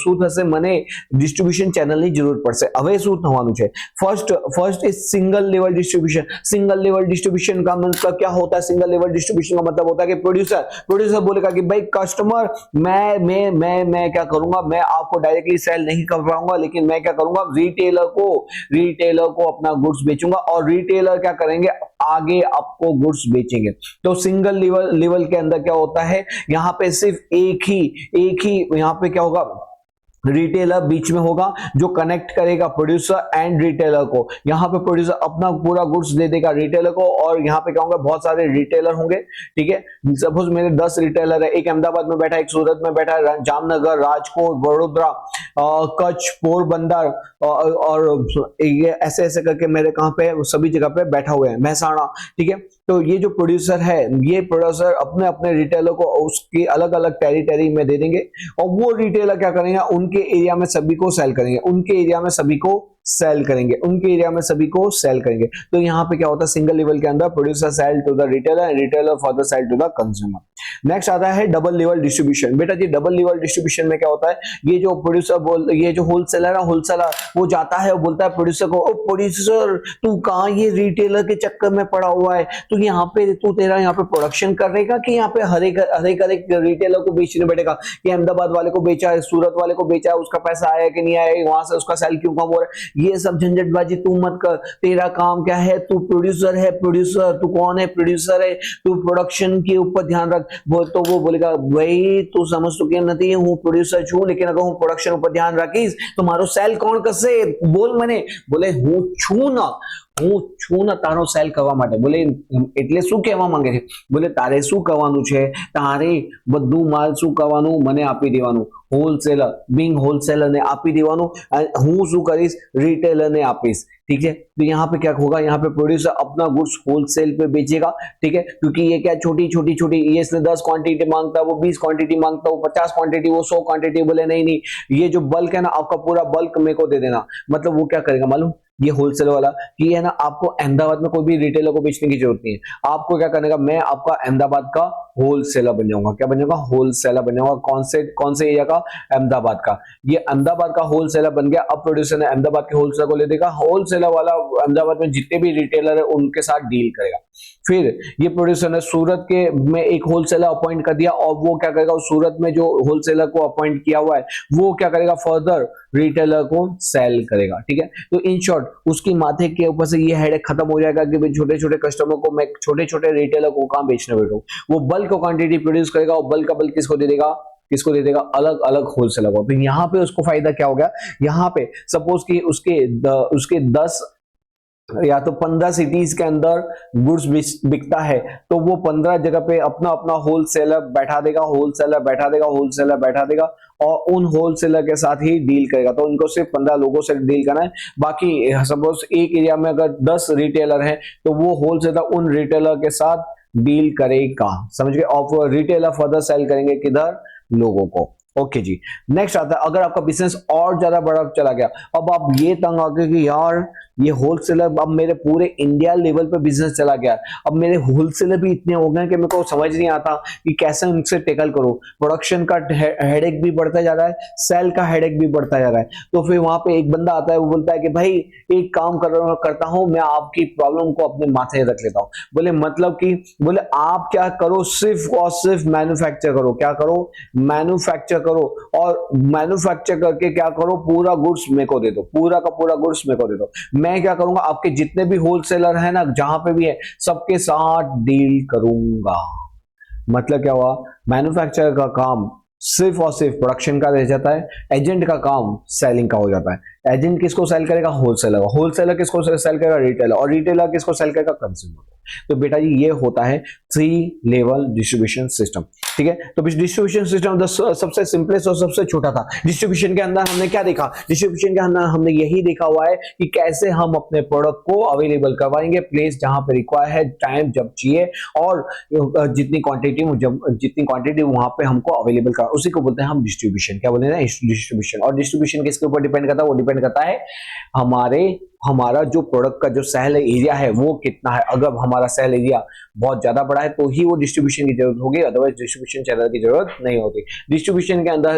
S1: શું થશે, મને ડિસ્ટ્રીબ્યુશન ચેનલની જરૂર પડશે. હવે શું થવાનું છે, first is single level distribution. Single level distribution का मतलब क्या होता है? सिंगल लेवल डिस्ट्रीब्यूशन का मतलब होता है कि प्रोड्यूसर बोलेगा कि भाई कस्टमर, मैं क्या करूंगा, मैं आपको डायरेक्टली सेल नहीं कर पाऊंगा, लेकिन मैं क्या करूंगा, रिटेलर को अपना गुड्स बेचूंगा और रिटेलर क्या करेंगे, आगे आपको गुड्स बेचेंगे. तो सिंगल लेवल के अंदर क्या होता है, यहां पे सिर्फ एक ही यहां पे क्या होगा, रिटेलर बीच में होगा जो कनेक्ट करेगा प्रोड्यूसर एंड रिटेलर को. यहां पे प्रोड्यूसर अपना पूरा गुड्स दे देगा रिटेलर को, और यहां पे क्या होगा, बहुत सारे रिटेलर होंगे. ठीक है, सपोज मेरे 10 रिटेलर है, एक अहमदाबाद में बैठा है, एक सूरत में बैठा है, जामनगर, राजकोट, वडोदरा, कच्छ, पोरबंदर और ये ऐसे करके मेरे कहां पे सभी जगह पे बैठा हुए हैं, महसाणा. ठीक है, तो ये जो प्रोड्यूसर है, ये प्रोड्यूसर अपने रिटेलर को उसकी अलग अलग टेरिटरी में दे देंगे, और वो रिटेलर क्या करेंगे, उनके एरिया में सभी को सेल करेंगे, उनके एरिया में सभी को सेल करेंगे. तो यहाँ पे क्या होता है, सिंगल लेवल के अंदर producer sell to the retailer and retailer for the sale to the consumer. Next आता है डबल लेवल डिस्ट्रीब्यूशन. बेटा जी डबल लेवल डिस्ट्रीब्यूशन में क्या होता है, ये जो प्रोड्यूसर ये जो होलसेलर है, वो जाता है और बोलता है प्रोड्यूसर को, ओ प्रोड्यूसर तू कहाँ ये रिटेलर के चक्कर में पड़ा हुआ है, तो यहाँ पे तू तेरा यहाँ पे प्रोडक्शन करेगा कि यहाँ पे हर एक रिटेलर को बेचने बैठेगा, कि अहमदाबाद वाले को बेचा है, सूरत वाले को बेचा है, उसका पैसा आया कि नहीं आया, वहां से उसका सेल क्यों कम हो रहा है, ये सब झंझटबाजी तू मत कर. तेरा काम क्या है, तू प्रोड्यूसर है. तू कौन है, प्रोड्यूसर है, तू प्रोडक्शन के ऊपर ध्यान रख. तो वो बोलेगा भाई तू समझ तो क्या नहीं, हूँ प्रोड्यूसर छू, लेकिन अगर हूँ प्रोडक्शन ऊपर ध्यान रखीस तो मारो सेल कौन करશે, बोल મને. બોલે હું છું ને તારો સેલ કરવા માટે. બોલે એટલે શું કહેવા માંગે છે, બોલે તારે શું કરવાનું છે, તારે બધું માલ શું કરવાનું, મને આપી દેવાનું, હોલસેલર બીંગ હોલसेलर ने આપી દેવાનું, હું શું કરીશ, रिटेलर ने આપીશ. ठीक है, तो यहाँ पे क्या होगा, यहाँ पे प्रोड्यूसर अपना गुड्स होलसेल पे बेचेगा. ठीक है, क्योंकि ये क्या छोटी ये इसने 10 क्वांटिटी मांगता है, वो 20 क्वांटिटी मांगता है, वो 50 क्वांटिटी, वो 100 क्वांटिटी. बोले नहीं, ये जो बल्क है ना, आपका पूरा बल्क मेरे को दे देना. मतलब वो क्या करेगा मालूम, ये होलसेल वाला, कि है ना, आपको अहमदाबाद में कोई भी रिटेलर को बेचने की जरूरत नहीं है. आपको क्या करने का, मैं आपका अहमदाबाद का होलसेलर बन जाऊंगा. क्या बन जाऊंगा, होलसेलर बन जाऊंगा. कौन से एरिया का, अहमदाबाद का. ये अहमदाबाद का होलसेलर बन गया. अब प्रोड्यूसर ने अहमदाबाद के होलसेलर को ले देगा, होलसेलर वाला अहमदाबाद में जितने भी रिटेलर है उनके साथ डील करेगा. फिर ये प्रोड्यूसर ने सूरत के में एक होलसेलर अपॉइंट कर दिया, और वो क्या करेगा, सूरत में जो होलसेलर को अपॉइंट किया हुआ है वो क्या करेगा, फर्दर रिटेलर को सेल करेगा. ठीक है, तो इन शॉर्ट उसकी माथे के ऊपर से ये हेडेक खत्म हो जाएगा कि भाई छोटे कस्टमर को मैं छोटे रिटेलर को कहां बेचने बैठूं. वो बल्क क्वांटिटी प्रोड्यूस करेगा, और बल्क का बल्क किसको दे देगा, अलग अलग होलसेलर को. तो यहाँ पे उसको फायदा क्या हो गया, यहाँ पे सपोज कि उसके 10 या तो 15 सिटीज के अंदर गुड्स बिकता है, तो वो 15 जगह पे अपना होलसेलर बैठा देगा और उन होलसेलर के साथ ही डील करेगा. तो उनको सिर्फ 15 लोगों से डील करना है. बाकी सपोज एक एरिया में अगर 10 रिटेलर हैं, तो वो होलसेलर उन रिटेलर के साथ डील करेगा. समझ गए, और रिटेलर फर्दर सेल करेंगे किधर, लोगों को. ओके जी, नेक्स्ट आता है, अगर आपका बिजनेस और ज्यादा बड़ा चला गया, अब आप ये तंग आ गए कि यार ये होलसेलर, अब मेरे पूरे इंडिया लेवल पे बिजनेस चला गया, अब मेरे होलसेलर भी इतने हो गए कि मेरे को समझ नहीं आता कि कैसे उनसे टैकल करूं. प्रोडक्शन का हेडेक भी बढ़ता जा रहा है, सेल का हेडेक भी बढ़ता जा रहा है. तो फिर वहां पे एक बंदा आता है, वो बोलता है कि भाई एक काम करता हूं, मैं आपकी प्रॉब्लम को अपने माथे रख लेता हूं. बोले मतलब कि, बोले आप क्या करो, सिर्फ और सिर्फ मैन्युफैक्चर करो. क्या करो, मैन्युफैक्चर करो, और मैन्युफैक्चर करके क्या करो, पूरा गुड्स मेरे को दे दो, पूरा का पूरा गुड्स मेरे को दे दो. मैं क्या करूंगा, आपके जितने भी होलसेलर हैं ना, जहां पे भी है, सबके साथ डील करूंगा. मतलब क्या हुआ, मैन्युफैक्चरर का काम सिर्फ और सिर्फ प्रोडक्शन का रह जाता है, एजेंट का काम सेलिंग का हो जाता है. एजेंट किसको सेल करेगा, होलसेलर. होलसेलर किसको सेल करेगा, रिटेलर. और रिटेलर किसको सेल करेगा, कंज्यूमर. तो बेटा जी ये होता है 3 लेवल डिस्ट्रीब्यूशन सिस्टम. ठीक है। तो डिस्ट्रीब्यूशन सिस्टम सबसे सिंपलेस्ट और सबसे छोटा था। डिस्ट्रीब्यूशन के अंदर हमने क्या देखा, डिस्ट्रीब्यूशन के अंदर हमने यही देखा हुआ है कि कैसे हम अपने प्रोडक्ट को अवेलेबल करवाएंगे, प्लेस जहां पे रिक्वायर है, टाइम जब चाहिए, और जितनी क्वांटिटी वहां पे हमको अवेलेबल करा, उसी को बोलते हैं हम डिस्ट्रीब्यूशन। क्या बोलते हैं, डिस्ट्रीब्यूशन। और डिस्ट्रीब्यूशन किसके ऊपर डिपेंड करता है, वो डिपेंड करता है हमारा जो प्रोडक्ट का जो सेल एरिया है वो कितना है। अगर हमारा सेल एरिया बहुत ज्यादा बड़ा है तो ही वो डिस्ट्रीब्यूशन की जरूरत होगी, अदरवाइज डिस्ट्रीब्यूशन चैनल की जरूरत नहीं होती। डिस्ट्रीब्यूशन के अंदर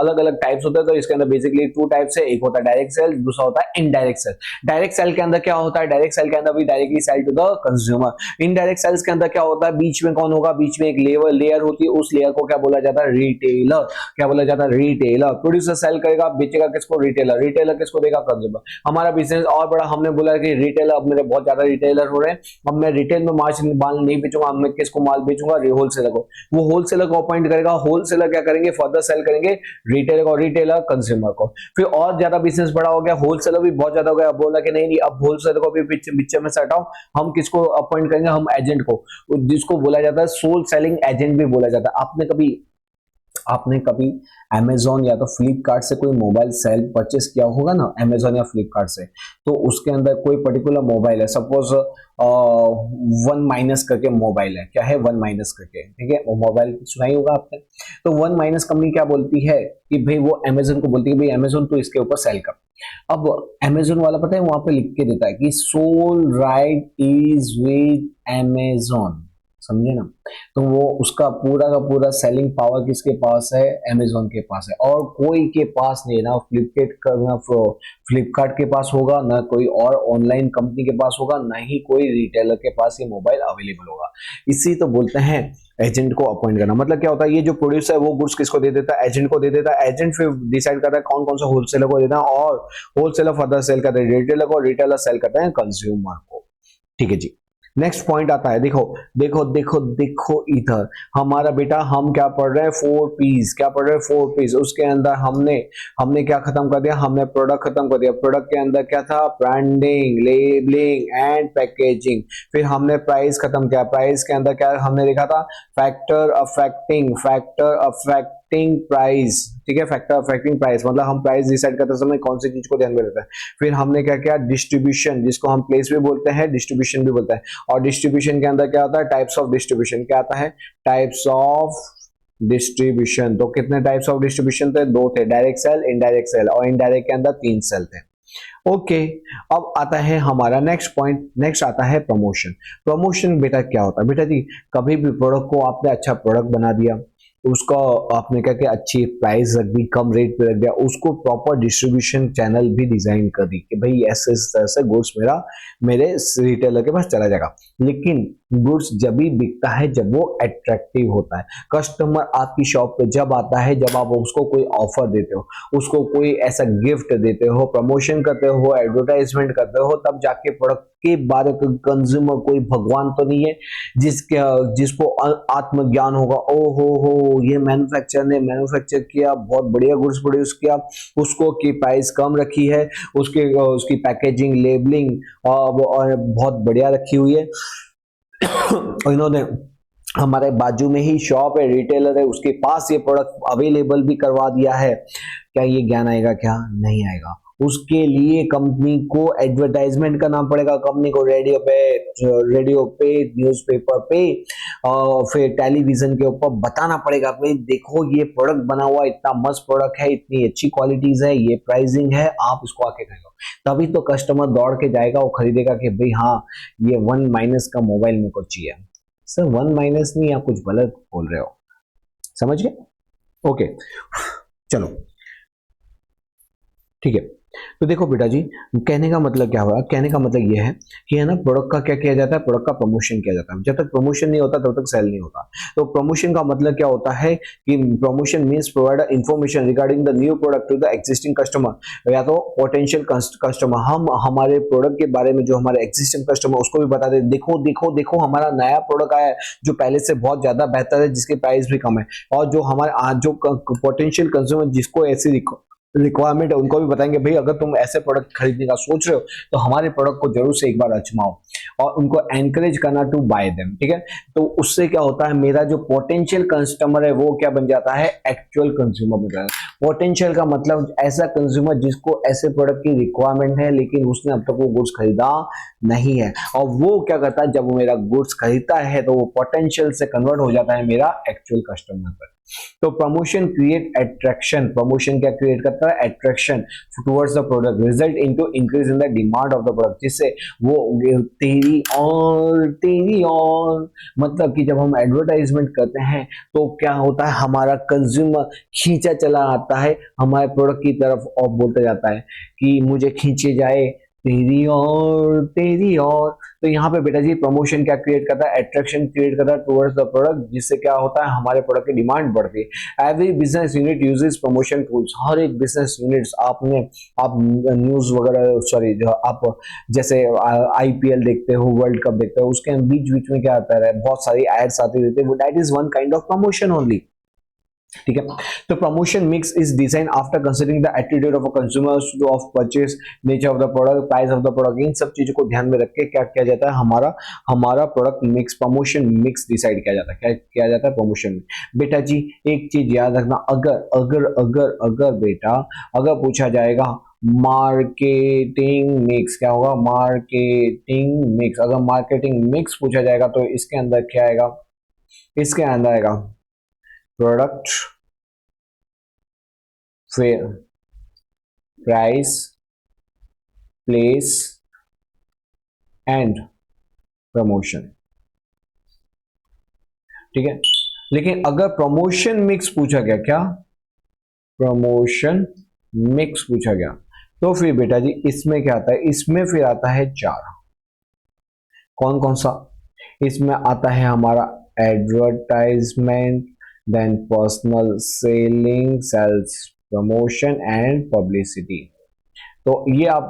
S1: अलग अलग टाइप्स होते हैं, तो इसके अंदर बेसिकली 2 टाइप्स है, एक होता है डायरेक्ट सेल, दूसरा होता है इनडायरेक्ट सेल। डायरेक्ट सेल के अंदर क्या होता है, डायरेक्ट सेल के अंदर भी directly sell to the consumer. Indirect sales के अंदर क्या होता है, बीच में कौन होगा, बीच में एक लेयर होती है, उस लेयर को क्या बोला जाता है, रिटेलर। क्या बोला जाता है, रिटेलर। प्रोड्यूसर सेल करेगा, बेचेगा किसको, रिटेलर। रिटेलर किसको देगा, कंज्यूमर। हमारा बिजनेस और बड़ा, हमने बोला कि रिटेलर, अब मेरे बहुत ज्यादा रिटेलर हो रहे हैं, अब मैं रिटेल में माल नहीं बेचूंगा, अब मैं किसको माल बेचूंगा, होलसेलर को। वो होलसेलर को अपॉइंट करेगा, होलसेलर क्या करेंगे, फर्दर सेल करेंगे रिटेलर को, रिटेलर कंज्यूमर को। फिर और ज्यादा बिजनेस बड़ा हो गया, होलसेलर भी बहुत ज्यादा हो गया, बोला कि नहीं अब होलसेलर को भी पिक्चर में सेट आओ, हम किसको अपॉइंट करेंगे, हम एजेंट को, जिसको बोला जाता है सोल सेलिंग एजेंट भी बोला जाता है। आपने कभी Amazon या तो फ्लिपकार्ट से कोई मोबाइल सेल परचेस किया होगा ना, Amazon या फ्लिपकार्ट से, तो उसके अंदर कोई पर्टिकुलर मोबाइल है, सपोज 1 माइनस करके मोबाइल है, क्या है 1 माइनस करके, ठीक है, वो मोबाइल सुनाई होगा आपने। तो 1 माइनस कंपनी क्या बोलती है कि भाई वो Amazon को बोलती है भाई Amazon तो इसके ऊपर सेल कर। अब Amazon वाला पता है वहां पे लिख के देता है कि sole right is with Amazon, समझे ना। तो वो उसका पूरा का पूरा सेलिंग पावर किसके पास है, Amazon के पास है, और कोई के पास नहीं, ना फ्लिपकार्ट के पास होगा, ना कोई और ऑनलाइन कंपनी के पास होगा, ना ही कोई रिटेलर के पास ये मोबाइल अवेलेबल होगा। इसी तो बोलते हैं एजेंट को अपॉइंट करना। मतलब क्या होता है, ये जो प्रोड्यूसर है वो गुड्स किसको दे देता है, एजेंट को दे देता है। एजेंट फिर डिसाइड करता है कौन कौन सा होलसेलर को देना, और होलसेलर फर्दर सेल करता है रिटेलर को, रिटेलर सेल करता है कंज्यूमर को। ठीक है जी। नेक्स्ट पॉइंट आता है, देखो देखो देखो देखो इधर हमारा बेटा, हम क्या पढ़ रहे हैं, 4 P's। क्या पढ़ रहे हैं, 4 P's। उसके अंदर हमने क्या खत्म कर दिया, हमने प्रोडक्ट खत्म कर दिया। प्रोडक्ट के अंदर क्या था, ब्रांडिंग, लेबलिंग एंड पैकेजिंग। फिर हमने प्राइस खत्म किया। प्राइस के अंदर क्या हमने देखा था, फैक्टर अफेक्टिंग प्राइस, ठीक है, फैक्टर अफेक्टिंग प्राइस, मतलब हम प्राइस डिसाइड करते समय कौन सी चीज को ध्यान में रखते हैं। फिर हमने क्या किया, डिस्ट्रीब्यूशन, जिसको हम प्लेस भी बोलते हैं, डिस्ट्रीब्यूशन भी बोलते हैं। और डिस्ट्रीब्यूशन के अंदर क्या होता है, टाइप्स ऑफ डिस्ट्रीब्यूशन। क्या आता है, टाइप्स ऑफ डिस्ट्रीब्यूशन। तो कितने टाइप्स ऑफ डिस्ट्रीब्यूशन थे, 2 थे, डायरेक्ट सेल, इनडायरेक्ट सेल, और इनडायरेक्ट के अंदर 3 सेल थे। ओके, अब आता है हमारा नेक्स्ट पॉइंट, नेक्स्ट आता है प्रमोशन। प्रमोशन बेटा क्या होता है, बेटा जी कभी भी प्रोडक्ट को आपने अच्छा प्रोडक्ट बना दिया, उसका आपने क्या किया, अच्छी प्राइस रख दी, कम रेट पे रख दिया, उसको प्रॉपर डिस्ट्रीब्यूशन चैनल भी डिजाइन कर दी कि भाई ऐसे इस तरह से गुड्स मेरे रिटेलर के पास चला जाएगा। लेकिन गुड्स जब भी बिकता है जब वो अट्रैक्टिव होता है। कस्टमर आपकी शॉप पे जब आता है जब आप उसको कोई ऑफर देते हो, उसको कोई ऐसा गिफ्ट देते हो, प्रमोशन करते हो, एडवर्टाइजमेंट करते हो, तब जाके प्रोडक्ट के बारे में कंज्यूमर कोई भगवान तो नहीं है जिसको आत्मज्ञान होगा, ओ हो ये मैन्युफैक्चरर ने मैन्युफैक्चर किया, बहुत बढ़िया गुड्स प्रोड्यूस किया, उसको की प्राइस कम रखी है, उसकी पैकेजिंग, लेबलिंग और बहुत बढ़िया रखी हुई है। इन्होंने हमारे बाजू में ही शॉप है, रिटेलर है, उसके पास ये प्रोडक्ट अवेलेबल भी करवा दिया है। क्या ये ज्ञान आएगा, क्या नहीं आएगा। उसके लिए कंपनी को एडवर्टाइजमेंट करना पड़ेगा, कंपनी को रेडियो पे, न्यूज़पेपर पे, फिर टेलीविजन के ऊपर बताना पड़ेगा, भाई देखो ये प्रोडक्ट बना हुआ, इतना मस्त प्रोडक्ट है, इतनी अच्छी क्वालिटीज है, ये प्राइसिंग है, आप इसको आके खरीदो। तभी तो कस्टमर दौड़ के जाएगा, वो खरीदेगा कि भाई हाँ ये 1 माइनस का मोबाइल मेरे को चाहिए। सर 1 माइनस नहीं, आप कुछ गलत बोल रहे हो, समझ गए। ओके चलो ठीक है। तो देखो बेटा जी, कहने का मतलब क्या हुआ, कहने का मतलब ये है कि है ना, प्रोडक्ट का क्या किया जाता है, प्रोडक्ट का प्रमोशन किया जाता है। जब तक प्रमोशन नहीं होता तब तक सेल नहीं होता। तो प्रमोशन का मतलब क्या होता है कि promotion means provide information regarding the new product to the existing customer या तो पोटेंशियल कस्टमर। हम हमारे प्रोडक्ट के बारे में जो हमारे एक्जिस्टिंग कस्टमर उसको भी बता दें, देखो देखो देखो हमारा नया प्रोडक्ट आया है जो पहले से बहुत ज्यादा बेहतर है, जिसकी प्राइस भी कम है। और जो हमारे आज जो पोटेंशियल कंज्यूमर जिसको ऐसी रिक्वायरमेंट है उनको भी बताएंगे, भाई अगर तुम ऐसे प्रोडक्ट खरीदने का सोच रहे हो तो हमारे प्रोडक्ट को जरूर से एक बार आजमाओ। और उनको एनकरेज करना टू बाय देम, ठीक है। तो उससे क्या होता है, मेरा जो पोटेंशियल कस्टमर है वो क्या बन जाता है, एक्चुअल कंज्यूमर बन जाता है। पोटेंशियल का मतलब ऐसा कंज्यूमर जिसको ऐसे प्रोडक्ट की रिक्वायरमेंट है लेकिन उसने अब तक वो गुड्स खरीदा नहीं है, और वो क्या करता है, जब वो मेरा गुड्स खरीदता है तो वो पोटेंशियल से कन्वर्ट हो जाता है मेरा एक्चुअल कस्टमर पर। तो प्रमोशन क्रिएट अट्रैक्शन, प्रमोशन क्या क्रिएट करता है, attraction towards the product, result into increase in the demand of the product, जिससे वो तेरी और मतलब कि जब हम एडवर्टाइजमेंट करते हैं तो क्या होता है, हमारा कंज्यूमर खींचा चला आता है हमारे प्रोडक्ट की तरफ और बोलता जाता है कि मुझे खींचे जाए तेरी और। तो यहाँ पे बेटा जी प्रमोशन क्या क्रिएट करता है, अट्रैक्शन क्रिएट करता है टुवर्ड्स द प्रोडक्ट, जिससे क्या होता है हमारे प्रोडक्ट की डिमांड बढ़ती है। Every business unit uses promotion tools, हर एक बिजनेस यूनिट्स आप न्यूज वगैरह सॉरी जो आप जैसे आईपीएल देखते हो, वर्ल्ड कप देखते हो, उसके बीच बीच में क्या आता है, बहुत सारी एड्स आती रहती है, that is one kind of promotion only, ठीक है। तो promotion mix is design after considering the attitude of consumers of purchase, nature of the product, price of the product, इन सब चीजों को ध्यान में रख के क्या किया जाता है, हमारा product mix, promotion mix decide किया जाता है। क्या किया जाता है प्रमोशन में, बेटा जी एक चीज याद रखना, अगर अगर अगर अगर बेटा अगर पूछा जाएगा मार्केटिंग मिक्स, क्या होगा, मार्केटिंग मिक्स, अगर मार्केटिंग मिक्स पूछा जाएगा तो इसके अंदर क्या आएगा, इसके अंदर आएगा product, fair, price, place and promotion, ठीक है। लेकिन अगर प्रमोशन मिक्स पूछा गया, क्या प्रमोशन मिक्स पूछा गया, तो फिर बेटा जी इसमें क्या आता है, इसमें फिर आता है चार, कौन कौन सा, इसमें आता है हमारा advertisement, then personal selling, sales promotion and publicity. तो ये आप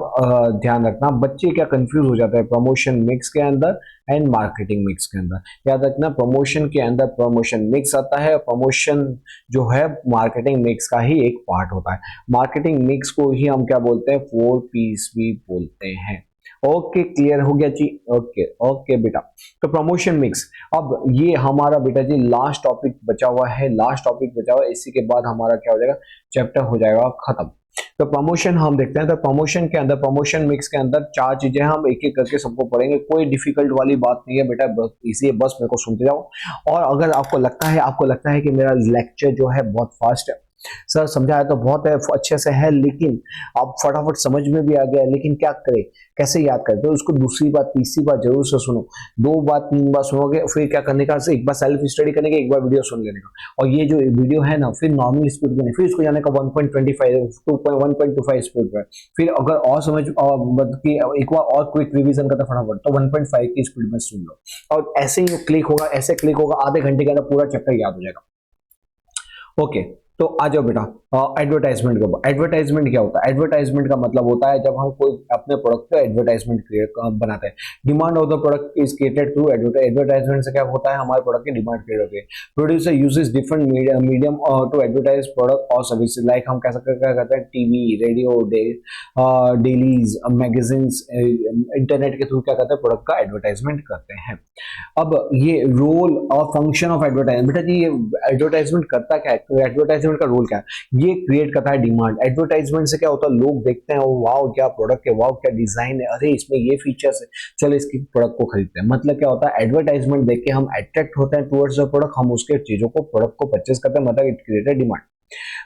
S1: ध्यान रखना, बच्चे क्या कंफ्यूज हो जाते हैं प्रमोशन मिक्स के अंदर एंड मार्केटिंग मिक्स के अंदर। याद रखना प्रमोशन के अंदर प्रमोशन मिक्स आता है, प्रमोशन जो है मार्केटिंग मिक्स का ही एक पार्ट होता है। मार्केटिंग मिक्स को ही हम क्या बोलते हैं, 4Ps भी बोलते हैं। ओके क्लियर हो गया जी, ओके ओके बेटा। तो प्रमोशन मिक्स, अब ये हमारा बेटा जी लास्ट टॉपिक बचा हुआ है, लास्ट टॉपिक बचा हुआ है, इसी के बाद हमारा क्या हो जाएगा, चैप्टर हो जाएगा खत्म। तो प्रमोशन हम देखते हैं, तो प्रमोशन के अंदर, प्रमोशन मिक्स के अंदर चार चीजें हम एक एक करके सबको पढ़ेंगे, कोई डिफिकल्ट वाली बात नहीं है बेटा, बस इसी बस मेरे को सुनते जाओ। और अगर आपको लगता है कि मेरा लेक्चर जो है बहुत फास्ट है, सर समझाया तो बहुत है, अच्छे से है, लेकिन आप फटाफट समझ में भी आ गया, लेकिन क्या करें, कैसे याद करते हो उसको, दूसरी बार तीसरी बार जरूर से सुनो, 2 बार 3 बार सुनोगे, फिर क्या करने का, एक बार सेल्फ स्टडी करने का, एक बार वीडियो सुन लेने का, और ये जो वीडियो है ना फिर नॉर्मल स्पीड में नहीं, फिर इसको जाने का 1.25 1.25 स्पीड पर, फिर अगर और समझ कि एक बार और क्विक रिवीजन करता फटाफट तो 1.5 की स्पीड में सुन लो, और ऐसे ही क्लिक होगा, ऐसे क्लिक होगा, आधे घंटे के अंदर पूरा चैप्टर याद हो जाएगा। ओके तो आ जाओ बेटा एडवर्टाइजमेंट का। एडवर्टाइजमेंट क्या होता है, एडवर्टाइजमेंट का मतलब होता है जब हम कोई अपने प्रोडक्ट का एडवर्टाइजमेंट बनाते हैं। Demand of the product is created through advertisement से क्या होता है, हमारे प्रोडक्ट की डिमांड क्रिएट होती है। Producer uses different medium to advertise product और सर्विसेज, लाइक हम क्या करते हैं, TV, radio, dailies, magazines, internet के थ्रू क्या करते हैं, प्रोडक्ट का एडवर्टाइजमेंट करते हैं। अब ये रोल और फंक्शन ऑफ एडवर्टाइजमेंट, बेटा जी ये एडवर्टाइजमेंट करता क्या है, एडवर्टाइजमेंट का रोल क्या है, ये क्रिएट करता है डिमांड। एडवर्टाइजमेंट से क्या होता है, लोग देखते हैं वाओ क्या प्रोडक्ट है, वाओ क्या डिजाइन है, अरे इसमें ये फीचर्स है, चलो इसकी प्रोडक्ट को खरीदते हैं। मतलब क्या होता है, एडवर्टाइजमेंट देख के हम अट्रैक्ट होते हैं टुवर्ड्स द प्रोडक्ट, हम उसके चीजों को प्रोडक्ट को परचेज करते हैं, मतलब it created demand.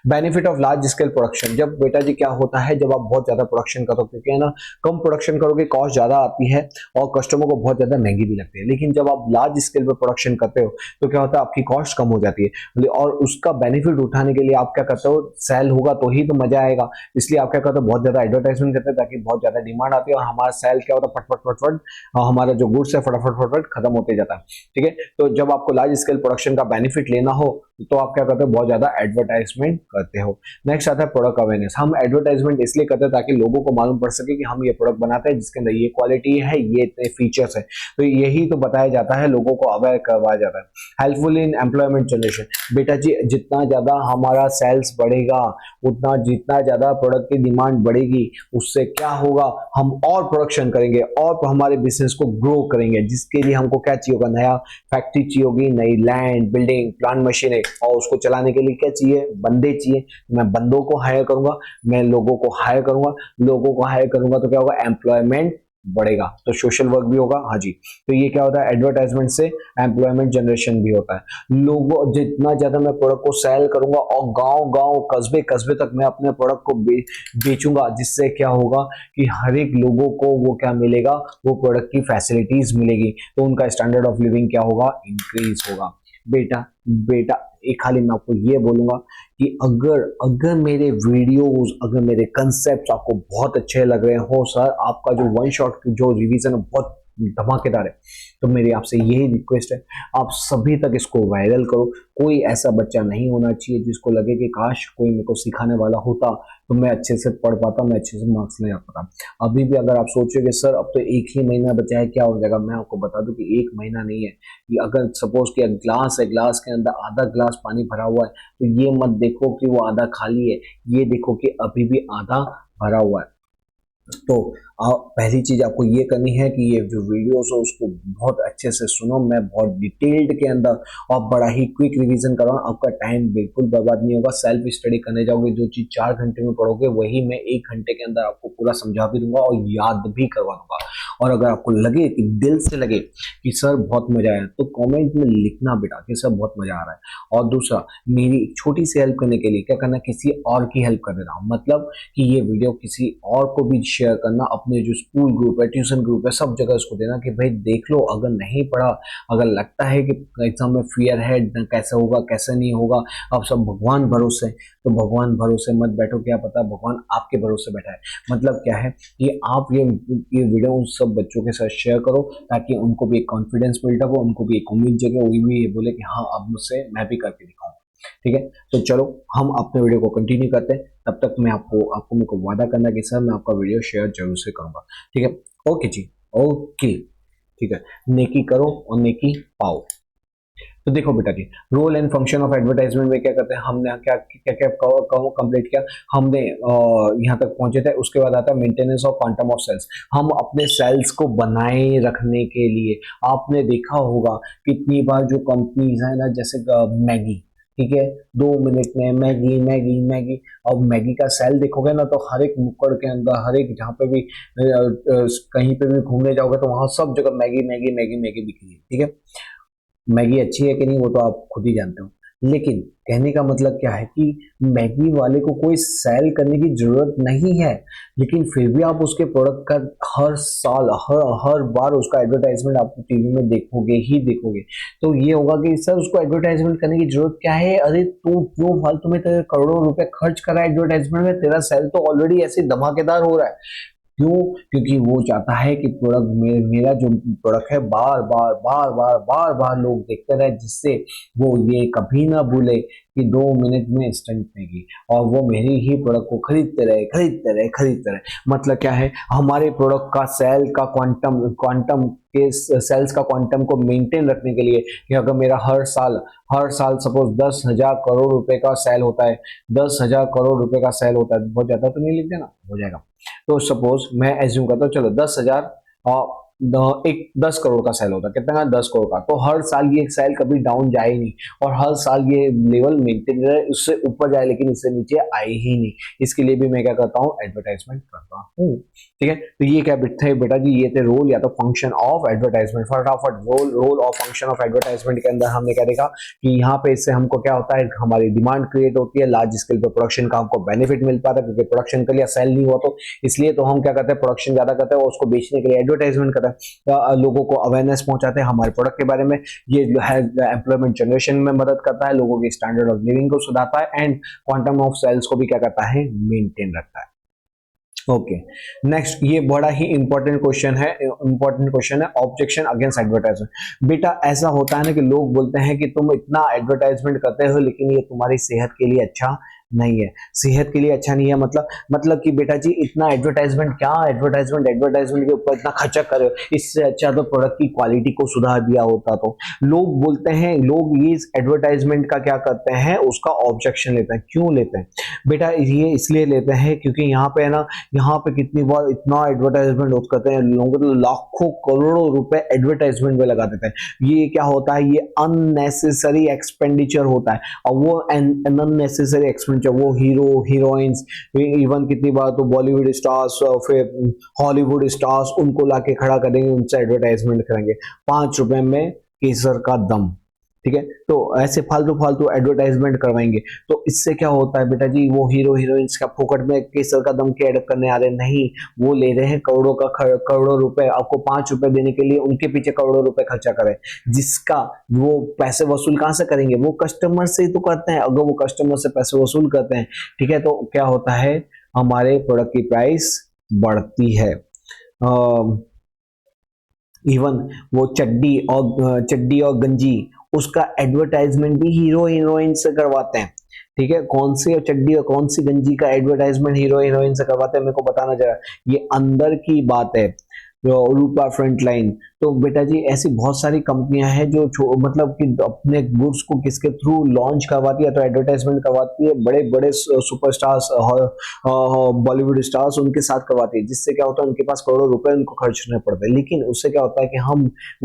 S1: Benefit of large scale production, जब बेटा जी क्या होता है, जब आप बहुत ज्यादा प्रोडक्शन करो, क्योंकि है ना कम प्रोडक्शन करोगे कॉस्ट ज्यादा आती है और कस्टमर को बहुत ज्यादा महंगी भी लगती है, लेकिन जब आप लार्ज स्केल पर प्रोडक्शन करते हो तो क्या होता है, आपकी कॉस्ट कम हो जाती है, और उसका बेनिफिट उठाने के लिए आप क्या करते हो, सेल होगा तो ही तो मजा आएगा, इसलिए आप क्या करते हो, बहुत ज्यादा एडवर्टाइजमेंट करते हैं ताकि बहुत ज्यादा डिमांड आती है और हमारा सेल क्या होता है, फटफट हमारा जो गुड्स है फटाफट खत्म होते जाता है। ठीक है, तो जब आपको लार्ज स्केल प्रोडक्शन का बेनिफिट लेना हो तो आप क्या करते हो, बहुत ज्यादा एडवर्टाइजमेंट करते हो। नेक्स्ट आता है प्रोडक्ट अवेयरनेस। हम एडवर्टाइजमेंट इसलिए करते हैं ताकि लोगों को मालूम पड़ सके कि हम ये प्रोडक्ट बनाते हैं जिसके अंदर ये क्वालिटी है, ये इतने फीचर्स है, तो यही तो बताया जाता है, लोगों को अवेयर करवाया जाता है। Helpful in employment generation. बेटा जी जितना ज्यादा हमारा सेल्स बढ़ेगा, उतना जितना ज्यादा प्रोडक्ट की डिमांड बढ़ेगी, उससे क्या होगा, हम और प्रोडक्शन करेंगे और हमारे बिजनेस को ग्रो करेंगे, जिसके लिए हमको क्या चाहिए होगा, नया फैक्ट्री चाहिए होगी, नई लैंड, बिल्डिंग, प्लांट मशीनें, और उसको चलाने के लिए क्या चाहिए, बंदे चाहिए। मैं बंदों को हायर करूंगा, मैं लोगों को हायर करूंगा, लोगों को हायर करूंगा तो क्या होगा, एम्प्लॉयमेंट बढ़ेगा, तो सोशल वर्क भी होगा। हाँ जी, तो ये क्या होता है, एडवर्टाइजमेंट से एम्प्लॉयमेंट जनरेशन भी होता है। लोगों जितना ज्यादा मैं प्रोडक्ट को सेल करूंगा और गांव गांव कस्बे कस्बे तक मैं अपने प्रोडक्ट को बेचूंगा, जिससे क्या होगा कि हर एक लोगों को वो क्या मिलेगा, वो प्रोडक्ट की फैसिलिटीज मिलेगी, तो उनका स्टैंडर्ड ऑफ लिविंग क्या होगा, इंक्रीज होगा। बेटा बेटा एक खाली मैं आपको ये बोलूंगा कि अगर अगर मेरे वीडियोस, अगर मेरे कंसेप्ट आपको बहुत अच्छे लग रहे हो सर, आपका जो वन शॉट जो रिवीजन है बहुत धमाकेदार है, तो मेरी आपसे यही रिक्वेस्ट है, आप सभी तक इसको वायरल करो। कोई ऐसा बच्चा नहीं होना चाहिए जिसको लगे कि काश कोई मेरे को सिखाने वाला होता तो मैं अच्छे से पढ़ पाता, मैं अच्छे से मार्क्स ले आ पाता। अभी भी अगर आप सोचोगे सर अब तो एक ही महीना बचा है, क्या हो जाएगा, मैं आपको बता दूं कि एक महीना नहीं है। कि अगर सपोज कि ग्लास है, ग्लास के अंदर आधा ग्लास पानी भरा हुआ है, तो ये मत देखो कि वो आधा खाली है, ये देखो कि अभी भी आधा भरा हुआ है। तो पहली चीज आपको ये करनी है कि ये जो वीडियोस है उसको बहुत अच्छे से सुनो, मैं बहुत डिटेल्ड के अंदर और बड़ा ही क्विक रिवीजन कर रहा हूँ, आपका टाइम बिल्कुल बर्बाद नहीं होगा। सेल्फ स्टडी करने जाओगे, जो चीज 4 घंटे में पढ़ोगे वही मैं 1 घंटे के अंदर आपको पूरा समझा भी दूंगा और याद भी करवा दूंगा। और अगर आपको लगे कि दिल से लगे कि सर बहुत मजा आया, तो कॉमेंट में लिखना बेटा कि सर बहुत मजा आ रहा है। और दूसरा, मेरी एक छोटी सी हेल्प करने के लिए क्या करना, किसी और की हेल्प कर देना, मतलब कि ये वीडियो किसी और को भी शेयर करना, अपने जो स्कूल ग्रुप है, ट्यूशन ग्रुप है, सब जगह उसको देना कि भाई देख लो, अगर नहीं पढ़ा, अगर लगता है कि एग्जाम में फियर है, कैसे होगा कैसे नहीं होगा, अब सब भगवान भरोसे, तो भगवान भरोसे मत बैठो, क्या पता भगवान आपके भरोसे बैठा है। मतलब क्या है कि आप ये वीडियो उन सब बच्चों के साथ शेयर करो ताकि उनको भी एक कॉन्फिडेंस बिल्डअप हो, उनको भी एक उम्मीद जगे, वो भी ये बोले कि हाँ अब मुझसे मैं भी करके दिखाऊंगा। ठीक है, तो चलो हम अपने वीडियो को कंटिन्यू करते हैं। तब तक मैं आपको मेरे को वादा करना कि सर मैं आपका वीडियो शेयर जरूर से करूंगा। ठीक है, ओके जी, ओके, ठीक है, नेकी करो और नेकी पाओ। तो देखो बेटा जी, role and function of advertisement में क्या करते हैं, हमने क्या क्या क्या कंप्लीट किया, हमने यहाँ तक पहुंचे थे। उसके बाद आता है maintenance of quantum of sales. हम अपने सेल्स को बनाए रखने के लिए, आपने देखा होगा कितनी बार जो कंपनीज है ना, जैसे मैगी, ठीक है, 2 मिनट में मैगी मैगी मैगी, अब मैगी का सेल देखोगे ना तो हर एक नुक्कड़ के अंदर, हर एक जहाँ पे भी कहीं पे भी घूमने जाओगे तो वहां सब जगह मैगी मैगी मैगी मैगी बिक रही है। ठीक है, मैगी अच्छी है कि नहीं वो तो आप खुद ही जानते हो, लेकिन कहने का मतलब क्या है कि मैगी वाले को कोई सेल करने की जरूरत नहीं है, लेकिन फिर भी आप उसके प्रोडक्ट का हर साल हर बार उसका एडवर्टाइजमेंट आप टीवी में देखोगे ही देखोगे। तो ये होगा कि सर उसको एडवर्टाइजमेंट करने की जरूरत क्या है, अरे तू क्यों फालतू में तेरे करोड़ों रुपए खर्च करा है एडवर्टाइजमेंट में, तेरा सेल तो ऑलरेडी ऐसे धमाकेदार हो रहा है। क्यों? क्योंकि वो चाहता है कि प्रोडक्ट मेरा जो प्रोडक्ट है बार बार बार बार बार बार लोग देखते रहे, जिससे वो ये कभी ना भूले कि 2 मिनट में इंस्टेंट मैगी, और वो मेरी ही प्रोडक्ट को खरीदते रहे खरीदते रहे खरीदते रहे। मतलब क्या है, हमारे प्रोडक्ट का सेल का क्वांटम के सेल्स का क्वांटम को मेंटेन रखने के लिए, कि अगर मेरा हर साल सपोज 10,000 करोड़ रुपए का सेल होता है, 10,000 करोड़ रुपए का सेल होता है, बहुत ज्यादा तो नहीं लिख देना, हो जाएगा। तो सपोज मैं एज्यूम करता हूँ, चलो 10,000 एक 10 करोड़ का सेल होता है, कितना का, 10 करोड़ का, तो हर साल ये सेल कभी डाउन जाए ही नहीं, और हर साल ये लेवल मेंटेन रहे, उससे ऊपर जाए लेकिन इससे नीचे आए ही नहीं। इसके लिए भी मैं क्या करता हूँ, एडवर्टाइजमेंट करता हूँ। ठीक है, तो ये क्या थे बेटा जी, ये थे रोल या तो फंक्शन ऑफ एडवर्टाइजमेंट। फटाफट रोल और फंक्शन ऑफ एडवर्टाइजमेंट के अंदर हमने क्या देखा कि यहाँ पे इससे हमको क्या होता है, हमारी डिमांड क्रिएट होती है, लार्ज स्केल पर प्रोडक्शन का हमको बेनिफिट मिल पाता है, क्योंकि प्रोडक्शन के लिए सेल नहीं हुआ तो इसलिए तो हम क्या करते हैं, प्रोडक्शन ज्यादा करते हैं और उसको बेचने के लिए एडवर्टाइजमेंट करते हैं, लोगों को अवेयरनेस पहुंचाते हैं हमारे प्रोडक्ट के बारे में। ये जो है एम्प्लॉयमेंट जनरेशन में मदद करता है, लोगों के स्टैंडर्ड ऑफ लिविंग को सुधारता है, एंड क्वांटम ऑफ सेल्स को भी क्या करता है, मेंटेन रखता है। ओके, नेक्स्ट ये बड़ा ही इंपॉर्टेंट क्वेश्चन है, ऑब्जेक्शन अगेंस्ट एडवर्टाइजमेंट। बेटा ऐसा होता है ना कि लोग बोलते हैं कि तुम इतना एडवर्टाइजमेंट करते हो लेकिन ये तुम्हारी सेहत के लिए अच्छा नहीं है। सेहत के लिए अच्छा नहीं है मतलब कि बेटा जी इतना एडवर्टाइजमेंट, क्या एडवर्टाइजमेंट के ऊपर इतना खर्चा कर रहे हो, इससे अच्छा तो प्रोडक्ट की क्वालिटी को सुधार दिया होता। तो लोग बोलते हैं, लोग ये एडवर्टाइजमेंट का क्या करते हैं, उसका ऑब्जेक्शन लेते हैं। क्यों लेते हैं बेटा? ये इसलिए लेते हैं क्योंकि यहाँ पे है ना, यहाँ पे कितनी बार इतना एडवर्टाइजमेंट करते हैं लोग, तो लाखों करोड़ों रुपए एडवर्टाइजमेंट में लगा देते हैं। ये क्या होता है, ये अननेसेसरी एक्सपेंडिचर होता है। और वो अननेसेसरी एक्सपेंडिचर वो हीरो हीरोइंस, इवन कितनी बार तो बॉलीवुड स्टार्स, फिर हॉलीवुड स्टार्स, उनको लाके खड़ा करेंगे, उनसे एडवर्टाइजमेंट करेंगे 5 रुपए में केसर का दम। ठीक है, तो ऐसे फालतू फालतू एडवर्टाइजमेंट करवाएंगे। तो इससे क्या होता है बेटा जी, वो हीरो हीरोइंस का फोकट में केसर का दम के ऐड करने आ रहे नहीं, वो ले रहे हैं करोड़ों रुपए। आपको 5 रुपए देने के लिए उनके पीछे करोड़ों रुपए खर्चा करें, जिसका वो पैसे वसूल कहां से करेंगे? वो कस्टमर से ही तो करते हैं। अगर वो कस्टमर से पैसे वसूल करते हैं, ठीक है, तो क्या होता है, हमारे प्रोडक्ट की प्राइस बढ़ती है। इवन वो चड्डी और गंजी, उसका एडवर्टाइजमेंट भी हीरो हीरोइन से करवाते हैं। ठीक है, कौन सी चड्डी और कौन सी गंजी का एडवर्टाइजमेंट हीरो हीरोइन से करवाते हैं, मेरे को बताना जरा। ये अंदर की बात है। रूपा फ्रंटलाइन, तो बेटा जी ऐसी बहुत सारी कंपनियां हैं जो मतलब कि अपने गुड्स को किसके थ्रू लॉन्च करवाती है, तो एडवर्टाइजमेंट करवाती है, बड़े बड़े सुपरस्टार्स, बॉलीवुड स्टार्स उनके साथ करवाती है, जिससे क्या होता है, उनके पास करोड़ों रुपए उनको खर्चने पड़ते हैं। लेकिन उससे क्या होता है कि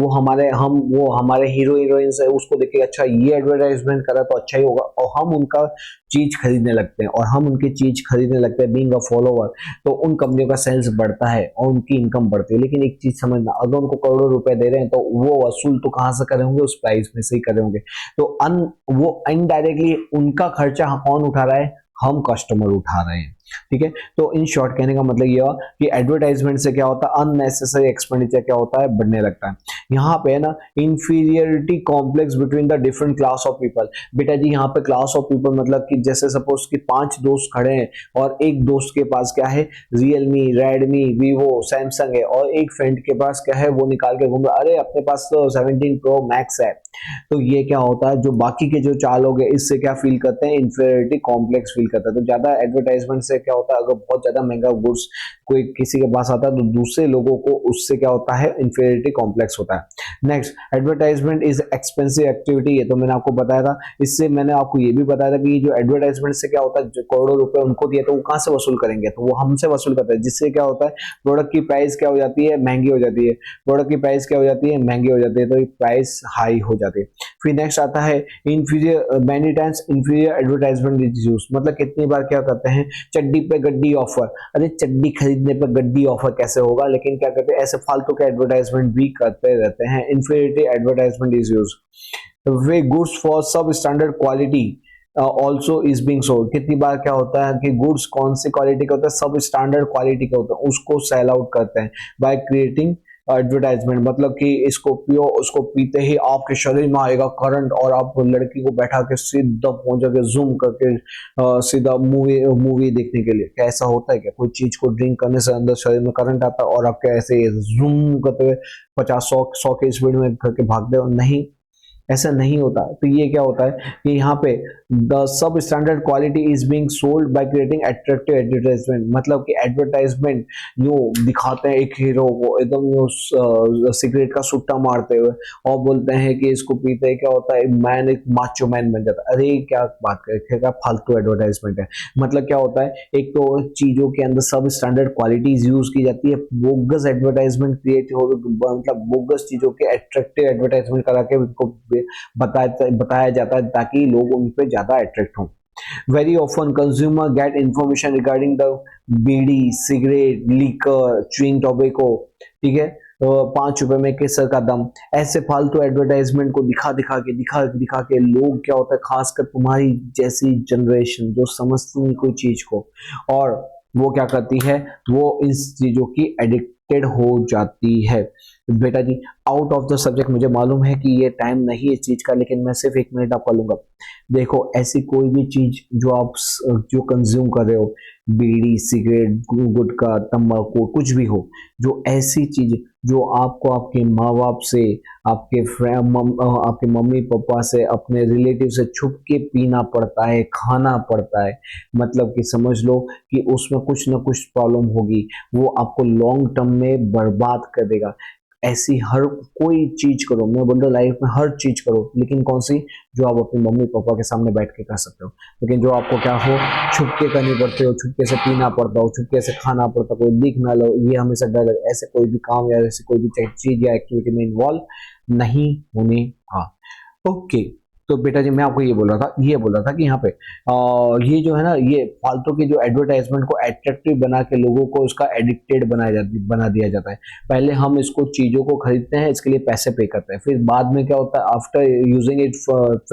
S1: वो हमारे हीरो हीरोइन है, उसको देख के अच्छा ये एडवर्टाइजमेंट करा तो अच्छा ही होगा, और हम उनका चीज खरीदने लगते हैं, और हम उनकी चीज खरीदने लगते हैं बीइंग अ फॉलोवर। तो उन कंपनियों का सेल्स बढ़ता है और उनकी इनकम बढ़ती है। लेकिन एक चीज समझना, अगर उनको करोड़ों रुपए दे रहे हैं तो वो वसूल तो कहां से करे होंगे? उस प्राइस में से ही करे होंगे। तो वो इनडायरेक्टली उनका खर्चा कौन उठा रहा है? हम कस्टमर उठा रहे हैं। ठीक है, तो इन शॉर्ट कहने का मतलब ये हुआ कि एडवर्टाइजमेंट से क्या होता है, अननेसेसरी एक्सपेंडिचर क्या होता है, बढ़ने लगता है। यहाँ पे है ना, inferiority complex between the different class of people. बेटा जी यहाँ पे क्लास ऑफ पीपल मतलब कि जैसे सपोज कि 5 दोस्त खड़े हैं, और एक दोस्त के पास क्या है, रियलमी, रेडमी, वीवो, सैमसंग है, और एक फ्रेंड के पास क्या है, वो निकाल के घूम रहा, अरे अपने पास तो 17 प्रो मैक्स है। तो ये क्या होता है, जो बाकी के जो 4 लोग हैं, इससे क्या फील करते हैं, इंफीरियरिटी कॉम्प्लेक्स फील करते हैं। तो ज्यादा एडवर्टाइजमेंट से क्या होता है, अगर बहुत ज्यादा महंगा गुड्स कोई किसी के पास आता है, तो दूसरे लोगों को उससे क्या होता है, इंफीरियरिटी कॉम्प्लेक्स होता है। Next, advertisement is expensive activity. ये तो मैंने आपको बताया था। इससे मैंने आपको ये भी बताया था कि जो एडवर्टाइजमेंट से क्या होता है, जो करोड़ों रुपए उनको दिए तो वो कहां से वसूल करेंगे, तो वो हमसे वसूल करते हैं, जिससे क्या होता है, प्रोडक्ट की प्राइस क्या हो जाती है, महंगी हो जाती है। प्रोडक्ट की प्राइस क्या हो जाती है, महंगी हो जाती है, तो प्राइस हाई हो जाती है। फिर नेक्स्ट आता है inferior, many times inferior advertisement is used. मतलब कितनी बार क्या करते हैं, चड्डी पे गड्डी ऑफर। अरे चड्डी खरीदने पर गड्डी ऑफर कैसे होगा? लेकिन क्या करते हैं, ऐसे फालतू के एडवर्टाइजमेंट भी करते रहते हैं। Inferiority advertisement is used. वे goods for sub standard quality also is being sold. कितनी बार क्या होता है कि गुड्स कौन सी क्वालिटी का होता है, सब स्टैंडर्ड क्वालिटी का होता है, उसको सेल आउट करते हैं बाय क्रिएटिंग एडवर्टाइजमेंट। मतलब कि इसको पियो, उसको पीते ही आपके शरीर में आएगा करंट, और आप लड़की को बैठा के सीधा पहुंच जाके जूम करके सीधा मूवी देखने के लिए। क्या ऐसा होता है क्या? कोई चीज को ड्रिंक करने से अंदर शरीर में करंट आता है और आप क्या ऐसे जूम करते हुए 50-100 के स्पीड में करके भागते हो? नहीं, ऐसा नहीं होता। तो ये क्या होता है कि यहाँ पे the sub standard quality is being sold by creating attractive advertisement. मतलब कि एडवर्टाइजमेंट जो दिखाते हैं एक हीरो को एकदम सिगरेट का सुट्टा मारते हुए, और बोलते हैं कि इसको पीते क्या होता है, मैन एक माचो मैन बन जाता है। अरे क्या बात करें, क्या फालतू एडवर्टाइजमेंट है। मतलब क्या होता है, एक तो चीजों के अंदर सब स्टैंडर्ड क्वालिटीज यूज की जाती है, बोगस एडवर्टाइजमेंट क्रिएट हो, मतलब बोगस चीजों के अट्रैक्टिव एडवर्टाइजमेंट करा के उनको बताया जाता है ताकि लोग उन पे ज्यादा अट्रैक्ट हों। Very often consumer get information regarding the bidi, cigarette, liquor, chewing tobacco. ठीक है, 5 रुपए में केसर का दम, ऐसे फालतू एडवर्टाइजमेंट को दिखा के लोग क्या होता है, खासकर तुम्हारी जैसी जनरेशन जो समझती नहीं कोई चीज को, और वो क्या करती है, वो इन चीजों की एडिक्टेड हो जाती है। बेटा जी आउट ऑफ द सब्जेक्ट, मुझे मालूम है कि ये टाइम नहीं है इस चीज का, लेकिन मैं सिर्फ 1 मिनट आपका लूंगा। देखो, ऐसी कोई भी चीज जो आप जो कंज्यूम कर रहे हो, बीड़ी, सिगरेट, गुटखा, तंबाकू, कुछ भी हो, जो ऐसी चीज जो आपको आपके माँ बाप से, आपके मम्मी पापा से, अपने रिलेटिव से छुप के पीना पड़ता है, खाना पड़ता है, मतलब कि समझ लो कि उसमें कुछ ना कुछ प्रॉब्लम होगी, वो आपको लॉन्ग टर्म में बर्बाद कर देगा। ऐसी हर कोई चीज करो, मैं बोल रहा लाइफ में हर चीज करो, लेकिन कौन सी, जो आप अपने मम्मी पापा के सामने बैठ के कर सकते हो, लेकिन जो आपको क्या हो, छुप के करनी पड़ते हो, छुपके से पीना पड़ता हो, छुपके से खाना पड़ता, कोई दिख ना लो, ये हमेशा डर है। ऐसे कोई भी काम या ऐसी कोई भी चीज या एक्टिविटी में इन्वॉल्व नहीं होने का। ओके, तो बेटा जी मैं आपको ये बोल रहा था कि यहाँ पे ये जो है ना, ये फालतू की जो एडवर्टाइजमेंट को एट्रैक्टिव बना के लोगों को उसका एडिक्टेड बना दिया जाता है। पहले हम इसको चीजों को खरीदते हैं, इसके लिए पैसे पे करते हैं, फिर बाद में क्या होता है, after using it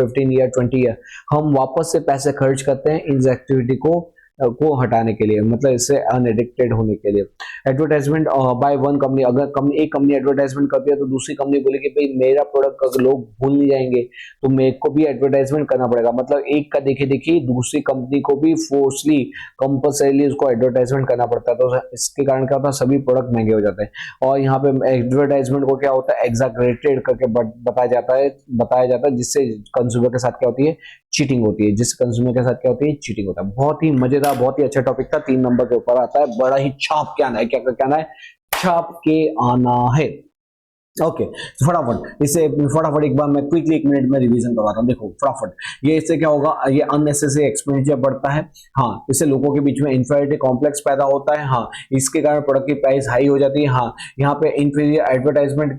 S1: 15 year 20 year, हम वापस से पैसे खर्च करते हैं इस एक्टिविटी को हटाने के लिए, मतलब इससे अनएडिक्टेड होने के लिए। एडवर्टाइजमेंट बाय वन कंपनी, अगर एक कंपनी एडवर्टाइजमेंट करती है तो दूसरी कंपनी बोलेगी भाई मेरा प्रोडक्ट अगर लोग भूल नहीं जाएंगे तो मेरे को भी एडवर्टाइजमेंट करना पड़ेगा, मतलब एक का देखे देखी दूसरी कंपनी को भी फोर्सली कंपल्सरीली उसको एडवर्टाइजमेंट करना पड़ता है, तो इसके कारण क्या होता है, सभी प्रोडक्ट महंगे हो जाते हैं। और यहाँ पे एडवर्टाइजमेंट को क्या होता है, एग्जैगरेटेड करके बताया जाता है जिससे कंज्यूमर के साथ क्या होती है, चीटिंग होती है, जिससे कंज्यूमर के साथ क्या होती है, चीटिंग होता है। बहुत ही मजेदार, बहुत ही अच्छा टॉपिक था, 3 नंबर के ऊपर आता है, बड़ा ही छाप के आना है, क्या कहना है, छाप के आना है। ओके, फटाफट इसे फटाफट एक बार मैं क्विकली 1 मिनट में रिवीजन करवाता हूँ। देखो फटाफट, ये इससे क्या होगा, ये अननेसेसरी एक्सपेंडिचर बढ़ता है, हाँ, इससे लोगों के बीच में इंफीरियरिटी कॉम्प्लेक्स पैदा होता है, हाँ, इसके कारण प्रोडक्ट की प्राइस हाई हो जाती है, हाँ, यहाँ पे इंफीरियर एडवर्टाइजमेंट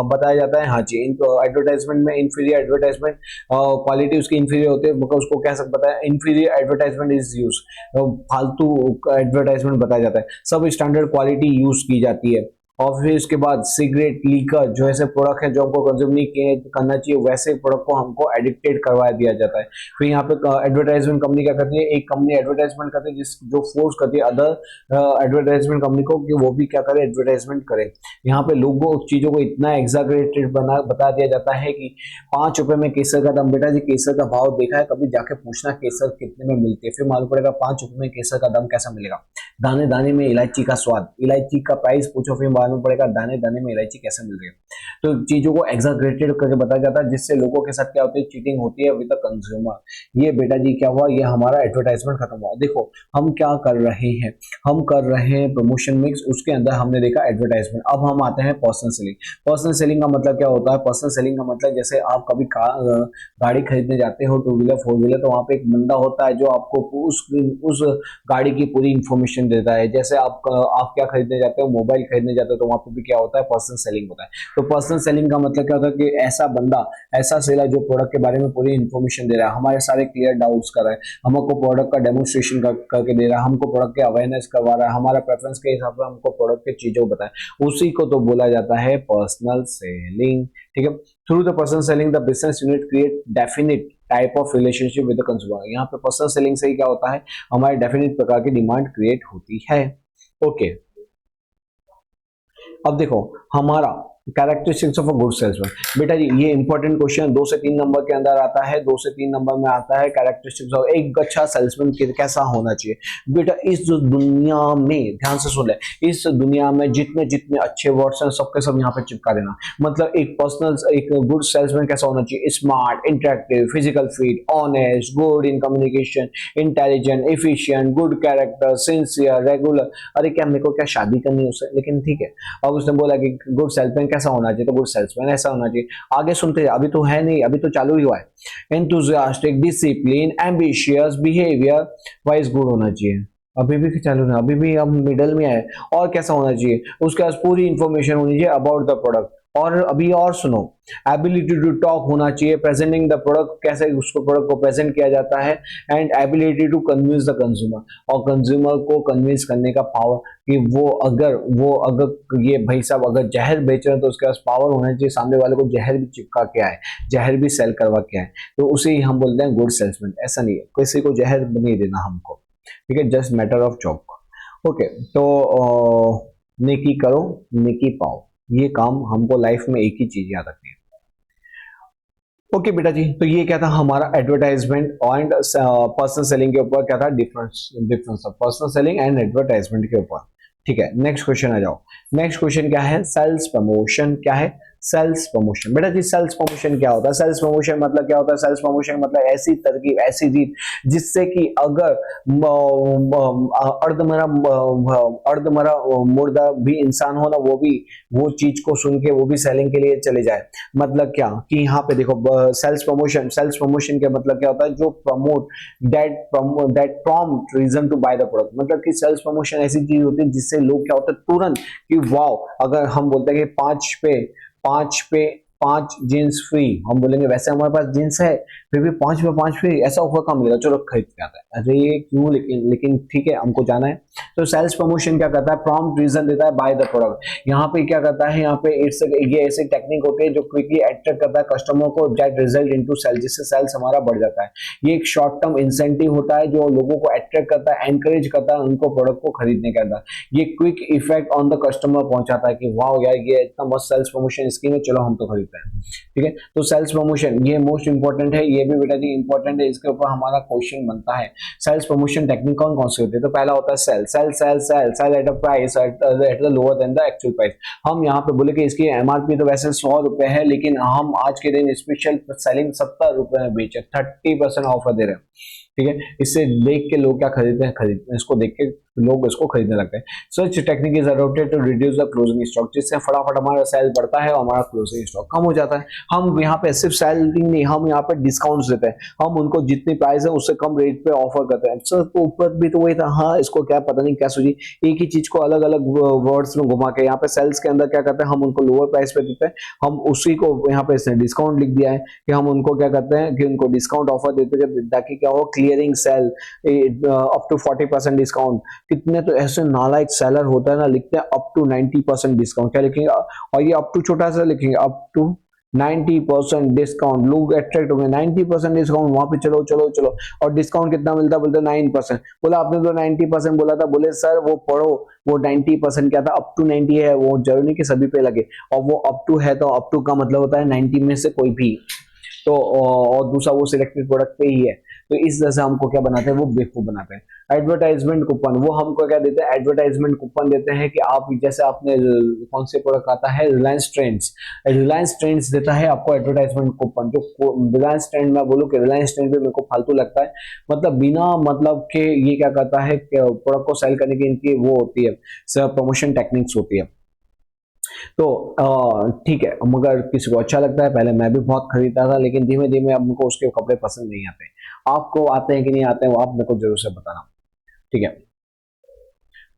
S1: बताया जाता है, हाँ जी, एडवर्टाइजमेंट में इंफीरियर एडवर्टाइजमेंट, क्वालिटी उसकी इंफीरियर होती है, मतलब उसको कह सकते हैं इंफीरियर एडवर्टाइजमेंट इज यूज, फालतू एडवर्टाइजमेंट बताया जाता है, सब स्टैंडर्ड क्वालिटी यूज की जाती है। और फिर उसके बाद सिगरेट, लीकर, जो ऐसे प्रोडक्ट है जो हमको कंज्यूम नहीं करना चाहिए, वैसे प्रोडक्ट को हमको एडिक्टेड करवा दिया जाता है। फिर यहाँ पे एडवर्टाइजमेंट कंपनी क्या करती है, एक कंपनी एडवर्टाइजमेंट करती है जो फोर्स करती है अदर एडवर्टाइजमेंट कंपनी को कि वो भी क्या करे, एडवर्टाइजमेंट करे। यहाँ पे लोगों चीजों को इतना एग्जैगरेटेड बता दिया जाता है कि 5 रुपए में केसर का दाम, बेटा जी केसर का भाव देखा है कभी, जाके पूछना केसर कितने में मिलती है, फिर मालूम पड़ेगा 5 रुपए में केसर का दाम कैसा मिलेगा। दाने दाने में इलायची का स्वाद, इलायची का प्राइस पूछो, फिर मालूम पड़ेगा दाने दाने में इलायची कैसे मिल रही है। तो चीजों को एग्जैगरेटेड करके बताया जाता है, जिससे लोगों के साथ क्या होती है, चीटिंग होती है विद द कंज्यूमर। ये बेटा जी क्या हुआ, ये हमारा एडवर्टाइजमेंट खत्म हुआ। देखो हम क्या कर रहे हैं, हम कर रहे हैं प्रमोशन मिक्स, उसके अंदर हमने देखा एडवर्टाइजमेंट। अब हम आते हैं पर्सनल सेलिंग। पर्सनल सेलिंग का मतलब क्या होता है, पर्सनल सेलिंग का मतलब जैसे आप कभी गाड़ी खरीदने जाते हो, 2 व्हीलर 4 व्हीलर, तो वहां पे एक बंदा होता है जो आपको उस गाड़ी की पूरी इंफॉर्मेशन देता है। जैसे आप क्या खरीदने जाते हो, मोबाइल खरीदने जाते हो, तो वहां पे भी क्या होता है, पर्सनल सेलिंग होता है। तो पर्सनल सेलिंग का मतलब क्या होता है कि ऐसा बंदा, ऐसा सेलर जो प्रोडक्ट के बारे में पूरी इंफॉर्मेशन दे रहा है, हमारे सारे क्लियर डाउट्स कर रहा है, हमको प्रोडक्ट का डेमोन्स्ट्रेशन करके दे रहा है, हमको प्रोडक्ट के अवेयरनेस करवा रहा है, हमारा प्रेफरेंस के हिसाब से हमको प्रोडक्ट के चीजों बताए, उसी को तो बोला जाता है पर्सनल सेलिंग। ठीक है, through the personal selling the business unit create definite type of relationship with the consumer. यहाँ पे पर्सनल सेलिंग से ही क्या होता है, हमारे डेफिनेट प्रकार की डिमांड क्रिएट होती है। ओके, अब देखो हमारा characteristics of a good salesman. बेटा जी ये इंपॉर्टेंट क्वेश्चन 2 से 3 नंबर के अंदर आता है, 2 से 3 नंबर में आता है कैरेक्टरिस्टिक्स ऑफ एक अच्छा सेल्समैन कैसा होना चाहिए। बेटा इस दुनिया में, ध्यान से सुन ले, इस दुनिया में जितने जितने अच्छे वर्ड्स हैं सबके सब यहाँ पे चिपका देना। मतलब एक गुड सेल्समैन कैसा होना चाहिए, smart, interactive, physical fit, honest, good in communication, intelligent, efficient, good character, sincere, regular. अरे क्या मेरे को क्या शादी करनी है उससे, लेकिन ठीक है। अब उसने बोला कि गुड सेल्समैन कैसा होना चाहिए, तो गुड सेल्समैन ऐसा होना चाहिए। आगे सुनते हैं, अभी तो है नहीं, अभी तो चालू ही हुआ है। Enthusiastic, discipline, ambitious, behaviour wise good होना चाहिए। अभी भी चालू ना, अभी भी हम मिडल में आए। और कैसा होना चाहिए, उसके पास पूरी इंफॉर्मेशन होनी चाहिए अबाउट द प्रोडक्ट। और अभी और सुनो, एबिलिटी टू टॉक होना चाहिए, प्रेजेंटिंग द प्रोडक्ट, कैसे उसको प्रोडक्ट को प्रेजेंट किया जाता है, and ability to convince the consumer, और कंज्यूमर को कन्विंस करने का पावर, कि वो अगर ये भाई साहब अगर जहर बेच रहे हैं तो उसके पास पावर होना चाहिए सामने वाले को जहर भी चिपका के आए, जहर भी सेल करवा के आए, तो उसे ही हम बोलते हैं गुड सेल्समैन। ऐसा नहीं है, किसी को जहर नहीं देना हमको, ठीक है, just matter of job. Okay, तो नेकी करो नेकी पाओ, ये काम हमको लाइफ में एक ही चीज याद रखनी है। ओके बेटा जी, तो ये क्या था हमारा एडवर्टाइजमेंट एंड पर्सनल सेलिंग के ऊपर क्या था difference of personal selling and advertisement के ऊपर। ठीक है, नेक्स्ट क्वेश्चन आ जाओ। नेक्स्ट क्वेश्चन क्या है, सेल्स प्रमोशन क्या है, सेल्स प्रमोशन। बेटा जी सेल्स प्रमोशन क्या होता है, सेल्स प्रमोशन मतलब क्या होता है, सेल्स प्रमोशन मतलब ऐसी तरकीब, ऐसी रीत जिससे कि अगर अर्धमरा मुर्दा भी इंसान हो ना, वो भी वो चीज को सुन के वो भी सेलिंग के लिए चले जाए। मतलब क्या कि यहाँ पे देखो सेल्स प्रमोशन का मतलब क्या होता है, जो promote that prompt reason to buy the product. मतलब कि सेल्स प्रमोशन ऐसी चीज होती है जिससे लोग क्या होता है तुरंत कि वाओ, अगर हम बोलते हैं कि 5 जीन्स फ्री, हम बोलेंगे वैसे हमारे पास जीन्स है फिर भी 5 पे 5 फ्री, ऐसा ऑफर कहाँ मिलेगा, चलो खरीद के आता है। अरे ये क्यों, लेकिन ठीक है हमको जाना है। तो सेल्स प्रमोशन क्या करता है, प्रॉम्प्ट रीजन देता है बाय द प्रोडक्ट। यहाँ पे क्या करता है, यहाँ पे ये ऐसी टेक्निक होती है जो क्विकली अट्रैक्ट करता है कस्टमर को, दैट रिजल्ट इनटू सेल, जिससे सेल्स हमारा बढ़ जाता है। ये एक शॉर्ट टर्म इंसेंटिव होता है जो लोगों को अट्रैक्ट करता है, एनकरेज करता है उनको प्रोडक्ट को खरीदने के अंदर। ये quick effect on the customer पहुंचाता है कि वाओ यार ये इतना मस्त सेल्स प्रमोशन स्कीम है, चलो हम तो खरीदते हैं। ठीक है, तो सेल्स प्रमोशन ये मोस्ट इंपॉर्टेंट है, ये भी बेटा जी इंपॉर्टेंट है, इसके ऊपर हमारा क्वेश्चन बनता है। सेल्स प्रमोशन टेक्निक कौन कौन सी होती है, तो पहला होता है sale at a price at the lower than the actual price. हम यहाँ पे बोले कि इसकी एमआरपी तो वैसे 100 रुपए है, लेकिन हम आज के दिन स्पेशल सेलिंग 70 रुपए में बेचे, 30% ऑफर दे रहे हैं। ठीक है, इससे देख के लोग क्या खरीदते हैं, इसको देख के लोग इसको खरीदने लगते हैं। Such technique is adopted to reduce the closing stock, जिससे फटाफट हमारा सेल बढ़ता है और हमारा क्लोजिंग स्टॉक कम हो जाता है। हम यहाँ पे सिर्फ सेलिंग नहीं, हम यहाँ पे डिस्काउंट्स देते हैं, हम उनको जितनी प्राइस है उससे कम रेट पे ऑफर करते हैं। सर तो ऊपर भी तो वही था, हाँ इसको क्या पता नहीं क्या सूझी, एक ही चीज को अलग अलग वर्ड्स में घुमा के यहाँ पे सेल्स के अंदर क्या करते हैं, हम उनको लोअर प्राइस पे देते हैं, हम उसी को यहाँ पे इसने डिस्काउंट लिख दिया है कि हम उनको क्या करते हैं कि उनको डिस्काउंट ऑफर देते हैं ताकि क्या हो, clearing sale up to 40% discount. कितने तो ऐसे नालायक सेलर होता है ना, लिखते हैं अप टू 90% डिस्काउंट, क्या लिखेंगे, और ये अप टू छोटा सा लिखेंगे अप टू 90% डिस्काउंट, लोग अट्रैक्ट होंगे 90% डिस्काउंट, वहां पे चलो चलो चलो, और डिस्काउंट कितना मिलता है, बोलते 9%। बोला आपने तो 90% बोला था, बोले सर वो पढ़ो, वो 90% क्या था, अप टू 90 है, वो जरूरी नहीं कि सभी पे लगे, और वो अप टू है तो अप टू का मतलब होता है 90 में से कोई भी, तो और दूसरा वो सिलेक्टेड प्रोडक्ट पे ही है। तो इस तरह से हमको क्या बनाते हैं, वो बेवकूफ बनाते हैं। एडवर्टाइजमेंट कूपन, वो हमको क्या देते हैं, एडवर्टाइजमेंट कूपन देते हैं कि आप जैसे आपने कौन से प्रोडक्ट आता है, रिलायंस ट्रेंड्स देता है आपको एडवर्टाइजमेंट कूपन। जो रिलायंस ट्रेंड में बोलूँ कि रिलायंस ट्रेंड पे मेरे को फालतू लगता है, मतलब बिना मतलब के ये क्या करता है, प्रोडक्ट को सेल करने की इनकी वो होती है, प्रमोशन टेक्निक्स होती है। तो ठीक है, मगर किसी को अच्छा लगता है, पहले मैं भी बहुत खरीदता था, लेकिन धीमे धीमे अब मुझको उसके कपड़े पसंद नहीं आते। आपको आते हैं कि नहीं आते हैं, वो आप मेरे को जरूर से बताना। ठीक है,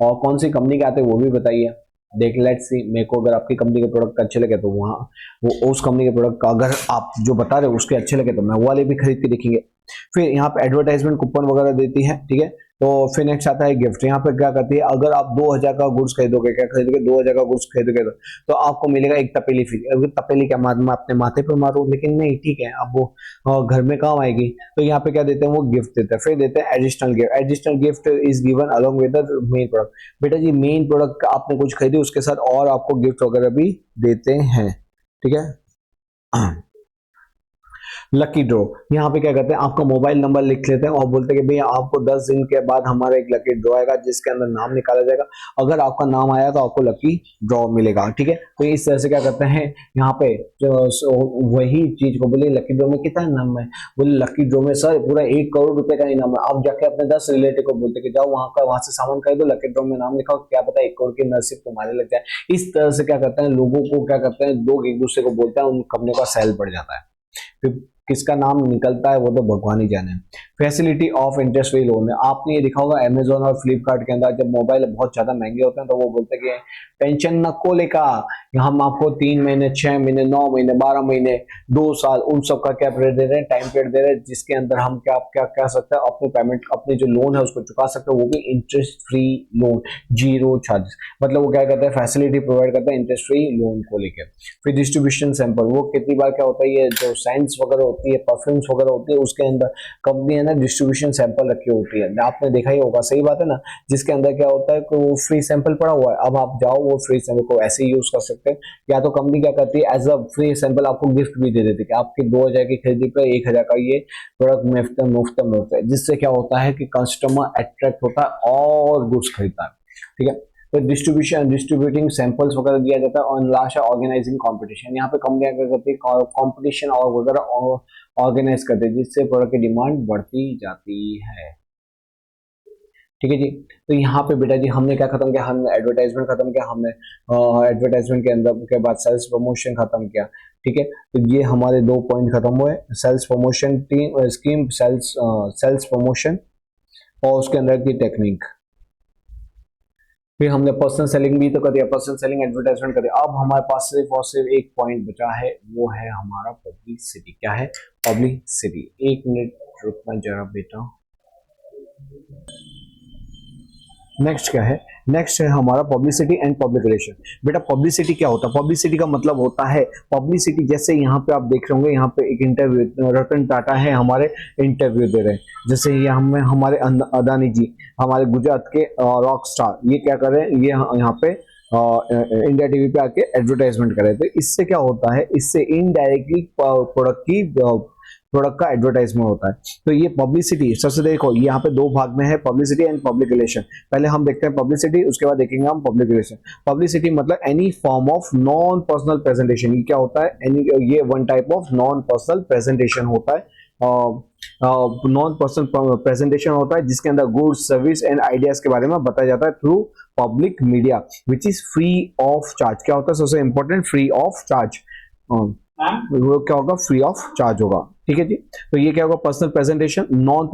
S1: और कौन सी कंपनी के आते हैं वो भी बताइए। देख लेट्स सी, मेरे को अगर आपकी कंपनी के प्रोडक्ट अच्छे लगे तो वहाँ वो उस कंपनी के प्रोडक्ट का अगर आप जो बता रहे हो उसके अच्छे लगे तो मैं वो वाले भी खरीद के देखेंगे। फिर यहाँ पे एडवर्टाइजमेंट कूपन वगैरह देती है। ठीक है, तो फिर नेक्स्ट आता है गिफ्ट। यहाँ पे क्या करती है, अगर आप 2000 का गुड्स खरीदोगे, क्या खरीदोगे, 2000 का गुड्स खरीदोगे तो आपको मिलेगा एक तपेली फ्री। अगर तपेली क्या मैं अपने माथे पे मारूं, लेकिन नहीं, ठीक है, अब वो घर में काम आएगी। तो यहाँ पे क्या देते हैं, वो गिफ्ट देते हैं। फिर देते हैं additional gift. Additional gift is given along with the main product. बेटा जी मेन प्रोडक्ट आपने कुछ खरीदी उसके साथ और आपको गिफ्ट वगैरह भी देते हैं। ठीक है, लकी ड्रॉ, यहाँ पे क्या करते हैं, आपका मोबाइल नंबर लिख लेते हैं और बोलते हैं कि भैया आपको 10 दिन के बाद हमारा एक लकी ड्रॉ आएगा जिसके अंदर नाम निकाला जाएगा, अगर आपका नाम आया तो आपको लकी ड्रॉ मिलेगा। ठीक है, तो इस तरह से क्या करते हैं, यहाँ पे वही चीज को बोले लकी ड्रॉ में कितना नाम है, बोले लकी ड्रॉ में सर पूरा 1 करोड़ रुपए का इनाम है। आप जाके अपने 10 रिलेटिव को बोलते कि जाओ वहां से सामान खरीदो, लकी ड्रॉ में नाम लिखाओ, क्या पता 1 करोड़ की नसीब तुम्हारे लग जाए। इस तरह से क्या करते हैं, लोगों को क्या करते हैं, लोग एक दूसरे को बोलते हैं, उन कंपनियों का सेल बढ़ जाता है। फिर किसका नाम निकलता है वो तो भगवान ही जाने। Facility of interest free loan, आपने ये देखा होगा अमेजोन और फ्लिपकार्ट के अंदर जब मोबाइल बहुत ज्यादा महंगे होते हैं तो वो बोलते हैं कि टेंशन न को लेका, हम आपको 3 महीने 6 महीने 9 महीने 12 महीने 2 साल उन सब का क्या पीरियड दे रहे हैं, टाइम पीरियड दे रहे हैं, जिसके अंदर हम क्या क्या कह सकते हैं, अपने पेमेंट अपने जो लोन है उसको चुका सकते हैं, वो भी इंटरेस्ट फ्री लोन, 0 चार्जेस। मतलब वो क्या करता है, फैसिलिटी प्रोवाइड करता है इंटरेस्ट फ्री लोन को लेकर। फिर डिस्ट्रीब्यूशन सैंपल, वो कितनी बार क्या होता है, ये जो साइंस वगैरह होती है, परफ्यूम्स वगैरह होती है, उसके अंदर कंपनी है ना डिस्ट्रीब्यूशन सैंपल रखी होती है, आपने देखा ही होगा, सही बात है ना। जिसके अंदर क्या होता है कि वो फ्री सैंपल पड़ा हुआ है, अब आप जाओ वो फ्री सैंपल को ऐसे ही यूज कर सकते हैं, या तो कंपनी क्या करती है एज अ फ्री सैंपल आपको गिफ्ट भी दे देती है कि आपके 2000 की खरीदी पर 1000 का ये प्रोडक्ट मुफ्त में मिलता है, जिससे क्या होता है कि कस्टमर अट्रैक्ट होता है और गुड्स खरीदता है, ठीक है। तो डिस्ट्रीब्यूटिंग सैंपल्स वगैरह दिया जाता है, और लास्ट है ऑर्गेनाइजिंग कंपटीशन। यहाँ पे कंपनियां क्या करती है कंपटीशन और वगैरह ऑर्गेनाइज करते हैं, जिससे प्रोडक्ट की डिमांड बढ़ती जाती है, ठीक है जी। तो यहाँ पे बेटा जी हमने क्या खत्म किया, हमने एडवर्टाइजमेंट खत्म किया, हमने एडवर्टाइजमेंट के अंदर के बाद सेल्स प्रमोशन खत्म किया, ठीक है। तो ये हमारे 2 पॉइंट खत्म हुए, sales promotion scheme, sales promotion और उसके अंदर की टेक्निक। फिर हमने पर्सनल सेलिंग भी तो कर दिया, पर्सनल सेलिंग एडवर्टाइजमेंट कर दिया। अब हमारे पास सिर्फ और सिर्फ एक पॉइंट बचा है, वो है हमारा पब्लिसिटी। क्या है? पब्लिसिटी। 1 मिनट रुकना जरा बेटा। नेक्स्ट क्या है? नेक्स्ट है हमारा पब्लिसिटी एंड पब्लिक रिलेशन। बेटा पब्लिसिटी क्या होता है? पब्लिसिटी का मतलब होता है, पब्लिसिटी जैसे यहाँ पे आप देख रहे होंगे, यहाँ पे एक इंटरव्यू रतन टाटा है हमारे, इंटरव्यू दे रहे हैं। जैसे ये हमें हमारे अदानी जी, हमारे गुजरात के रॉक स्टार, ये क्या कर रहे हैं, ये यहाँ पे इंडिया टीवी पे आके एडवर्टाइजमेंट कर रहे थे। इससे क्या होता है, इससे इनडायरेक्टली प्रोडक्ट का एडवर्टाइजमेंट होता है। तो ये पब्लिसिटी, सबसे देखो यहाँ पे 2 भाग में है, पब्लिसिटी एंड पब्लिक रिलेशन। पहले हम देखते हैं पब्लिसिटी, उसके बाद देखेंगे हम पब्लिक रिलेशन। पब्लिसिटी मतलब any form of non personal presentation. ये क्या होता है? ये one type of non personal presentation होता है, नॉन पर्सनल प्रेजेंटेशन होता है, जिसके अंदर गुड्स, सर्विस एंड आइडियाज के बारे में बताया जाता है through public media, which is free of charge. क्या होता है सबसे इंपॉर्टेंट? Free of charge. वो क्या होगा? फ्री ऑफ चार्ज होगा, ठीक है जी। तो ये क्या होगा? Personal presentation. नॉन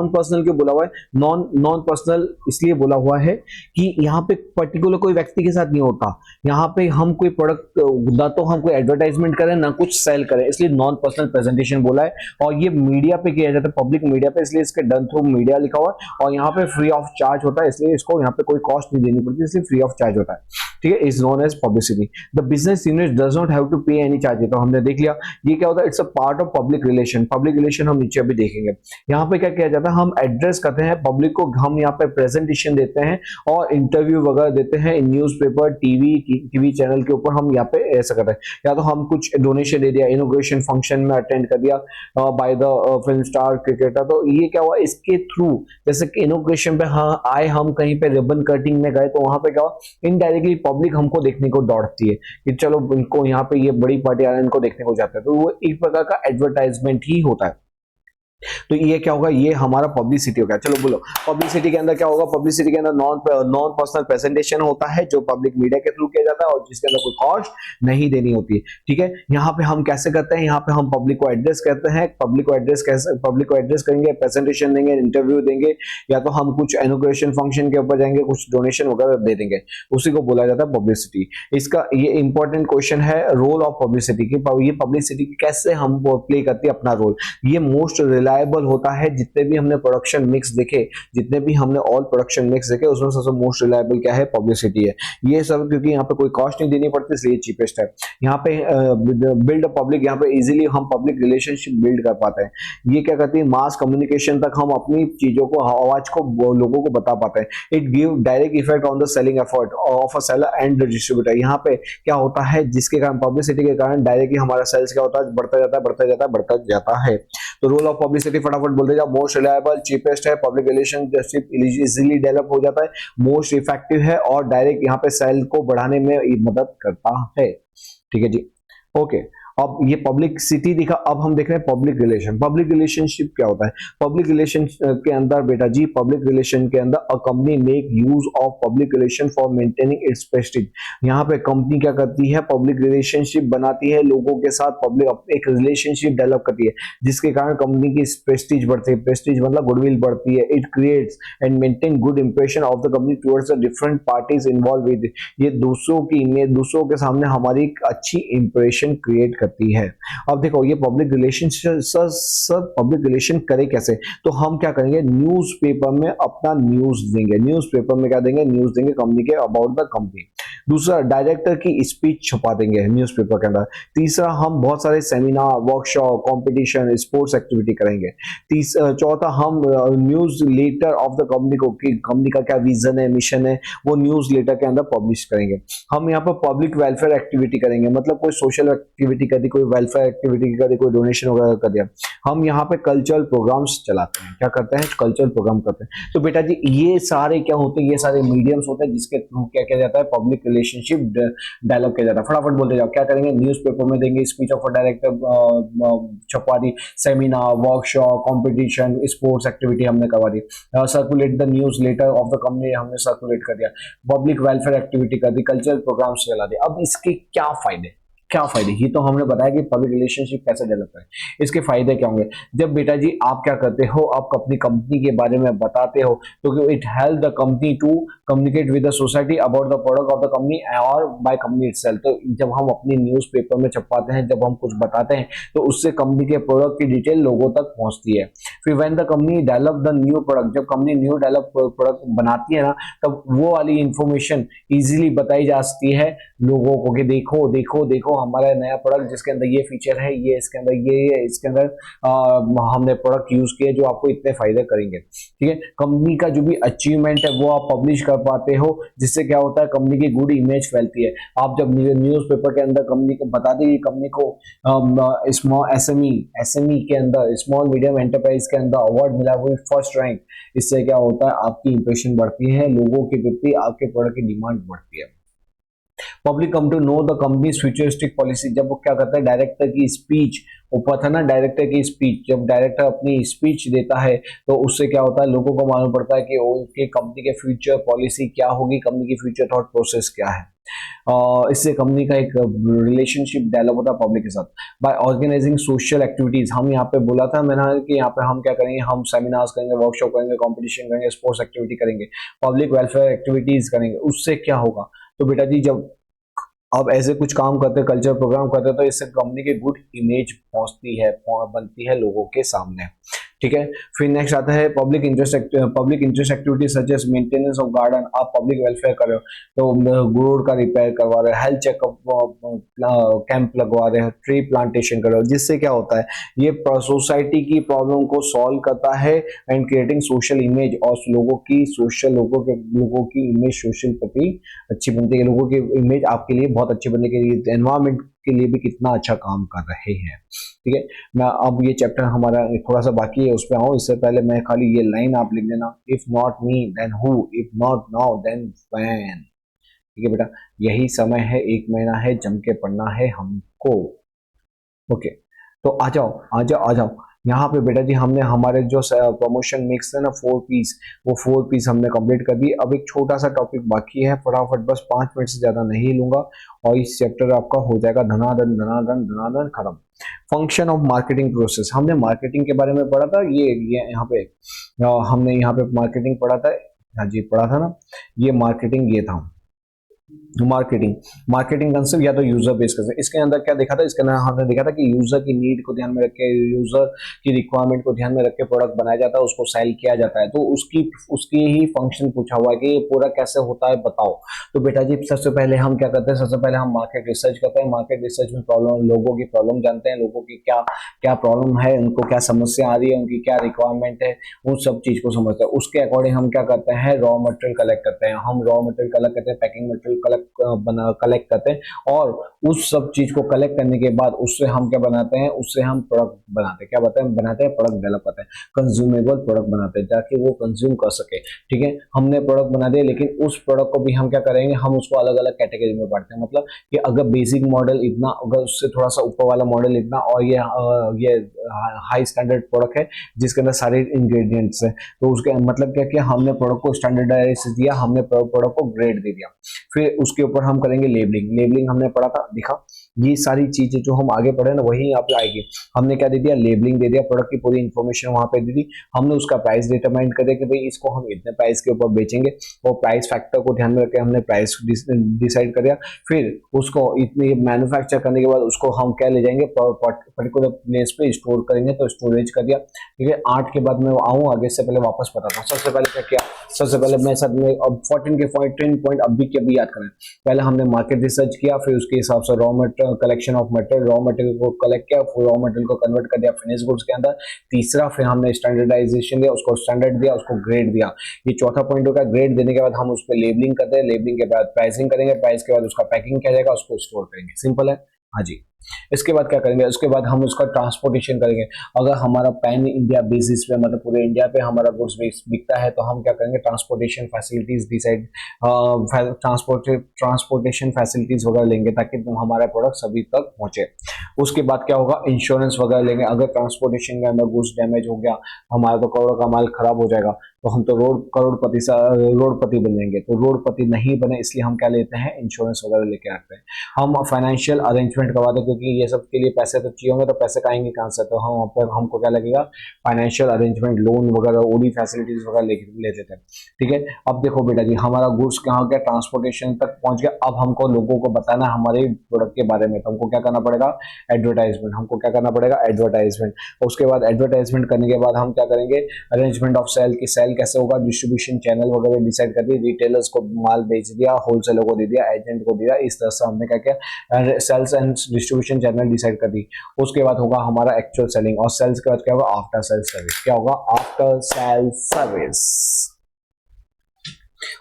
S1: पर्सनल क्यों बोला हुआ है? नॉन पर्सनल इसलिए बोला हुआ है कि यहाँ पे पर्टिकुलर कोई व्यक्ति के साथ नहीं होता। यहाँ पे हम कोई प्रोडक्ट, ना तो हम कोई एडवर्टाइजमेंट करें ना कुछ सेल करें, इसलिए नॉन पर्सनल प्रेजेंटेशन बोला है। और ये मीडिया पे किया जाता है, पब्लिक मीडिया पे, इसलिए इसके डन थ्रू मीडिया लिखा हुआ है। और यहाँ पे फ्री ऑफ चार्ज होता है, इसलिए इसको यहाँ पे कोई कॉस्ट नहीं देनी पड़ती, इसलिए फ्री ऑफ चार्ज होता है, ठीक है। Is known as publicity. The business unit does not have to pay any charge. तो हमने देख लिया ये क्या होता है, it's a part of public relation. Public relation हम नीचे अभी देखेंगे। यहाँ पे क्या किया जाता है, हम एड्रेस करते हैं पब्लिक को, हम यहाँ पे प्रेजेंटेशन देते हैं और इंटरव्यू वगैरह देते हैं न्यूज़पेपर, टीवी चैनल के ऊपर। हम यहाँ पे ऐसा करते हैं, या तो हम कुछ डोनेशन दे दिया, इनॉग्रेशन फंक्शन में अटेंड कर दिया by the film star cricketer. तो ये क्या हुआ, इसके थ्रू, जैसे कि इनॉग्रेशन पे हाँ आए, हम कहीं पे रिबन कटिंग में गए, तो वहां पे क्या हुआ, इनडायरेक्टली पब्लिक हमको देखने को दौड़ती है कि चलो इनको यहाँ पे ये बड़ी पार्टी आ रहे हैं, इनको देखने को जाते हैं। तो वो एक प्रकार का एडवर्टाइजमेंट ही होता है। तो ये क्या होगा, ये हमारा पब्लिसिटी होगा। चलो बोलो पब्लिसिटी के अंदर क्या होगा? पब्लिसिटी के अंदर नॉन पर्सनल प्रेजेंटेशन होता है जो पब्लिक मीडिया के थ्रू किया जाता है और जिसके अंदर कोई कॉस्ट नहीं देनी होती है, ठीक है। यहाँ पे हम कैसे करते हैं, यहाँ पे हम पब्लिक को एड्रेस करते हैं। पब्लिक को एड्रेस करेंगे, प्रेजेंटेशन देंगे, इंटरव्यू देंगे, या तो हम कुछ इनॉग्रेशन फंक्शन के ऊपर जाएंगे, कुछ डोनेशन वगैरह दे देंगे, उसी को बोला जाता है पब्लिसिटी। इसका ये इंपॉर्टेंट क्वेश्चन है, रोल ऑफ पब्लिसिटी की। ये पब्लिसिटी कैसे हम प्ले करती है अपना रोल। ये मोस्ट रिलायबल होता है। जितने भी हमने प्रोडक्शन मिक्स देखे, जितने भी हमने ऑल प्रोडक्शन मिक्स देखे, उसमें सबसे मोस्ट रिलायबल क्या है? पब्लिसिटी है। ये सब क्योंकि यहाँ पे कोई कॉस्ट नहीं देनी पड़ती, इसलिए चीपेस्ट है। यहाँ पे बिल्ड पब्लिक, यहाँ पे इजीली हम पब्लिक रिलेशनशिप बिल्ड कर पाते हैं। ये क्या करती है, मास कम्युनिकेशन तक हम अपनी चीजों को, आवाज को लोगों को बता पाते हैं। It give direct effect on the selling effort of a seller and the distributor. यहाँ पे क्या होता है, जिसके कारण पब्लिसिटी के कारण डायरेक्टली हमारा सेल्स क्या होता है, बढ़ता जाता है। तो रोल ऑफ पब्लिसिटी फटाफट बोलते जाओ। मोस्ट रिलायबल, चीपेस्ट है, पब्लिक रिलेशनशिप इजीली डेवलप हो जाता है, मोस्ट इफेक्टिव है और डायरेक्ट यहाँ पे सेल को बढ़ाने में मदद करता है, ठीक है जी। ओके, अब ये पब्लिसिटी दिखा, अब हम देख रहे हैं पब्लिक रिलेशन। पब्लिक रिलेशनशिप क्या होता है? पब्लिक रिलेशन के अंदर बेटा जी, पब्लिक रिलेशन के अंदर a company make use of public relation for maintaining it's Prestige. यहाँ पे कंपनी क्या करती है, पब्लिक रिलेशनशिप बनाती है लोगों के साथ, पब्लिक एक रिलेशनशिप डेवलप करती है, जिसके कारण कंपनी की प्रेस्टीज बढ़ती है। प्रेस्टीज मतलब गुडविल बढ़ती है। It creates and maintain good impression of the company towards the different parties involve with. ये दूसरों के सामने हमारी एक अच्छी इंप्रेशन क्रिएट करती करती है। अब देखो ये public relation sir public relation करे कैसे, तो हम क्या करेंगे, न्यूज़पेपर में अपना न्यूज़ देंगे, न्यूज़पेपर में क्या देंगे, न्यूज़ देंगे कंपनी के अबाउट द कंपनी। दूसरा, डायरेक्टर की स्पीच छुपा देंगे न्यूज़पेपर के अंदर। तीसरा, हम बहुत सारे seminar, workshop, competition, sports activity करेंगे। चौथा, हम news letter of the company को, कि कंपनी का क्या विजन है, मिशन है, वो न्यूज़ लेटर के अंदर पब्लिश करेंगे। हम यहाँ पर पब्लिक वेलफेयर एक्टिविटी करेंगे, मतलब कोई सोशल एक्टिविटी कर दी, कोई वेलफेयर एक्टिविटी कर दी, कोई डोनेशन वगैरह कर दिया। हम यहाँ पे कल्चरल प्रोग्राम्स चलाते हैं, क्या करते हैं, कल्चरल प्रोग्राम करते हैं। तो बेटा जी ये सारे क्या होते हैं, ये सारे मीडियम्स होते हैं जिसके थ्रू क्या किया जाता है, पब्लिक रिलेशनशिप डेवलप किया जाता है। फटाफट बोलते जाओ, क्या करेंगे, न्यूज़पेपर में देंगे, स्पीच ऑफ अ डायरेक्टर छपवा दी, seminar, workshop, competition, sports activity हमने करवा दी, circulate the news letter of the company हमने सर्कुलेट कर दिया, पब्लिक वेलफेयर एक्टिविटी कर दी, कल्चरल प्रोग्राम्स चला दिए। अब इसके क्या फायदे, क्या फायदे, ये तो हमने बताया कि पब्लिक रिलेशनशिप कैसे डेवलप करें। इसके फायदे क्या होंगे, जब बेटा जी आप क्या करते हो, आप अपनी कंपनी के बारे में बताते हो, तो it help the company to communicate with the society about the product of the company और बाय कंपनी इटसेल्फ। तो जब हम अपनी न्यूज़पेपर में छपवाते हैं, जब हम कुछ बताते हैं, तो उससे कंपनी के प्रोडक्ट की डिटेल लोगों तक पहुंचती है। फिर when the company develop the new product, जब कंपनी न्यू डेवलप प्रोडक्ट बनाती है ना, तब वो वाली इंफॉर्मेशन इजीली बताई जा सकती है लोगों को, कि देखो देखो देखो हमारा नया प्रोडक्ट जिसके अंदर ये फीचर है, ये इसके अंदर ये है, इसके अंदर हमने प्रोडक्ट यूज किया जो आपको इतने फायदे करेंगे। ठीक है, कंपनी का जो भी अचीवमेंट है वो आप पब्लिश कर पाते हो, जिससे क्या होता है, कंपनी की गुड इमेज फैलती है। आप जब न्यूज़पेपर के अंदर कंपनी को बता देंगे, कंपनी को स्मॉल एसएमई के अंदर, स्मॉल मीडियम एंटरप्राइज के अंदर अवार्ड मिला, वो फर्स्ट रैंक, इससे क्या होता है, आपकी इंप्रेशन बढ़ती है, लोगों के प्रति आपके प्रोडक्ट की डिमांड बढ़ती है। Public come to know the company's futuristic policy, जब वो क्या करता है, डायरेक्टर की स्पीच, ऊपर था ना डायरेक्टर की स्पीच, जब डायरेक्टर अपनी स्पीच देता है तो उससे क्या होता है, लोगों को मालूम पड़ता है कि उनके कंपनी के फ्यूचर पॉलिसी क्या होगी, कंपनी की फ्यूचर थॉट प्रोसेस क्या है। इससे कंपनी का एक रिलेशनशिप डेवलप होता है पब्लिक के साथ। बाय ऑर्गेनाइजिंग सोशल एक्टिविटीज, हम यहाँ पे बोला था मैंने कि यहाँ पे हम क्या करेंगे, हम सेमिनार्स करेंगे, वर्कशॉप करेंगे, कंपटीशन करेंगे, स्पोर्ट्स एक्टिविटी करेंगे, पब्लिक वेलफेयर एक्टिविटीज करेंगे। उससे क्या होगा, तो बेटा जी जब अब ऐसे कुछ काम करते हैं, कल्चर प्रोग्राम करते हैं, तो इससे कंपनी की गुड इमेज पहुंचती है, बनती है लोगों के सामने। ठीक है, फिर नेक्स्ट आता है public interest activity such as maintenance of garden. आप पब्लिक वेलफेयर कर रहे हो तो रोड का रिपेयर करवा रहे हो, हेल्थ चेकअप कैंप लगवा रहे हो, ट्री प्लांटेशन कर रहे हो, जिससे क्या होता है, ये सोसाइटी की प्रॉब्लम को सॉल्व करता है एंड क्रिएटिंग सोशल इमेज, और लोगों की इमेज सोशल प्रति अच्छी बनती है, लोगों की इमेज आपके लिए बहुत अच्छी बनने के लिए, एनवायरमेंट के लिए भी कितना अच्छा काम कर रहे हैं। ठीक है, मैं अब ये चैप्टर हमारा थोड़ा सा बाकी है, उस पर आऊँ इससे पहले मैं खाली ये लाइन आप लिख देना, if not me then who, if not now then when. ठीक है बेटा, यही समय है, 1 महीना है, जम के पढ़ना है हमको। ओके, तो आ जाओ आ जाओ आ जाओ, यहाँ पे बेटा जी हमने हमारे जो प्रमोशन मिक्स है ना 4 पीस, वो 4 पीस हमने कंप्लीट कर दी। अब एक छोटा सा टॉपिक बाकी है, फटाफट बस 5 मिनट से ज्यादा नहीं लूंगा और इस चैप्टर आपका हो जाएगा धनाधन धनाधन धनाधन खत्म। फंक्शन ऑफ मार्केटिंग प्रोसेस, हमने मार्केटिंग के बारे में पढ़ा था, ये यहाँ पे हमने यहाँ पे मार्केटिंग पढ़ा था, हाँ जी पढ़ा था ना, ये मार्केटिंग ये था मार्केटिंग कंसेप्ट या तो यूजर बेस कंसेप्ट। इसके अंदर क्या देखा था, इसके अंदर हमने देखा था कि यूजर की नीड को ध्यान में रख के, यूजर की रिक्वायरमेंट को ध्यान में रख के प्रोडक्ट बनाया जाता है, उसको सेल किया जाता है। तो उसकी ही फंक्शन पूछा हुआ है कि ये पूरा कैसे होता है बताओ। तो बेटा जी सबसे पहले हम क्या करते हैं, सबसे पहले हम मार्केट रिसर्च करते हैं। मार्केट रिसर्च में प्रॉब्लम, लोगों की प्रॉब्लम जानते हैं, लोगों की क्या क्या प्रॉब्लम है, उनको क्या समस्या आ रही है, उनकी क्या रिक्वायरमेंट है, उन सब चीज को समझते हैं। उसके अकॉर्डिंग हम क्या करते हैं, रॉ मटेरियल कलेक्ट करते हैं, हम रॉ मटेरियल कलेक्ट करते हैं, पैकिंग मटेरियल कलेक्ट करते हैं, और उस सब चीज को कलेक्ट करने के बाद उससे हम क्या बनाते हैं, उससे हम प्रोडक्ट बनाते हैं, क्या बनाते हैं, प्रोडक्ट डेवलप करते हैं, कंज्यूमेबल प्रोडक्ट बनाते हैं ताकि वो कंज्यूम कर सके। ठीक है, हमने प्रोडक्ट बना दिया, लेकिन उस प्रोडक्ट को भी हम क्या करेंगे, हम उसको अलग अलग कैटेगरी में बांटते हैं। मतलब कि अगर बेसिक मॉडल इतना, अगर उससे थोड़ा सा ऊपर वाला मॉडल इतना, और ये हाई स्टैंडर्ड प्रोडक्ट है जिसके अंदर सारे इंग्रेडिएंट्स है, तो उसके मतलब क्या किया, हमने प्रोडक्ट को स्टैंडर्डाइज दिया, हमने प्रोडक्ट को ग्रेड दे दिया। फिर उसके ऊपर हम करेंगे लेबलिंग। लेबलिंग हमने पढ़ा था, दिखा ये सारी चीजें जो हम आगे पढ़े ना वही यहाँ पे आएगी। हमने क्या दे दिया, लेबलिंग दे दिया, प्रोडक्ट की पूरी इन्फॉर्मेशन वहां पे दे दी, हमने उसका प्राइस डिटरमाइन कर दिया कि भाई इसको हम इतने प्राइस के ऊपर बेचेंगे, और प्राइस फैक्टर को ध्यान में रख के हमने प्राइस डिसाइड कर दिया। फिर उसको इतनी मैन्युफैक्चर करने के बाद उसको हम क्या ले जाएंगे, पर्टिकुलर प्लेस पे स्टोर करेंगे, तो स्टोरेज कर दिया। ठीक है, 8 के बाद मैं आऊँ आगे, से पहले वापस बताता हूँ। सबसे पहले क्या किया, सबसे पहले मैं साथ में अब 14 के 14 पॉइंट अभी के अभी याद करें। पहले हमने मार्केट रिसर्च किया, फिर उसके हिसाब से raw material, collection of material, raw material को कलेक्ट किया, फिर रॉ मटेरियल को कन्वर्ट कर दिया फिनिश गुड्स के अंदर। तीसरा, फिर हमने स्टैंडर्डाइजेशन दिया, उसको स्टैंडर्ड दिया, उसको ग्रेड दिया। ये चौथा पॉइंट होगा। ग्रेड देने के बाद हम उस पर लेबलिंग करते हैं, लेबलिंग के बाद प्राइसिंग करेंगे, प्राइस के बाद उसका पैकिंग किया जाएगा, उसको स्टोर करेंगे। सिंपल है। हाँ जी। इसके बाद क्या करेंगे, उसके बाद हम उसका ट्रांसपोर्टेशन करेंगे। अगर हमारा पैन इंडिया बेसिस पे, मतलब पूरे इंडिया पे हमारा गुड्स बिकता है, तो हम क्या करेंगे, transportation facilities decide, transportation facilities वगैरह लेंगे, ताकि हमारा प्रोडक्ट सभी तक पहुंचे। उसके बाद क्या होगा, इंश्योरेंस वगैरह लेंगे। अगर ट्रांसपोर्टेशन के अंदर गुड्स डैमेज हो गया, हमारा तो करोड़ का माल खराब हो जाएगा, तो हम तो रोडपति बनेंगे। तो रोडपति नहीं बने, इसलिए हम क्या लेते हैं, इंश्योरेंस वगैरह लेके आते हैं। हम फाइनेंशियल अरेंजमेंट करवाते हैं, क्योंकि ये सब के लिए पैसे तो चाहिए होंगे, तो पैसे आएंगे कहाँ से, तो हम पर हमको क्या लगेगा, फाइनेंशियल अरेंजमेंट, लोन वगैरह, ओडी फैसिलिटीज वगैरह ले लेते हैं। ठीक है, अब देखो बेटा जी, हमारा गुड्स कहाँ गया, ट्रांसपोर्टेशन तक पहुंच गया। अब हमको लोगों को बताना है हमारे प्रोडक्ट के बारे में, तो हमको क्या करना पड़ेगा, एडवर्टाइजमेंट। हमको क्या करना पड़ेगा, एडवर्टाइजमेंट। उसके बाद एडवर्टाइजमेंट करने के बाद हम क्या करेंगे, अरेंजमेंट ऑफ सेल की, सेल कैसे होगा, डिस्ट्रीब्यूशन चैनल वगैरह डिसाइड कर दिए, रिटेलर्स को माल बेच दिया, होलसेलर को दे दिया, एजेंट को दिया। इस तरह से हमने क्या किया, sales and distribution channel decide कर दी। उसके बाद होगा हमारा एक्चुअल सेलिंग, और सेल्स के बाद क्या होगा, आफ्टर सेल सर्विस। क्या होगा, आफ्टर सेल सर्विस।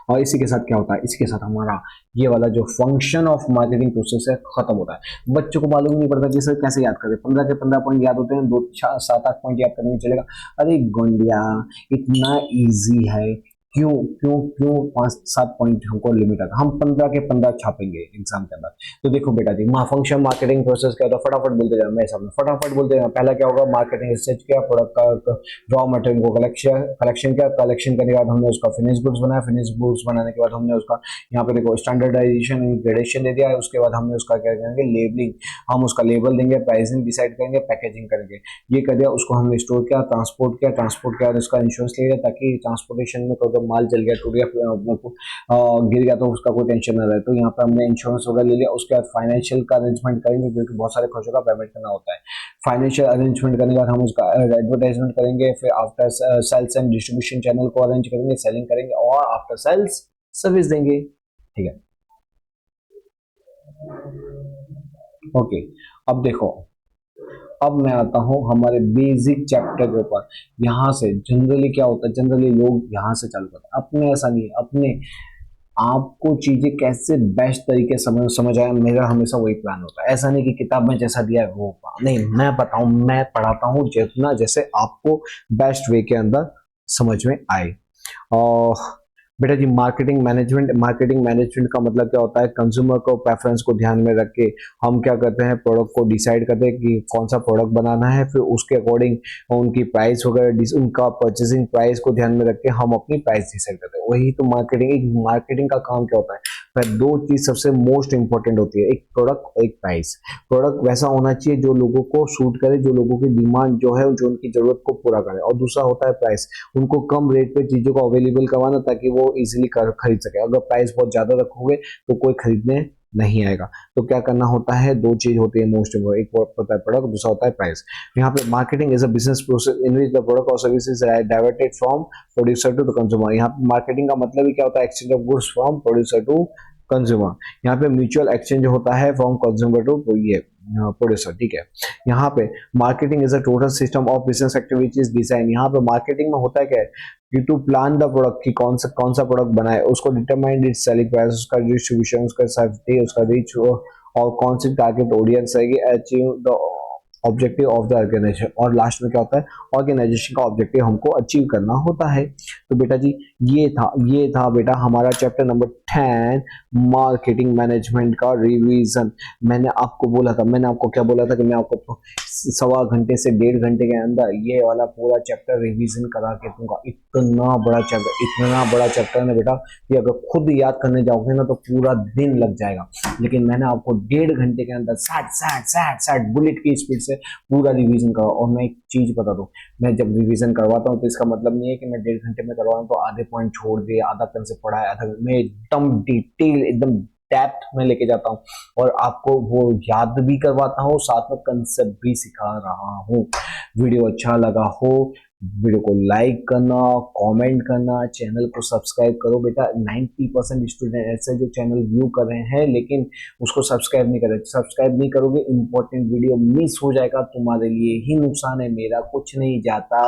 S1: और इसी के साथ क्या होता है, इसी के साथ हमारा ये वाला जो फंक्शन ऑफ मार्केटिंग प्रोसेस है खत्म होता है। बच्चों को मालूम नहीं पड़ता कि सर कैसे याद करें, 15 के 15 पॉइंट याद होते हैं, 2 7 8 पॉइंट याद करने में चलेगा। अरे गोंडिया, इतना इजी है, क्यों क्यों क्यों 5-7 पॉइंट हमको लिमिट आता, हम 15 के 15 छापेंगे एग्जाम के अंदर। तो देखो बेटा जी, फंक्शन मार्केटिंग प्रोसेस क्या होता है, फटाफट बोलते जाओ, मैं सामने फटाफट बोलते जाओ। पहला क्या होगा, मार्केटिंग रिसर्च किया, प्रोडक्ट का रॉ मटेरियल को कलेक्शन किया, कलेक्शन करने के बाद हमने उसका फिनिश गुड्स बनाया, फिनिश गुड्स बनाने के बाद हमने उसका यहाँ पे देखो स्टैंडर्डाइजेशन, ग्रेडेशन दे दिया। उसके बाद हमने उसका क्या करेंगे, लेबलिंग, हम उसका लेबल देंगे, प्राइसिंग डिसाइड करेंगे, पैकेजिंग करेंगे, ये कर दिया। उसको हमने स्टोर किया, ट्रांसपोर्ट किया, ट्रांसपोर्ट किया और उसका इंश्योरेंस ले लिया, ताकि ट्रांसपोर्टेशन में कोई माल जल गया, टूट गया, गिर गया, तो उसका कोई टेंशन ना रहे। तो यहाँ पे हमने इंश्योरेंस वगैरह ले लिया। उसके बाद फाइनेंशियल का अरेंजमेंट करेंगे, क्योंकि बहुत सारे खर्चों का पेमेंट करना होता है। फाइनेंशियल अरेंजमेंट करने के बाद हम उसका एडवर्टाइजमेंट करेंगे, फिर after sales and distribution channel को अरेंज करेंगे, सेलिंग करेंगे, और आफ्टर सेल्स सर्विस देंगे। ठीक है, ओके। अब देखो, अब मैं आता हूं हमारे बेसिक चैप्टर के ऊपर। यहाँ से जनरली क्या होता है, जनरली लोग यहाँ से चालू करते हैं, अपने ऐसा नहीं है, अपने आपको चीजें कैसे बेस्ट तरीके से समझ आए, मेरा हमेशा वही प्लान होता है। ऐसा नहीं कि किताब में जैसा दिया है वो नहीं, मैं बताऊं, मैं पढ़ाता हूं जितना जैसे आपको बेस्ट वे के अंदर समझ में आए। और बेटा जी, मार्केटिंग मैनेजमेंट का मतलब क्या होता है, कंज्यूमर को प्रेफरेंस को ध्यान में रख के हम क्या करते हैं, प्रोडक्ट को डिसाइड करते हैं कि कौन सा प्रोडक्ट बनाना है, फिर उसके अकॉर्डिंग उनकी प्राइस वगैरह, उनका परचेसिंग प्राइस को ध्यान में रख के हम अपनी प्राइस डिसाइड करते हैं। वही तो मार्केटिंग का काम क्या होता है, फिर 2 चीज सबसे मोस्ट इंपॉर्टेंट होती है, एक प्रोडक्ट और एक प्राइस। प्रोडक्ट वैसा होना चाहिए जो लोगों को सूट करे, जो लोगों की डिमांड जो है, जो उनकी जरूरत को पूरा करे, और दूसरा होता है प्राइस, उनको कम रेट पे चीजों को अवेलेबल करवाना, ताकि वो इजीली खरीद सके। अगर प्राइस बहुत ज्यादा रखोगे तो कोई खरीदने नहीं आएगा। तो क्या करना होता है, 2 चीज होती है मोस्ट इंपोर्टेंट, एक होता है प्रोडक्ट, दूसरा होता है प्राइस। यहाँ पे marketing is a business process in which the product और services diverted from producer to the consumer. यहाँ पे मार्केटिंग का मतलब ही क्या होता है, exchange of goods from producer to consumer. यहाँ पे म्यूचुअल एक्सचेंज होता है फ्रॉम कंज्यूमर टू ये प्रोड्यूसर। ठीक है, यहाँ पे marketing is a total system of business activities design. यहाँ पे मार्केटिंग में होता है क्या, कि टू प्लान द प्रोडक्ट, की कौन सा प्रोडक्ट बनाए, उसको डिटरमाइन इट्स सेलिंग प्राइस, उसका डिस्ट्रीब्यूशन, उसका सर्विस, उसका रीच, और कौन सी टारगेट ऑडियंस रहेगी, achieve the objective of the organisation, और लास्ट में क्या होता है, ऑर्गेनाइजेशन का ऑब्जेक्टिव हमको अचीव करना होता है। तो बेटा जी ये था बेटा हमारा चैप्टर नंबर 10 मार्केटिंग मैनेजमेंट का रिवीजन। मैंने आपको बोला था, मैंने आपको क्या बोला था कि मैं आपको सवा घंटे से 1.5 घंटे के अंदर ये वाला पूरा चैप्टर रिवीजन करा के दूंगा। इतना बड़ा चैप्टर है ना बेटा कि अगर खुद याद करने जाओगे ना तो पूरा दिन लग जाएगा, लेकिन मैंने आपको 1.5 घंटे के अंदर सैट बुलेट की स्पीड से पूरा रिवीजन करा। और मैं एक चीज बता दूं, मैं जब रिवीजन करवाता हूँ तो इसका मतलब नहीं है कि मैं 1.5 घंटे में करवा रहा हूँ तो आधे पॉइंट छोड़ दिए, आधा कंसेप्ट पढ़ा है, आधा मैं एकदम डिटेल एकदम डेप्थ में लेके जाता हूँ और आपको वो याद भी करवाता हूँ, साथ में कंसेप्ट भी सिखा रहा हूँ। वीडियो अच्छा लगा हो, वीडियो को लाइक करना, कमेंट करना, चैनल को सब्सक्राइब करो। बेटा 90% स्टूडेंट ऐसे जो चैनल व्यू कर रहे हैं लेकिन उसको सब्सक्राइब नहीं कर रहे। सब्सक्राइब नहीं करोगे इंपॉर्टेंट वीडियो मिस हो जाएगा, तुम्हारे लिए ही नुकसान है, मेरा कुछ नहीं जाता,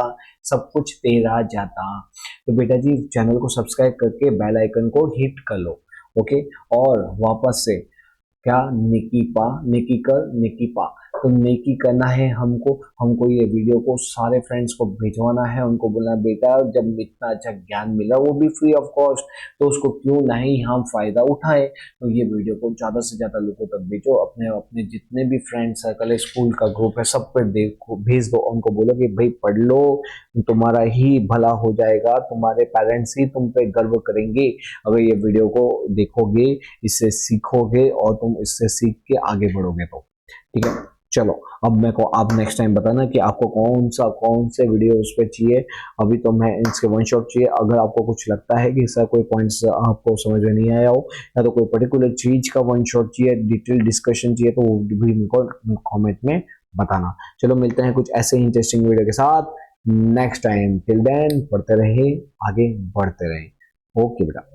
S1: सब कुछ तेरा जाता। तो बेटा जी चैनल को सब्सक्राइब करके बेल आइकन को हिट कर लो। ओके, और वापस से क्या, नेकी कर नेकी पा। तो नेकी करना है हमको, ये वीडियो को सारे फ्रेंड्स को भिजवाना है, उनको बोलना बेटा जब इतना अच्छा ज्ञान मिला वो भी फ्री ऑफ कॉस्ट, तो उसको क्यों नहीं हम फायदा उठाए। तो ये वीडियो को ज्यादा से ज्यादा लोगों तक भेजो, अपने अपने जितने भी फ्रेंड सर्कल है, स्कूल का ग्रुप है, सब पर देखो, भेज दो, उनको बोलो कि भाई पढ़ लो, तुम्हारा ही भला हो जाएगा, तुम्हारे पेरेंट्स ही तुम पे गर्व करेंगे अगर ये वीडियो को देखोगे, इससे सीखोगे और तुम इससे सीख के आगे बढ़ोगे। तो ठीक है, चलो अब मेरे को आप नेक्स्ट टाइम बताना कि आपको कौन से वीडियो उस पर चाहिए। अभी तो मैं इसके वन शॉट चाहिए। अगर आपको कुछ लगता है कि इसका कोई पॉइंट्स आपको समझ में नहीं आया हो या तो कोई पर्टिकुलर चीज का वन शॉट चाहिए, डिटेल डिस्कशन चाहिए, तो वो भी मेरे को कॉमेंट में बताना। चलो मिलते हैं कुछ ऐसे ही इंटरेस्टिंग वीडियो के साथ नेक्स्ट टाइम। टिल देन पढ़ते रहे, आगे बढ़ते रहे। ओके बेटा।